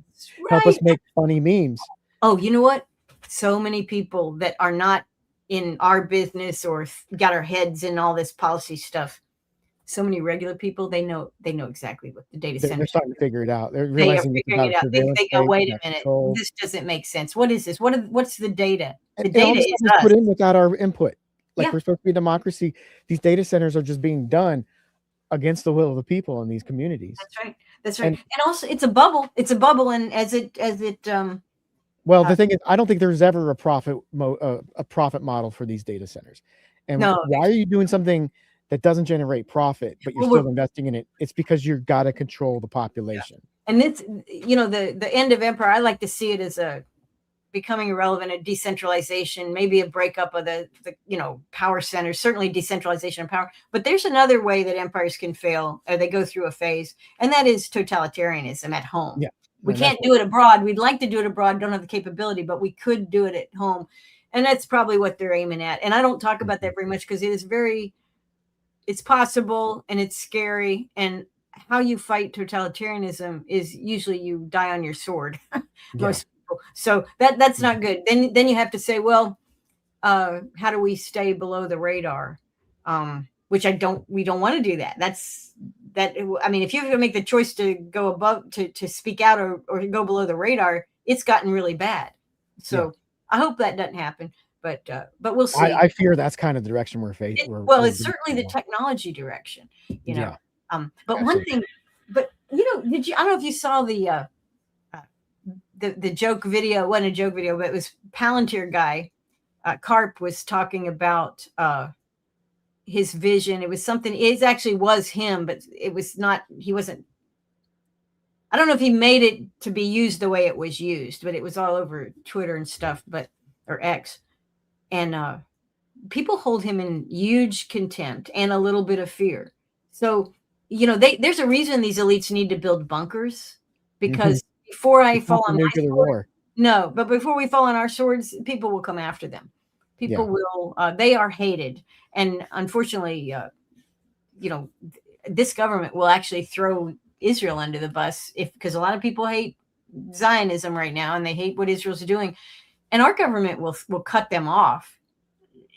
S1: help us make funny memes.
S3: Oh, you know what? So many people that are not in our business or got our heads in all this policy stuff. So many regular people, they know exactly what the data center.
S1: They're starting to figure it out. They're
S3: They are
S1: realizing
S3: figuring it out. They go, wait a minute, this doesn't make sense. What is this? What's the data? The data is us.
S1: Put in without our input. Like we're supposed to be a democracy. These data centers are just being done against the will of the people in these communities.
S3: That's right. And also, it's a bubble. And
S1: well, the thing is, I don't think there's ever a profit model for these data centers. And why are you doing something that doesn't generate profit, but you're still investing in it? It's because you've got to control the population.
S3: And it's, the end of empire, I like to see it as a becoming irrelevant, a decentralization, maybe a breakup of the power centers, certainly decentralization of power. But there's another way that empires can fail, or they go through a phase, and that is totalitarianism at home. Yeah. We can't do it abroad. We'd like to do it abroad, don't have the capability, but we could do it at home. And that's probably what they're aiming at. And I don't talk about that very much because it's possible and it's scary. And how you fight totalitarianism is usually you die on your sword. Most people. So that's not good. Then you have to say, well, how do we stay below the radar? Which we don't want to do that. I mean, if you make the choice to go above, to speak out or go below the radar, it's gotten really bad. So I hope that doesn't happen. but we'll see.
S1: I fear that's kind of the direction we're facing.
S3: Well, it's certainly the technology direction, you know.
S1: Yeah.
S3: But one thing, but you know, I don't know if you saw the joke video. It wasn't a joke video, but it was Palantir guy. Karp was talking about his vision. It was something. It actually was him, but it was not. He wasn't. I don't know if he made it to be used the way it was used, but it was all over Twitter and stuff. Or X, and people hold him in huge contempt and a little bit of fear. So you know, there's a reason these elites need to build bunkers, because before I fall on my sword, no, but before we fall on our swords, people will come after them. People will. They are hated, and unfortunately, you know, this government will actually throw Israel under the bus because a lot of people hate Zionism right now, and they hate what Israel's doing, and our government will cut them off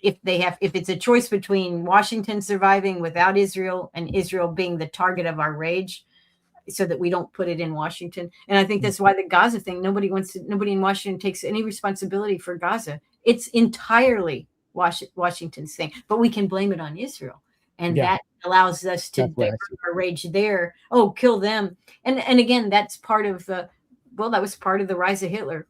S3: if it's a choice between Washington surviving without Israel and Israel being the target of our rage, so that we don't put it in Washington. And I think that's why the Gaza thing, nobody in Washington takes any responsibility for Gaza. It's entirely Washington's thing, but we can blame it on Israel. And that allows us to divert our rage there. Oh, kill them. And again, that's part of that was part of the rise of Hitler.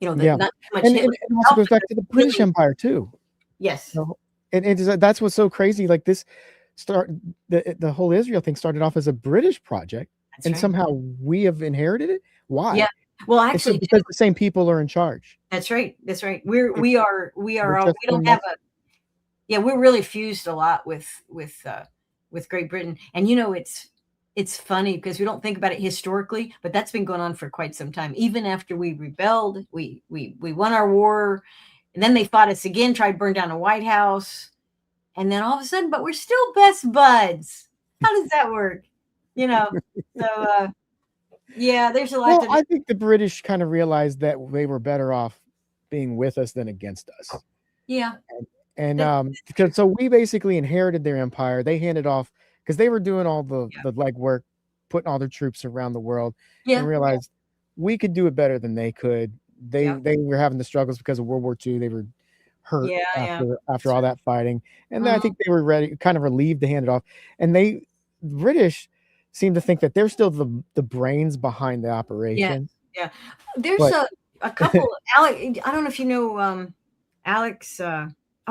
S3: You know, not too much
S1: and
S3: Hitler.
S1: it also goes back to the British Empire too.
S3: Yes.
S1: So, and that's what's so crazy. Like the whole Israel thing started off as a British project, and somehow we have inherited it. Why?
S3: Yeah. Well, actually,
S1: it's because the same people are in charge.
S3: That's right. That's right. We don't have a. Yeah, we're really fused a lot with Great Britain, and you know it's funny because we don't think about it historically, but that's been going on for quite some time. Even after we rebelled, we won our war, and then they fought us again, tried to burn down the White House, and then all of a sudden, but we're still best buds. How does that work? You know, so yeah, there's a lot.
S1: Well, I think the British kind of realized that they were better off being with us than against us.
S3: Yeah.
S1: And because so we basically inherited their empire. They handed off because they were doing all the legwork, putting all their troops around the world, and realized we could do it better than they could. They were having the struggles because of World War II. They were hurt after all that fighting, and then I think they were kind of relieved to hand it off. And the British seem to think that they're still the brains behind the operation.
S3: Yeah. There's a couple. Alex, I don't know if you know Alex.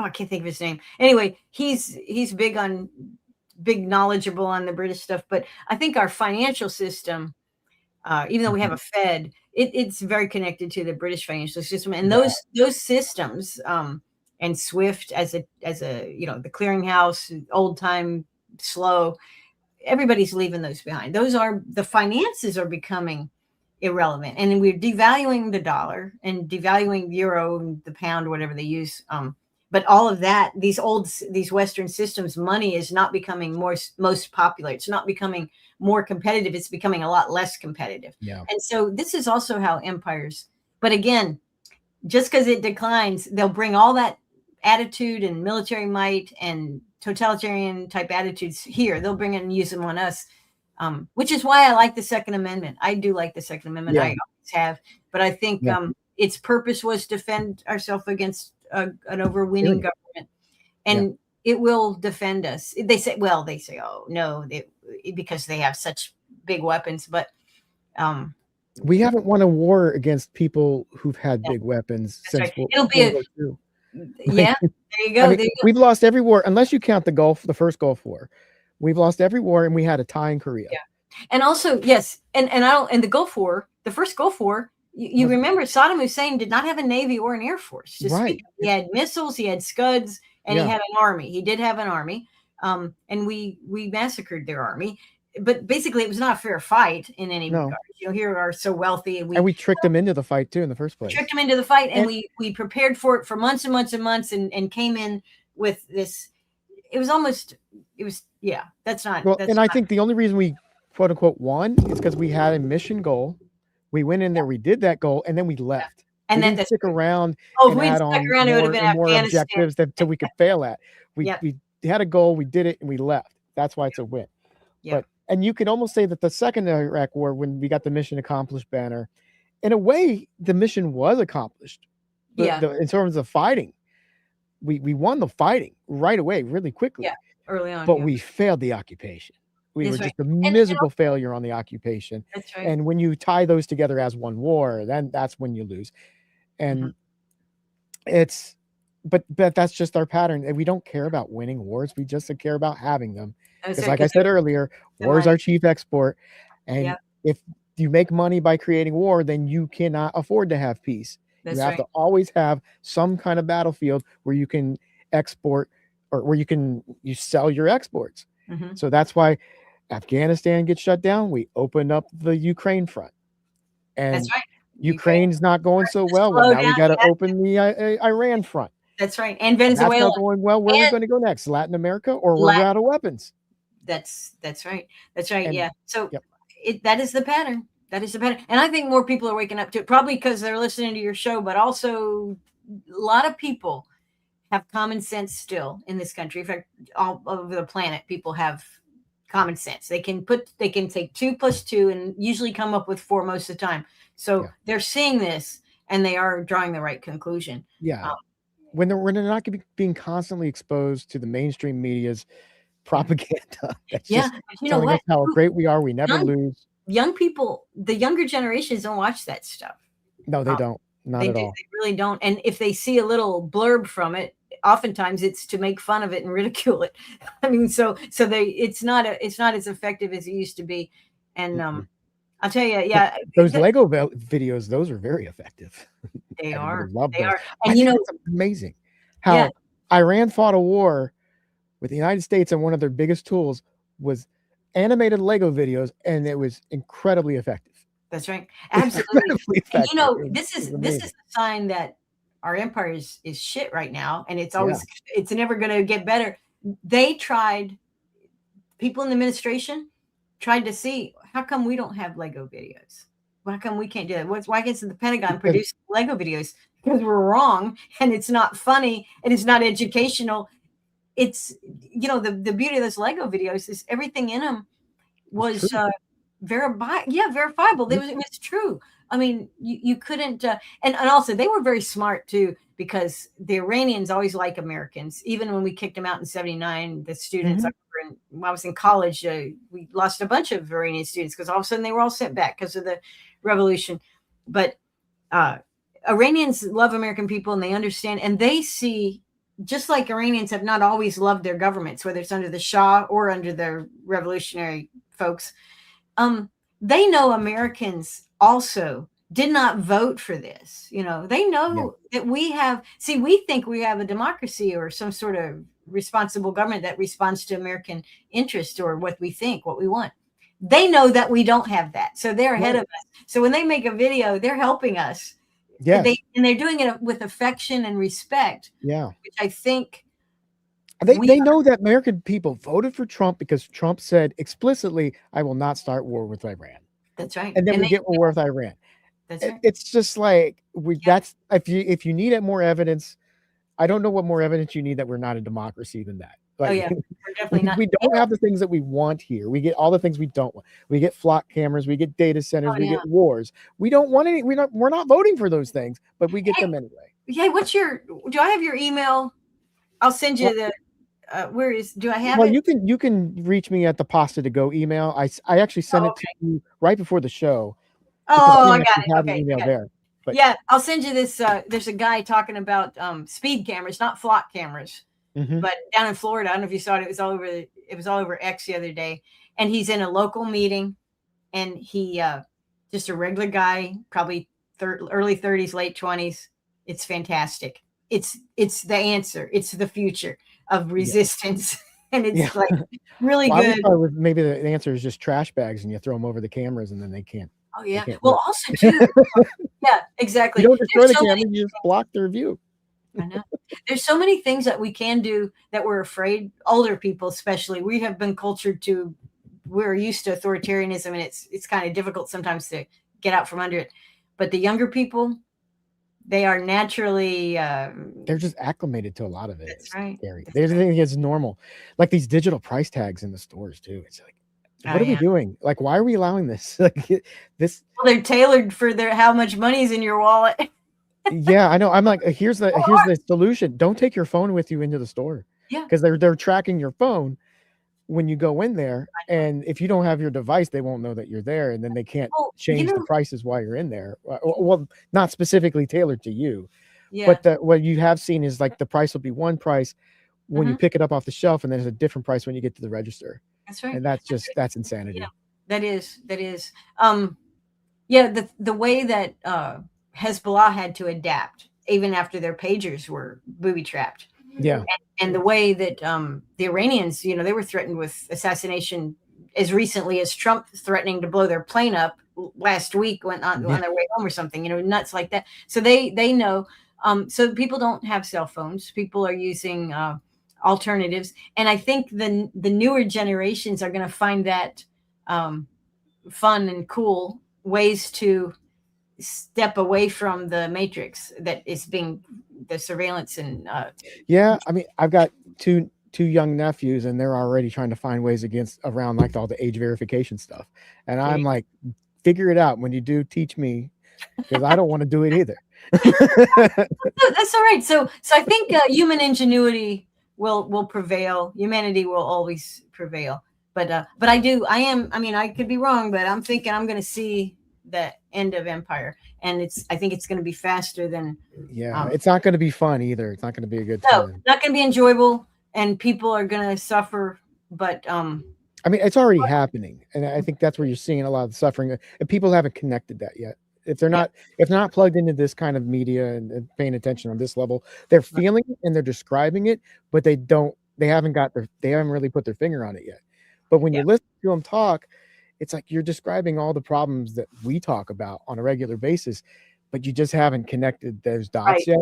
S3: I can't think of his name. Anyway, he's big knowledgeable on the British stuff. But I think our financial system, even though we have a Fed, it's very connected to the British financial system. And those systems, and SWIFT as a the clearinghouse, old time, slow. Everybody's leaving those behind. The finances are becoming irrelevant, and we're devaluing the dollar and devaluing the euro and the pound, whatever they use. But all of that, these Western systems, money is not becoming most popular. It's not becoming more competitive. It's becoming a lot less competitive. Yeah. And so this is also how empires. But again, just because it declines, they'll bring all that attitude and military might and totalitarian type attitudes here. They'll bring it and use them on us, which is why I like the Second Amendment. I do like the Second Amendment. Yeah. I always have. But I think its purpose was to defend ourselves against an overweening government, and it will defend us. They say, oh no, because they have such big weapons, but
S1: we haven't won a war against people who've had big weapons since
S3: it'll be there you go.
S1: We've lost every war unless you count the first Gulf War. We've lost every war, and we had a tie in Korea.
S3: Yeah, and also and the Gulf War, the first Gulf War. You remember Saddam Hussein did not have a Navy or an Air Force. He had missiles, he had Scuds, and he had an army. He did have an army, and we massacred their army. But basically, it was not a fair fight in any regard. You know, here we are so wealthy, and we tricked
S1: them into the fight too in the first place.
S3: Tricked them into the fight, and we prepared for it for months and months and months, and came in with this. That's not.
S1: Well, I think the only reason we quote unquote won is because we had a mission goal. We went in there, we did that goal, and then we left.
S3: And
S1: then stick around.
S3: Oh, if we stuck around, it would have been
S1: more objectives until we could fail at. We had a goal, we did it, and we left. That's why it's a win. Yeah. And you could almost say that the second Iraq War, when we got the mission accomplished banner, in a way, the mission was accomplished
S3: Yeah.
S1: in terms of fighting, we won the fighting right away, really quickly.
S3: Yeah, early on.
S1: But
S3: Yeah.
S1: we failed the occupation. We
S3: That's
S1: were
S3: right.
S1: just a
S3: And
S1: miserable failure on the occupation.
S3: that's right.
S1: And when you tie those together as one war, then that's when you lose. And it's, but that's just our pattern. And we don't care about winning wars. We just care about having them.
S3: That's
S1: Because
S3: right,
S1: like I said earlier,
S3: the
S1: war is
S3: money.
S1: our chief export. And
S3: Yep.
S1: if you make money by creating war, then you cannot afford to have peace.
S3: That's
S1: You have
S3: right.
S1: to always have some kind of battlefield where you can export, or where you sell your exports.
S3: Mhm.
S1: So that's why Afghanistan gets shut down. We opened up the Ukraine front, and
S3: That's right.
S1: Ukraine's not going so well.
S3: slow
S1: Now we
S3: down,
S1: got to
S3: yeah.
S1: open the Iran front.
S3: That's right. And
S1: That's
S3: Venezuela.
S1: not going well. Where are we
S3: And-
S1: going to go next? Latin America, or we're
S3: Latin-
S1: out of weapons?
S3: That's right. That's right.
S1: And-
S3: Yeah. So
S1: yep.
S3: That is the pattern. That is the pattern. And I think more people are waking up to it, probably because they're listening to your show, but also a lot of people have common sense still in this country. In fact, all over the planet, people have common sense. They can take 2 + 2 and usually come up with 4 most of the time. So
S1: Yeah.
S3: they're seeing this and they are drawing the right conclusion.
S1: Yeah. When they're not being constantly exposed to the mainstream media's propaganda. That's
S3: Yeah.
S1: just
S3: But you know
S1: telling
S3: what?
S1: us how great we are. We never lose.
S3: Young people, the younger generations don't watch that stuff.
S1: No, they don't. Not
S3: They
S1: at
S3: do.
S1: all.
S3: They really don't. And if they see a little blurb from it, oftentimes it's to make fun of it and ridicule it. I mean, so it's not as effective as it used to be. And I'll tell you, yeah,
S1: Those Lego videos, those are very effective.
S3: they
S1: I
S3: are.
S1: love
S3: They
S1: those.
S3: are.
S1: I
S3: And you
S1: think
S3: know,
S1: it's amazing how
S3: Yeah.
S1: Iran fought a war with the United States, and one of their biggest tools was animated Lego videos, and it was incredibly effective.
S3: that's right. Absolutely.
S1: Incredibly
S3: And you know,
S1: effective.
S3: this
S1: It
S3: is
S1: was
S3: the
S1: amazing.
S3: sign that our empire is shit right now, and it's never going to get better. They tried, people in the administration tried to see, how come we don't have Lego videos? Why come we can't do that? Why can't the Pentagon produce Lego videos? Because we're wrong, and it's not funny, and it's not educational. It's, the beauty of those Lego videos is everything in them was verifiable. It was true. I mean, you couldn't, and also they were very smart too, because the Iranians always like Americans. Even when we kicked them out in '79, the students, when I was in college, we lost a bunch of Iranian students because all of a sudden they were all sent back because of the revolution. But Iranians love American people, and they understand, and they see, just like Iranians have not always loved their governments, whether it's under the Shah or under the revolutionary folks. They know Americans also did not vote for this. They know that we think we have a democracy or some sort of responsible government that responds to American interest or what we think, what we want. They know that we don't have that. So they're ahead of us. So when they make a video, they're helping us.
S1: Yeah.
S3: And they're doing it with affection and respect.
S1: Yeah.
S3: Which I think
S1: they know that American people voted for Trump because Trump said explicitly, "I will not start war with Iran."
S3: That's right.
S1: And then we get war with Iran.
S3: That's right.
S1: It's just like that's if you need more evidence, I don't know what more evidence you need that we're not a democracy than that. Like,
S3: we're definitely not.
S1: We don't have the things that we want here. We get all the things we don't want. We get flock cameras, we get data centers, we get wars. We don't want any. We're not voting for those things, but we get them anyway.
S3: Yeah. Do I have your email? I'll send you the. Do I have it?
S1: You can reach me at the Pasta to Go email. I actually sent it to you right before the show.
S3: Oh, I got it.
S1: Have an email there. But
S3: yeah, I'll send you this. There's a guy talking about speed cameras, not flock cameras, but down in Florida. I don't know if you saw it. It was all over X the other day, and he's in a local meeting, and he just a regular guy, probably early 30s, late 20s. It's fantastic. It's the answer. It's the future of resistance. And it's like really good.
S1: Maybe the answer is just trash bags and you throw them over the cameras and then they can't.
S3: Oh yeah. Well, also too. Yeah, exactly.
S1: You don't destroy the camera, you just block their view.
S3: I know. There's so many things that we can do that we're afraid, older people especially. We have been cultured to, we're used to authoritarianism, and it's kind of difficult sometimes to get out from under it. But the younger people, they are naturally
S1: they're just acclimated to a lot of it.
S3: That's right.
S1: Scary. They think it's normal. Like these digital price tags in the stores too. It's like, what are we doing? Like, why are we allowing this? Like this.
S3: Well, they're tailored for how much money is in your wallet.
S1: Yeah, I know. I'm like, here's the solution. Don't take your phone with you into the store.
S3: Yeah.
S1: Because they're tracking your phone when you go in there, and if you don't have your device, they won't know that you're there, and then they can't change the prices while you're in there. Well, not specifically tailored to you, but what you have seen is like the price will be one price when you pick it up off the shelf, and then there's a different price when you get to the register.
S3: That's right.
S1: And that's insanity.
S3: Yeah, that is. Yeah, the way that Hezbollah had to adapt even after their pagers were booby trapped.
S1: Yeah.
S3: And the way that the Iranians, they were threatened with assassination as recently as Trump threatening to blow their plane up last week on their way home or something, nuts like that. So they know. So people don't have cell phones. People are using alternatives. And I think the newer generations are going to find that fun and cool ways to step away from the matrix that is being the surveillance and
S1: yeah. I mean, I've got two young nephews, and they're already trying to find ways around like all the age verification stuff. And I'm like, figure it out. When you do, teach me, because I don't want to do it either.
S3: That's all right. So I think human ingenuity will prevail. Humanity will always prevail. But I could be wrong, but I'm thinking I'm going to see the end of empire, and I think it's going to be faster than.
S1: Yeah, it's not going to be fun either. It's not going to be a good
S3: no,
S1: time.
S3: Not going to be enjoyable, and people are going to suffer. But
S1: I mean, it's already happening, and I think that's where you're seeing a lot of the suffering, and people haven't connected that yet. If they're not plugged into this kind of media and paying attention on this level, they're feeling it and they're describing it, but they haven't really put their finger on it yet. But when you listen to them talk, it's like you're describing all the problems that we talk about on a regular basis, but you just haven't connected those dots yet.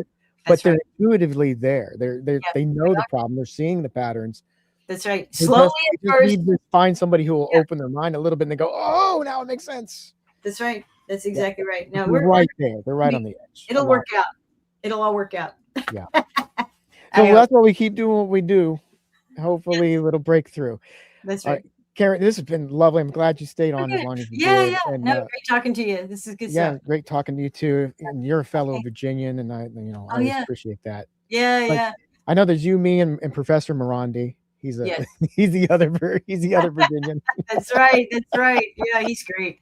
S1: But they're intuitively there. They know the problem. They're seeing the patterns.
S3: That's right. Slowly
S1: at first, need to find somebody who will open their mind a little bit, and they go, "Oh, now it makes sense."
S3: That's right. That's exactly right. No,
S1: we're right there. They're right on the edge.
S3: It'll work out. It'll all work out.
S1: Yeah. So that's why we keep doing what we do. Hopefully, it'll break through.
S3: That's right.
S1: Karen, this has been lovely. I'm glad you stayed on as long as you did.
S3: Yeah. And, great talking to you. This is good stuff.
S1: Yeah, great talking to you too. And you're a fellow Virginian, and I always appreciate that.
S3: Yeah.
S1: I know there's you, me, and Professor Morandi. He's the other Virginian.
S3: That's right. Yeah, he's great.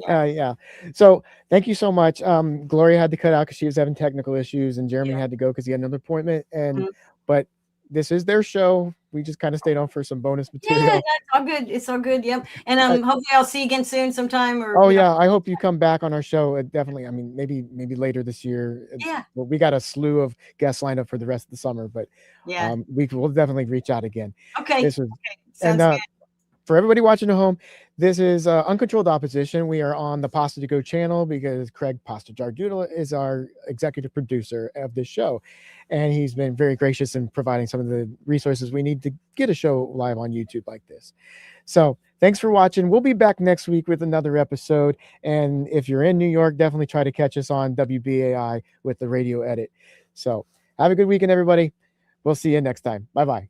S1: Yeah. So thank you so much. Gloria had to cut out because she was having technical issues, and Jeremy had to go because he had another appointment. And but this is their show. We just kind of stayed on for some bonus material.
S3: Yeah, it's all good. It's all good. Yep. And hopefully I'll see you again soon sometime.
S1: I hope you come back on our show. Definitely. I mean, maybe later this year.
S3: Yeah.
S1: Well, we got a slew of guests lined up for the rest of the summer, but we'll definitely reach out again.
S3: Okay.
S1: Sounds good. For everybody watching at home, this is Uncontrolled Opposition. We are on the Pasta to Go channel because Craig Pasta Jardula is our executive producer of this show. And he's been very gracious in providing some of the resources we need to get a show live on YouTube like this. So thanks for watching. We'll be back next week with another episode. And if you're in New York, definitely try to catch us on WBAI with the radio edit. So have a good weekend, everybody. We'll see you next time. Bye-bye.